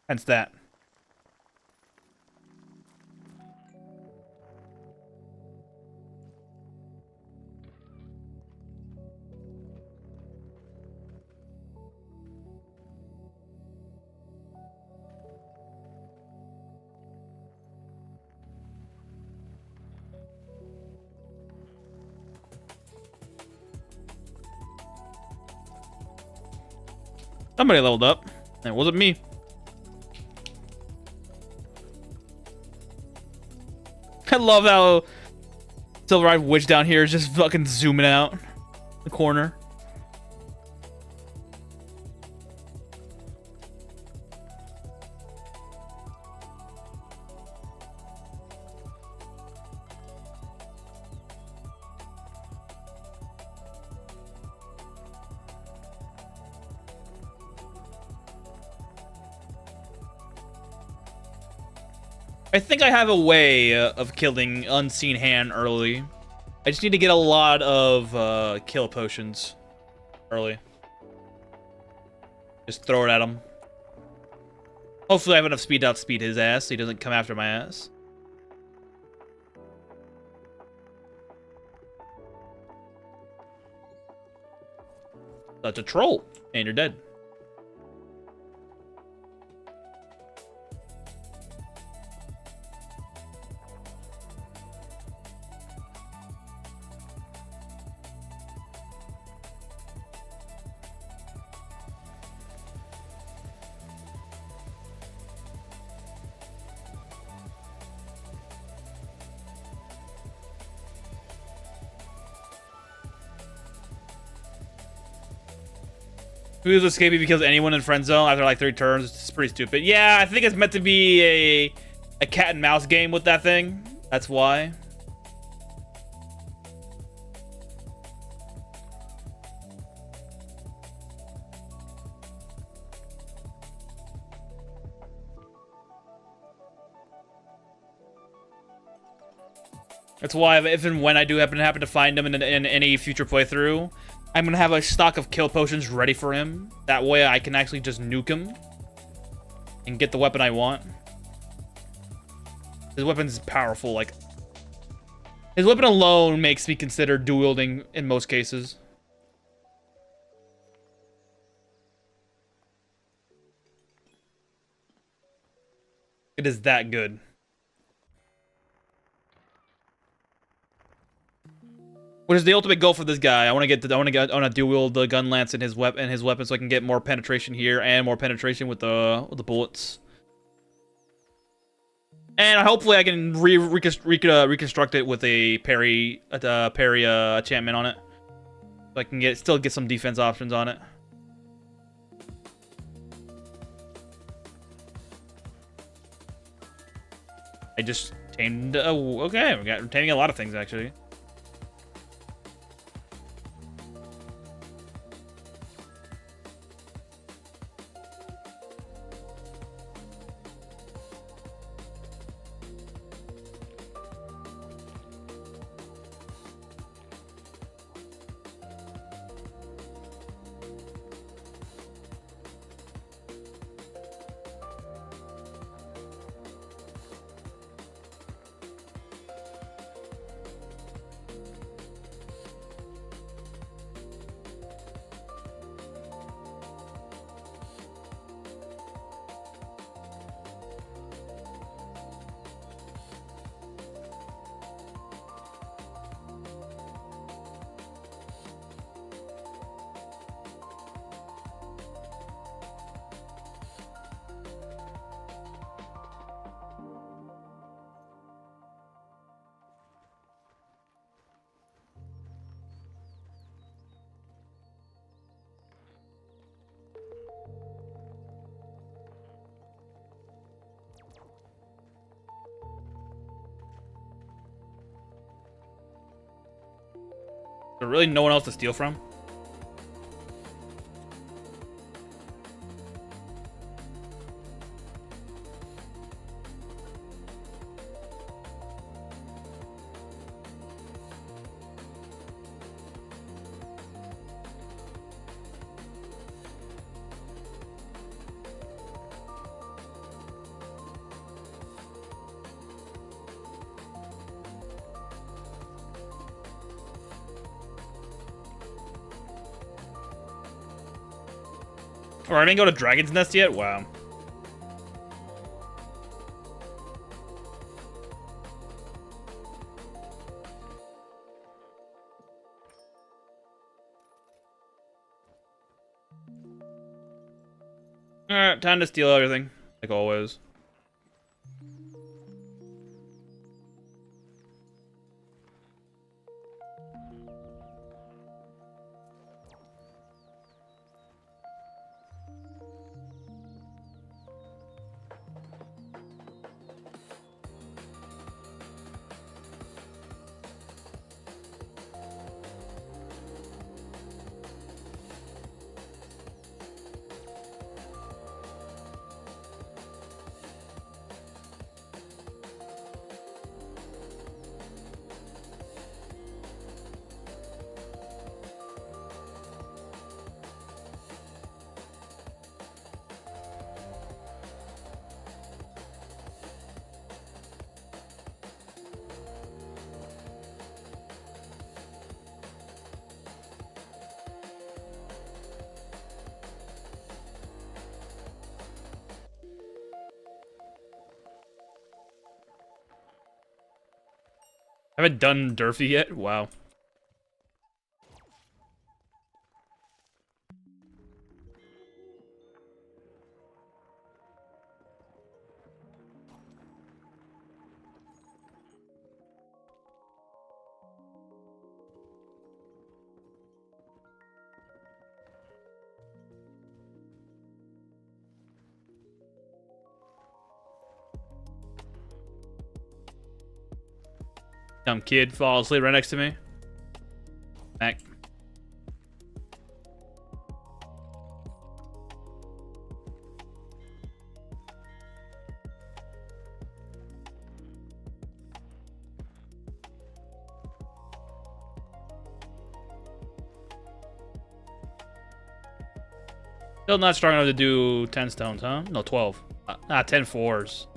Hence that. Somebody leveled up. It wasn't me. I love how Silver-Eyed Witch down here is just fucking zooming out the corner. I think I have a way of killing Unseen Hand early. I just need to get a lot of kill potions early. Just throw it at him. Hopefully I have enough speed to outspeed his ass so he doesn't come after my ass. That's a troll, and you're dead. Who's escaping because anyone in friend zone after like 3 turns? It's pretty stupid. Yeah, I think it's meant to be a cat and mouse game with that thing. That's why. That's why if and when I do happen to find him in any future playthrough, I'm gonna have a stock of kill potions ready for him. That way I can actually just nuke him and get the weapon I want. His weapon's powerful, like his weapon alone makes me consider dual wielding in most cases. It is that good. Which is the ultimate goal for this guy. I want to dual wield the gun lance and his weapon so I can get more penetration here and more penetration with the bullets. And hopefully I can reconstruct it with a parry enchantment on it, so I can still get some defense options on it. I just tamed. Okay, we're taming a lot of things actually. There really no one else to steal from? Or I didn't go to Dragon's Nest yet? Wow. Alright, time to steal everything. Like always. Haven't done Durfee yet? Wow. Dumb kid falls asleep right next to me. Back. Still not strong enough to do 10 stones, huh? No, 12. 10 fours.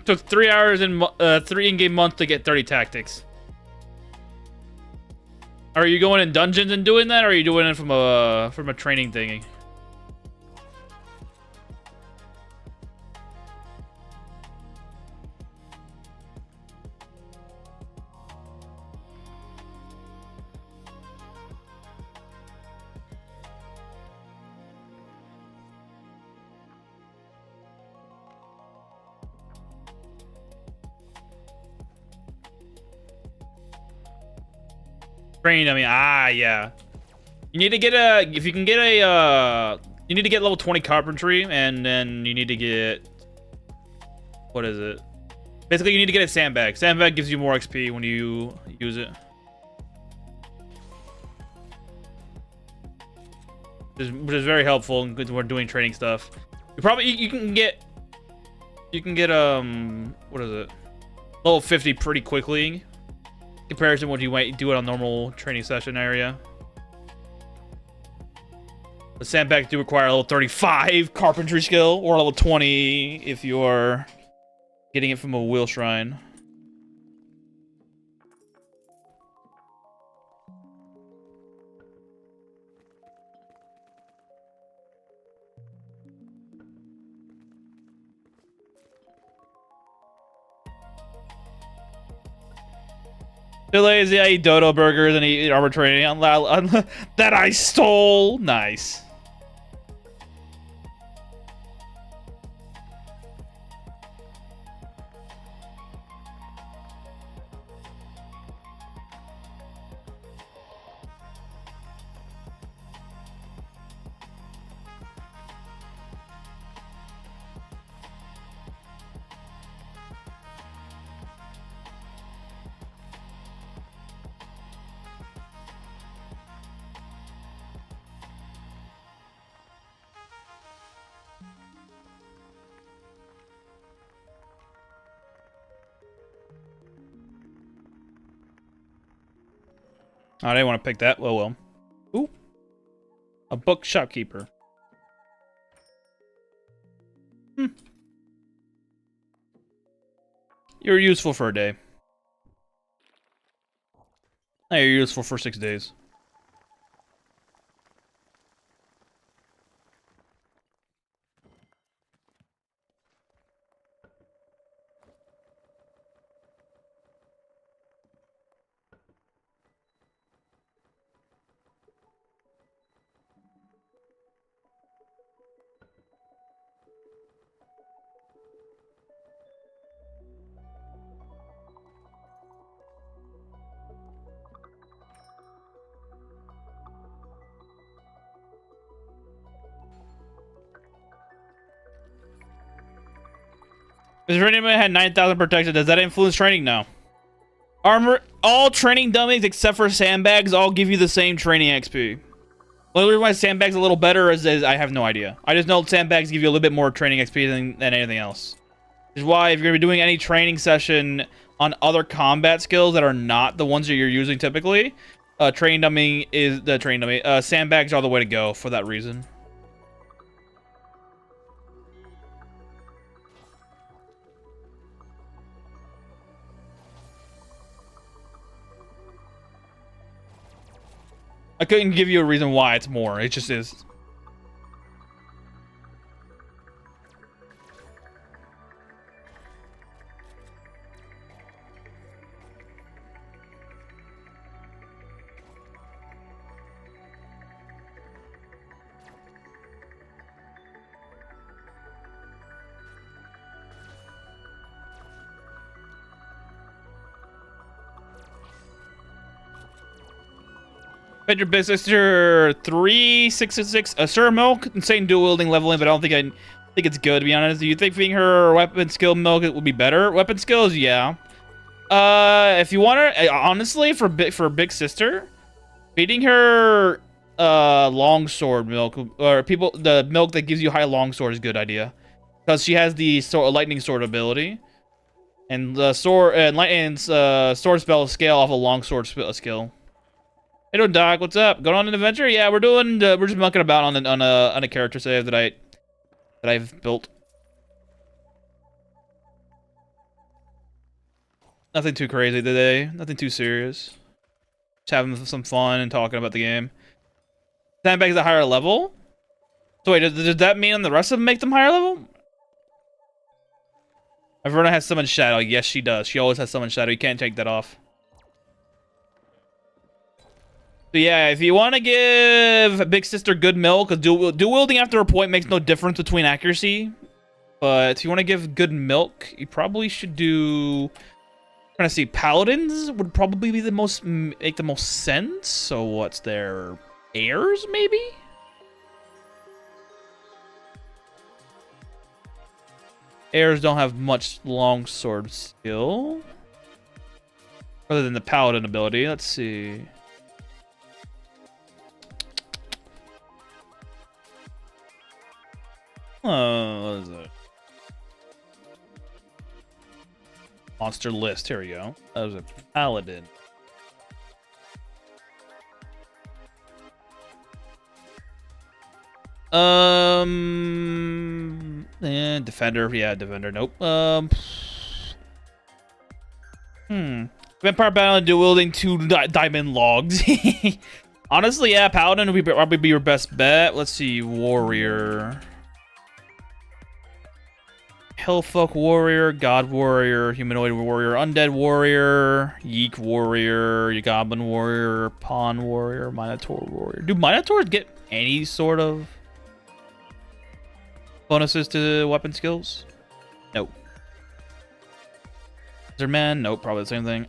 Took 3 hours and 3 in-game months to get 30 tactics. Are you going in dungeons and doing that, or are you doing it from a training thingy? Train, I mean, yeah. You need to get if you can get you need to get level 20 carpentry, and then you need to get, what is it? Basically, you need to get a sandbag. Sandbag gives you more XP when you use it. Which is very helpful and good when we're doing training stuff. You can get what is it? Level 50 pretty quickly. Comparison what you might do it on normal training session area. The sandbags do require a level 35 carpentry skill, or level 20 if you're getting it from a wheel shrine. Too lazy, I eat dodo burgers and eat armor training that I stole. Nice. I didn't want to pick that. Well. Ooh. A book shopkeeper. You're useful for a day. No, you're useful for 6 days. If anybody had 9,000 protection, does that influence training? No. Armor, all training dummies except for sandbags all give you the same training XP. The only reason why sandbags a little better is I have no idea. I just know sandbags give you a little bit more training XP than anything else. Which is why if you're going to be doing any training session on other combat skills that are not the ones that you're using typically, training dummy is the training dummy. Sandbags are the way to go for that reason. I couldn't give you a reason why it's more. It just is. Fed your big sister 366 Sir Milk, insane dual wielding leveling, but I don't think think it's good to be honest. Do you think feeding her weapon skill milk would be better? Weapon skills, yeah. If you want her, honestly, for big sister, feeding her longsword milk or the milk that gives you high longsword is a good idea because she has the lightning sword ability, and the sword and sword spell scale off a longsword skill. Hey, Doc, what's up? Going on an adventure? Yeah, we're just mucking about on a character save that I've built. Nothing too crazy today. Nothing too serious. Just having some fun and talking about the game. Sandbags at higher level? So wait, does that mean the rest of them make them higher level? Verna has Summon Shadow. Yes, she does. She always has Summon Shadow. You can't take that off. So yeah, if you want to give Big Sister good milk, dual wielding after a point makes no difference between accuracy. But if you want to give good milk, you probably should do... I'm trying to see, Paladins would probably be make the most sense. So what's their heirs, maybe? Heirs don't have much longsword skill. Other than the Paladin ability. Let's see. Oh, what is it? Monster list. Here we go. That was a Paladin. Defender. Yeah, Defender. Nope. Vampire Paladin dual wielding 2 diamond logs. Honestly, yeah, Paladin would probably be your best bet. Let's see, Warrior. Hellfolk Warrior, God Warrior, Humanoid Warrior, Undead Warrior, Yeek Warrior, Goblin Warrior, Pawn Warrior, Minotaur Warrior. Do Minotaurs get any sort of bonuses to weapon skills? Nope. Lizardman? Nope, probably the same thing.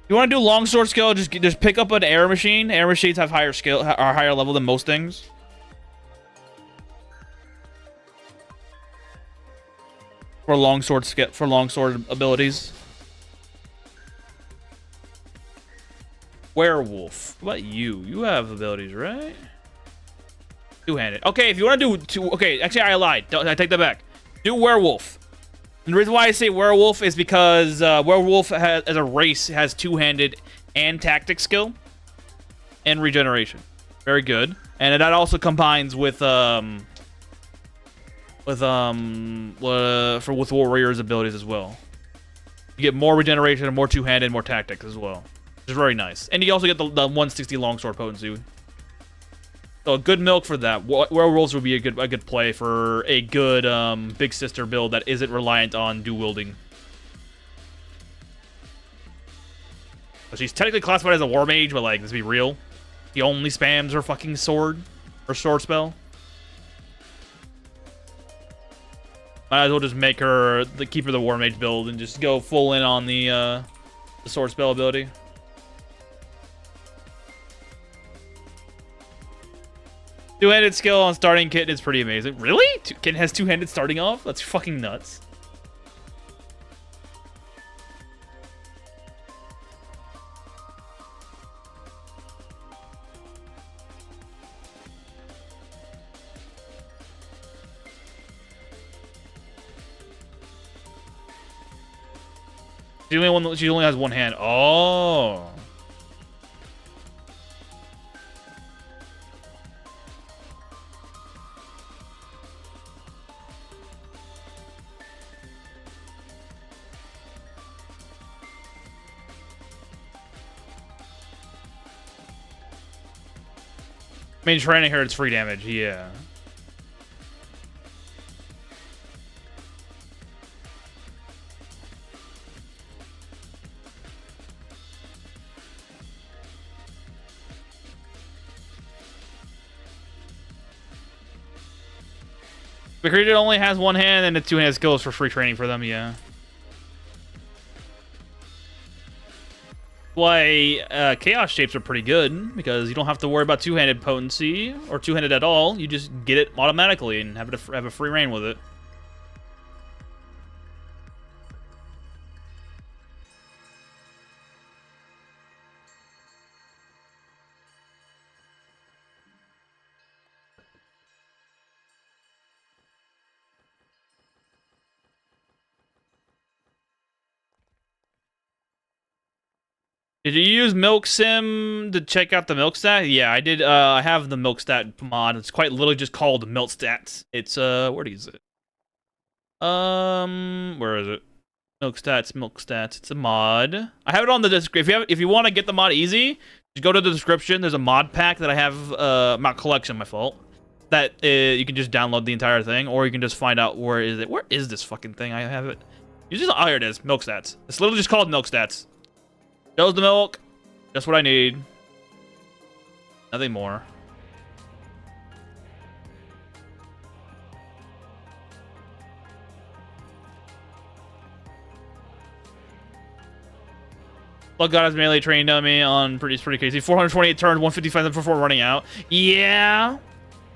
You want to do longsword skill? Just pick up an air machine. Air machines have higher skill, are higher level than most things. For longsword abilities. Werewolf. What about you? You have abilities, right? Two-handed. Okay, if you want to do two... Okay, actually, I lied. I take that back. Do werewolf. And the reason why I say werewolf is because werewolf has, as a race has two-handed and tactic skill and regeneration. Very good. And that also combines with warriors' abilities as well. You get more regeneration and more two-handed, more tactics as well, which is very nice. And you also get the 160 longsword potency. So good milk for that. Werewolves would be a good play for a good big sister build that isn't reliant on dual wielding. But she's technically classified as a war mage, but like, let's be real, he only spams her fucking sword or sword spell. Might as well just make her keep her the war mage build and just go full in on the sword spell ability. Two-handed skill on starting Kitten is pretty amazing. Really? Kitten has two-handed starting off? That's fucking nuts. She only has one hand. Oh. I mean, training her, it's free damage, yeah. The creature only has one hand and it's two-handed skills for free training for them, yeah. Why chaos shapes are pretty good because you don't have to worry about two-handed potency or two-handed at all. You just get it automatically and have a free reign with it. Did you use Milk Sim to check out the milk stat? Yeah, I did. I have the milk stat mod. It's quite literally just called milk stats. It's where is it? Where is it? Milk stats. It's a mod. I have it on the description. If you want to get the mod easy, just go to the description. There's a mod pack that I have. Not collection, my fault. That you can just download the entire thing, or you can just find out where is it. Where is this fucking thing? I have it. You just here it is. Milk stats. It's literally just called milk stats. Shows the milk. Just what I need. Nothing more. Blood God has melee trained dummy on pretty crazy. 428 turns, 155 before running out. Yeah.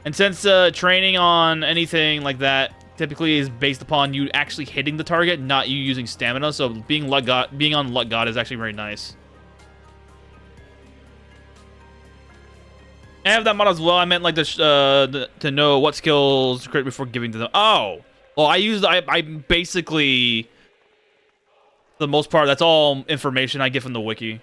And since training on anything like that typically is based upon you actually hitting the target, not you using stamina. So being on Luck God is actually very nice. I have that mod as well. I meant like to know what skills to create before giving to them. Oh, well, I basically, for the most part, that's all information I get from the wiki.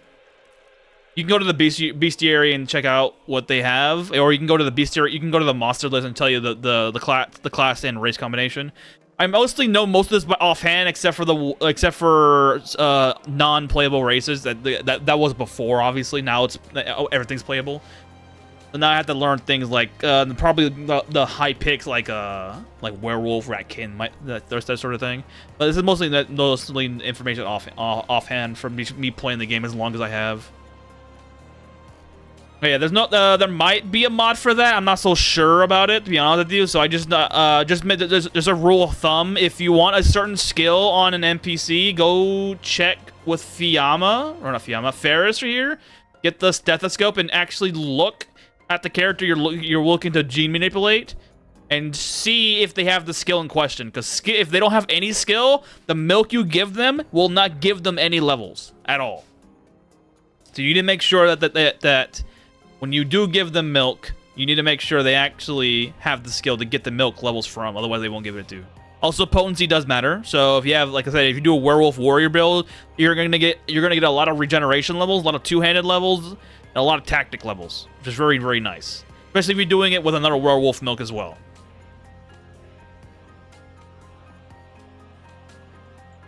You can go to the bestiary and check out what they have, or you can go to the bestiary. You can go to the monster list and tell you the class and race combination. I mostly know most of this by offhand, except for non-playable races that was before. Obviously, now everything's playable. So now I have to learn things like probably the high picks like werewolf, ratkin, that sort of thing. But this is mostly information offhand from me playing the game as long as I have. Yeah, there might be a mod for that. I'm not so sure about it, to be honest with you. So I just there's a rule of thumb. If you want a certain skill on an NPC, go check with Ferris here. Get the stethoscope and actually look at the character you're looking to gene manipulate and see if they have the skill in question. Because if they don't have any skill, the milk you give them will not give them any levels at all. So you need to make sure that when you do give them milk, you need to make sure they actually have the skill to get the milk levels from. Otherwise, they won't give it to you. Also, potency does matter. So if you have, like I said, if you do a werewolf warrior build, you're gonna get a lot of regeneration levels, a lot of two-handed levels, and a lot of tactic levels, which is very, very nice. Especially if you're doing it with another werewolf milk as well.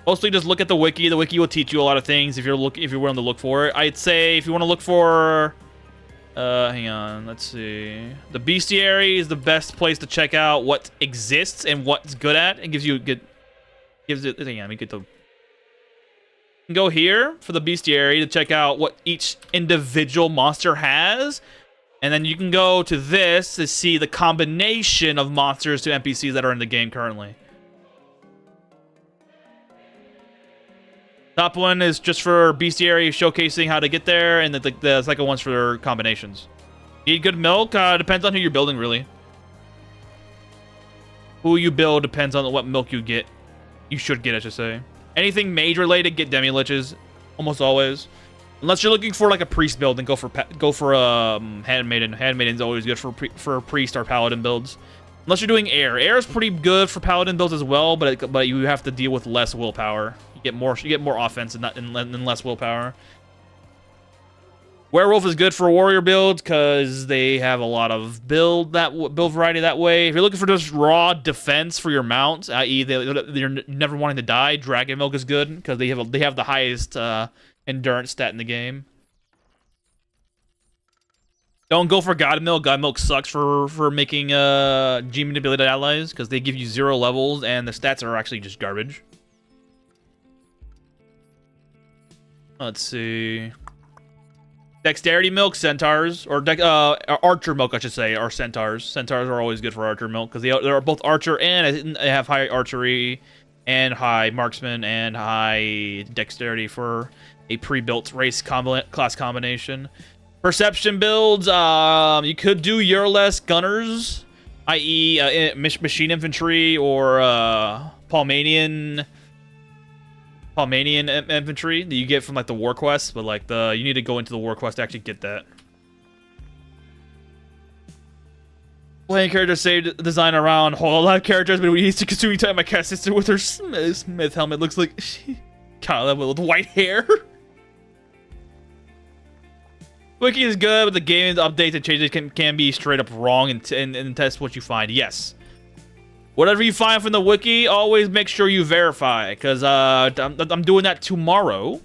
Mostly just look at the wiki. The wiki will teach you a lot of things if you're willing to look for it. I'd say if you want to look for hang on, let's see. The bestiary is the best place to check out what exists and what's good at. It gives you a good hang on, let me get the go here for the bestiary to check out what each individual monster has. And then you can go to this to see the combination of monsters to NPCs that are in the game currently. Top one is just for bestiary, showcasing how to get there, and the second one's for combinations. Need good milk? Depends on who you're building, really. Who you build depends on what milk you get. You should get, I should say. Anything mage related, get demi-liches, almost always. Unless you're looking for like a priest build, then go for handmaiden. Handmaiden's always good for priest or paladin builds. Unless you're doing air. Air is pretty good for paladin builds as well, but you have to deal with less willpower. You get more offense and less willpower. Werewolf is good for warrior builds because they have a lot of build variety that way. If you're looking for just raw defense for your mounts, i.e., they're never wanting to die, dragon milk is good because they have the highest endurance stat in the game. Don't go for God Milk. God Milk sucks for making G manipulated allies because they give you 0 levels and the stats are actually just garbage. Let's see. Dexterity milk, centaurs, or archer milk, I should say, are centaurs. Centaurs are always good for archer milk because they are both archer and they have high archery and high marksman and high dexterity for a pre-built race class combination. Perception builds, you could do Euroless gunners, i.e. Machine infantry or Palmanian infantry that you get from like the war quest, but like you need to go into the war quest to actually get that. Playing characters saved design around whole lot of characters, but we used to consuming time my cat sister with her Smith helmet looks like she kind of with white hair. Wiki is good, but the game updates and changes can be straight up wrong and test what you find. Yes. Whatever you find from the wiki, always make sure you verify, because I'm doing that tomorrow.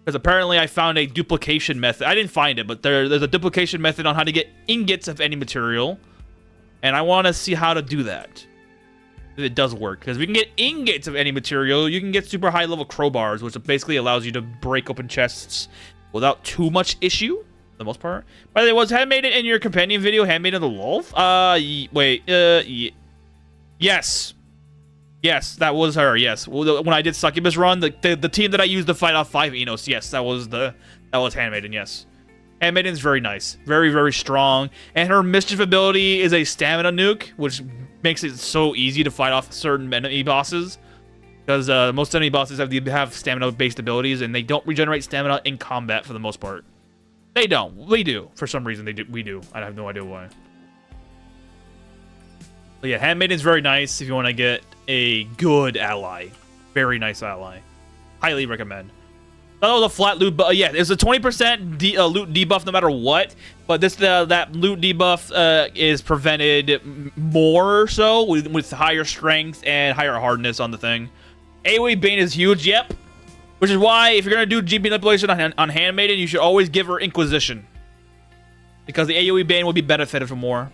Because apparently I found a duplication method. I didn't find it, but there's a duplication method on how to get ingots of any material. And I want to see how to do that. If it does work. Because if you can get ingots of any material, you can get super high level crowbars, which basically allows you to break open chests without too much issue, for the most part. By the way, was Handmaiden in your companion video, Handmaiden the Lulf? Yes. Yes, that was her, yes. When I did Succubus run, the team that I used to fight off 5 Enos, yes, that was Handmaiden, yes. Handmaiden's very nice. Very, very strong. And her mischief ability is a stamina nuke, which makes it so easy to fight off certain enemy bosses. Because most enemy bosses have stamina-based abilities, and they don't regenerate stamina in combat for the most part. They don't. We do. For some reason, we do. I have no idea why. But yeah, Handmaiden's very nice if you want to get a good ally. Very nice ally. Highly recommend. That was a flat loot, but yeah, it's a 20% loot debuff no matter what. But that loot debuff is prevented more so with higher strength and higher hardness on the thing. AoE Bane is huge, yep. Which is why if you're gonna do GP manipulation on Handmaiden, you should always give her Inquisition, because the AoE Bane will be benefited from more.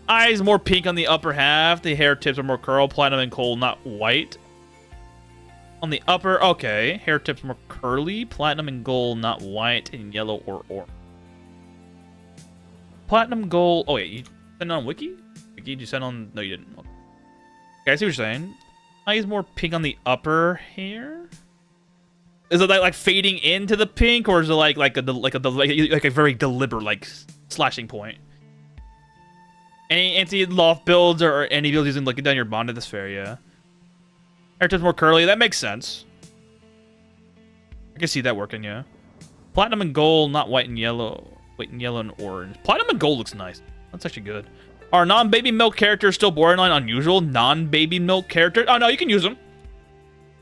Eyes more pink on the upper half. The hair tips are more curl. Platinum and gold, not white. On the upper, okay. Hair tips more curly. Platinum and gold, not white. And yellow or orange. Platinum, gold. Oh, wait. You sent it on Wiki? Wiki, did you send on? No, you didn't. Okay, I see what you're saying. Eyes more pink on the upper hair. Is it like fading into the pink, or is it like a very deliberate like slashing point? Any anti-loft builds or any builds using looking down your bonded, that's fair, yeah. Hair tips more curly, that makes sense. I can see that working, yeah. Platinum and gold, not white and yellow. White and yellow and orange. Platinum and gold looks nice. That's actually good. Are non-baby milk characters still borderline unusual? Non-baby milk characters? Oh, no, you can use them.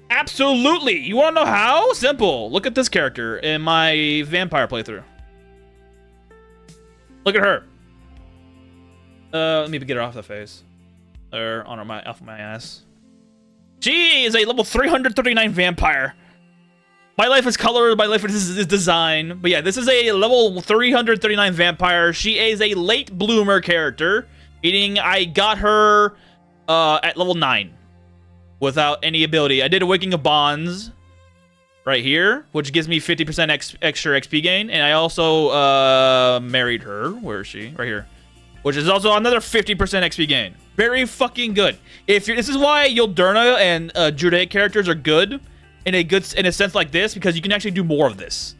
Absolutely. You want to know how? Simple. Look at this character in my vampire playthrough. Look at her. Let me get her off the face. Or on off my ass. She is a level 339 vampire. My life is color, my life is design. But yeah, this is a level 339 vampire. She is a late bloomer character. Meaning I got her at level 9. Without any ability. I did Awakening of Bonds right here, which gives me 50% extra XP gain. And I also married her. Where is she? Right here. Which is also another 50% XP gain. Very fucking good. This is why Yulderna and Judaic characters are good in a sense like this, because you can actually do more of this.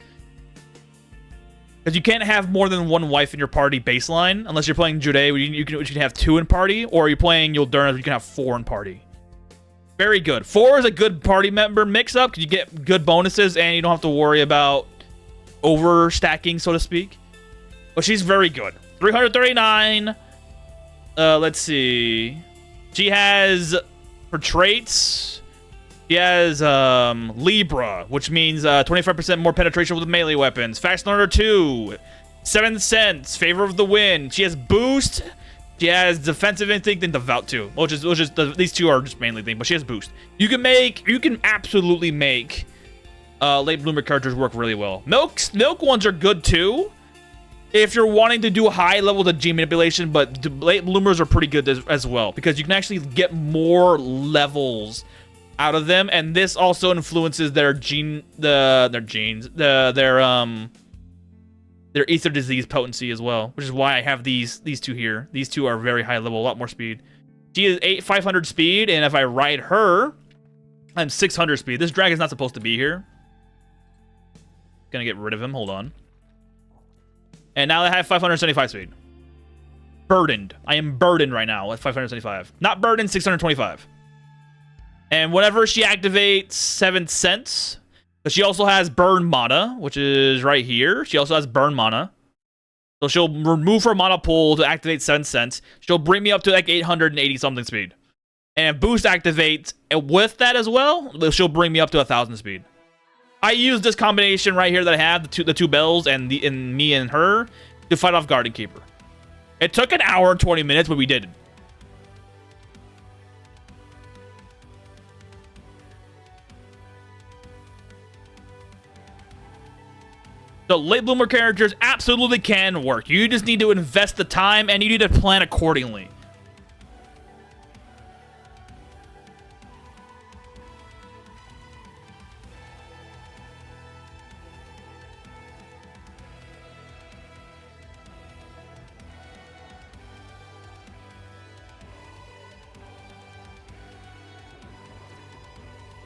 Because you can't have more than one wife in your party baseline, unless you're playing Judaic, you can have 2 in party, or you're playing Yulderna, you can have 4 in party. Very good. 4 is a good party member mix-up, because you get good bonuses, and you don't have to worry about overstacking, so to speak. But she's very good. 339. Let's see. She has, for traits, she has Libra, which means 25% more penetration with melee weapons. Fast Learner 2. 7th Sense. Favor of the Wind. She has Boost. She has Defensive Instinct and Devout 2. These two are just mainly things, but she has Boost. You can absolutely make late bloomer characters work really well. Milk ones are good too, if you're wanting to do high levels of gene manipulation, but late bloomers are pretty good as well, because you can actually get more levels out of them, and this also influences their ether disease potency as well, which is why I have these two here. These two are very high level, a lot more speed. She is 500 speed, and if I ride her, I'm 600 speed. This dragon's not supposed to be here. Gonna get rid of him. Hold on. And now I have 575 speed. Burdened. I am burdened right now at 575. Not burdened, 625. And whenever she activates 7th Sense, but she also has Burn Mana, which is right here. She also has Burn Mana. So she'll remove her mana pool to activate 7th Sense. She'll bring me up to like 880 something speed. And Boost activates with that as well. She'll bring me up to 1,000 speed. I use this combination right here that I have, the two bells and me and her, to fight off Garden Keeper. It took an hour and 20 minutes, but we did it. So late bloomer characters absolutely can work. You just need to invest the time, and you need to plan accordingly.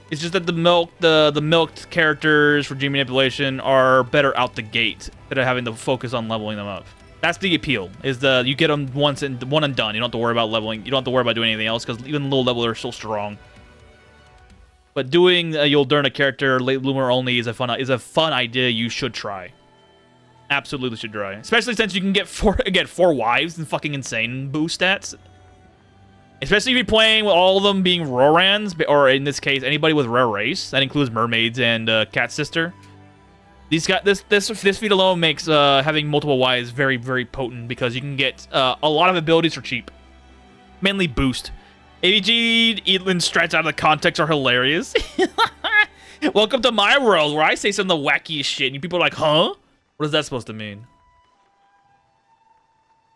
It's just that the milked characters for gene manipulation are better out the gate instead of having to focus on leveling them up. That's the appeal. Is you get them one and done. You don't have to worry about leveling. You don't have to worry about doing anything else, because even low level are still strong. But doing a Yulderna character late bloomer only is a fun idea. You should try. Absolutely should try. Especially since you can get four wives and fucking insane boost stats. Especially if you're playing with all of them being Rorans, or in this case, anybody with rare race. That includes mermaids and Cat Sister. This feat alone makes having multiple wives very, very potent, because you can get a lot of abilities for cheap. Mainly boost. AVG Elin strats out of the context are hilarious. Welcome to my world, where I say some of the wackiest shit, and you people are like, huh? What is that supposed to mean?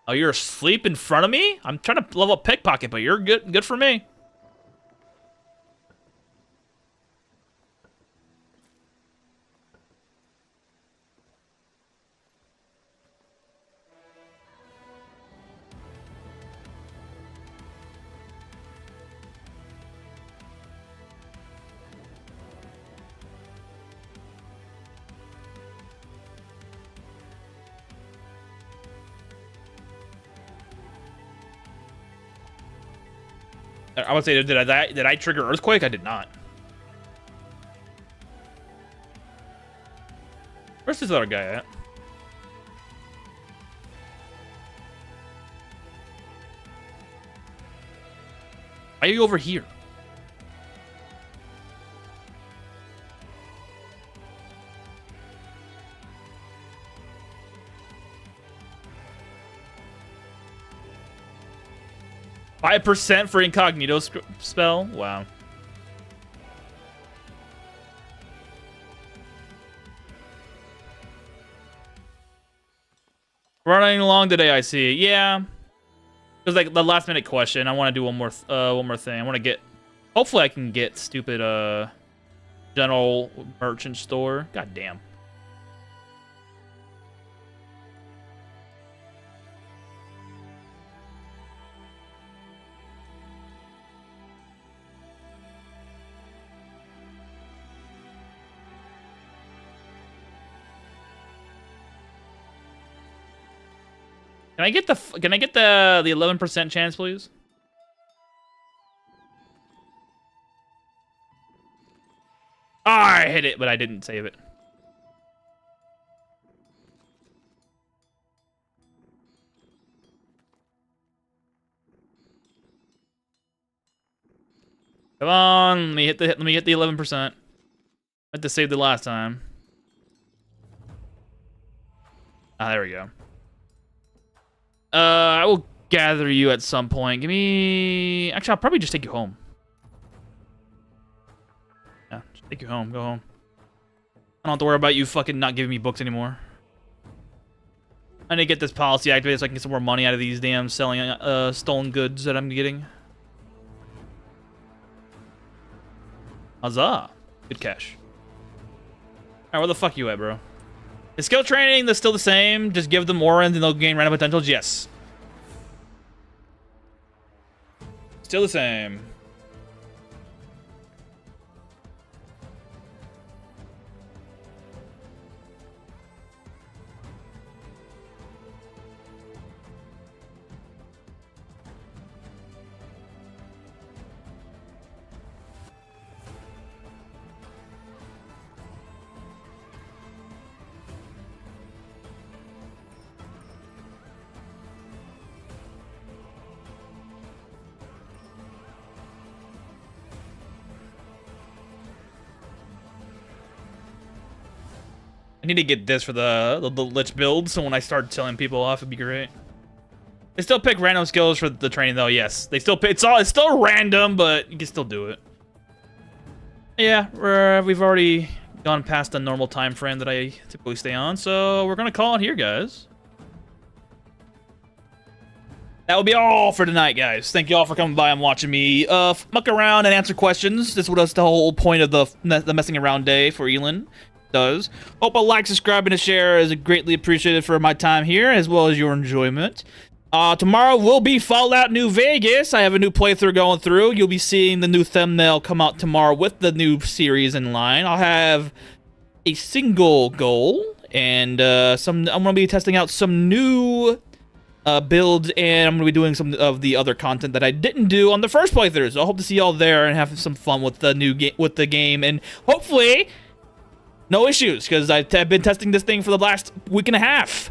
Oh, you're asleep in front of me? I'm trying to level up pickpocket, but you're good for me. I would say, did I trigger Earthquake? I did not. Where's this other guy at? Why are you over here? %5 for incognito spell? Wow. Running along today, I see. Yeah. It was like the last minute question. I want to do one more thing. I want to get... Hopefully I can get stupid, general merchant store. God damn. Can I get the 11% chance, please? Oh, I hit it, but I didn't save it. Come on, let me hit the 11%. I had to save the last time. Ah, there we go. I will gather you at some point. Give me... Actually, I'll probably just take you home. Yeah, just take you home. Go home. I don't have to worry about you fucking not giving me books anymore. I need to get this policy activated so I can get some more money out of these damn selling stolen goods that I'm getting. Huzzah. Good cash. Alright, where the fuck you at, bro? Is skill training still the same? Just give them more and then they'll gain random potentials? Yes. Still the same. I need to get this for the Lich build, so when I start telling people off, it'd be great. They still pick random skills for the training, though. Yes, they still pick. It's still random, but you can still do it. Yeah, we've already gone past the normal time frame that I typically stay on, so we're gonna call it here, guys. That will be all for tonight, guys. Thank you all for coming by and watching me muck around and answer questions. This was the whole point of the messing around day for Elin. Does. Hope a like, subscribe, and a share is greatly appreciated for my time here, as well as your enjoyment. Tomorrow will be Fallout New Vegas. I have a new playthrough going through. You'll be seeing the new thumbnail come out tomorrow with the new series in line. I'll have a single goal, and I'm going to be testing out some new builds, and I'm going to be doing some of the other content that I didn't do on the first playthrough. So I hope to see y'all there and have some fun with the new game, and hopefully no issues, because I've been testing this thing for the last week and a half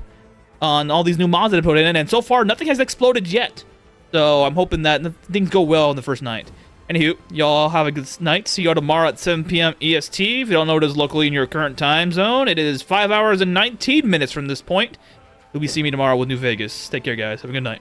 on all these new mods that I put in, and so far, nothing has exploded yet. So I'm hoping that things go well on the first night. Anywho, y'all have a good night. See y'all tomorrow at 7 p.m. EST. If you don't know what it is locally in your current time zone, it is 5 hours and 19 minutes from this point. You'll be seeing me tomorrow with New Vegas. Take care, guys. Have a good night.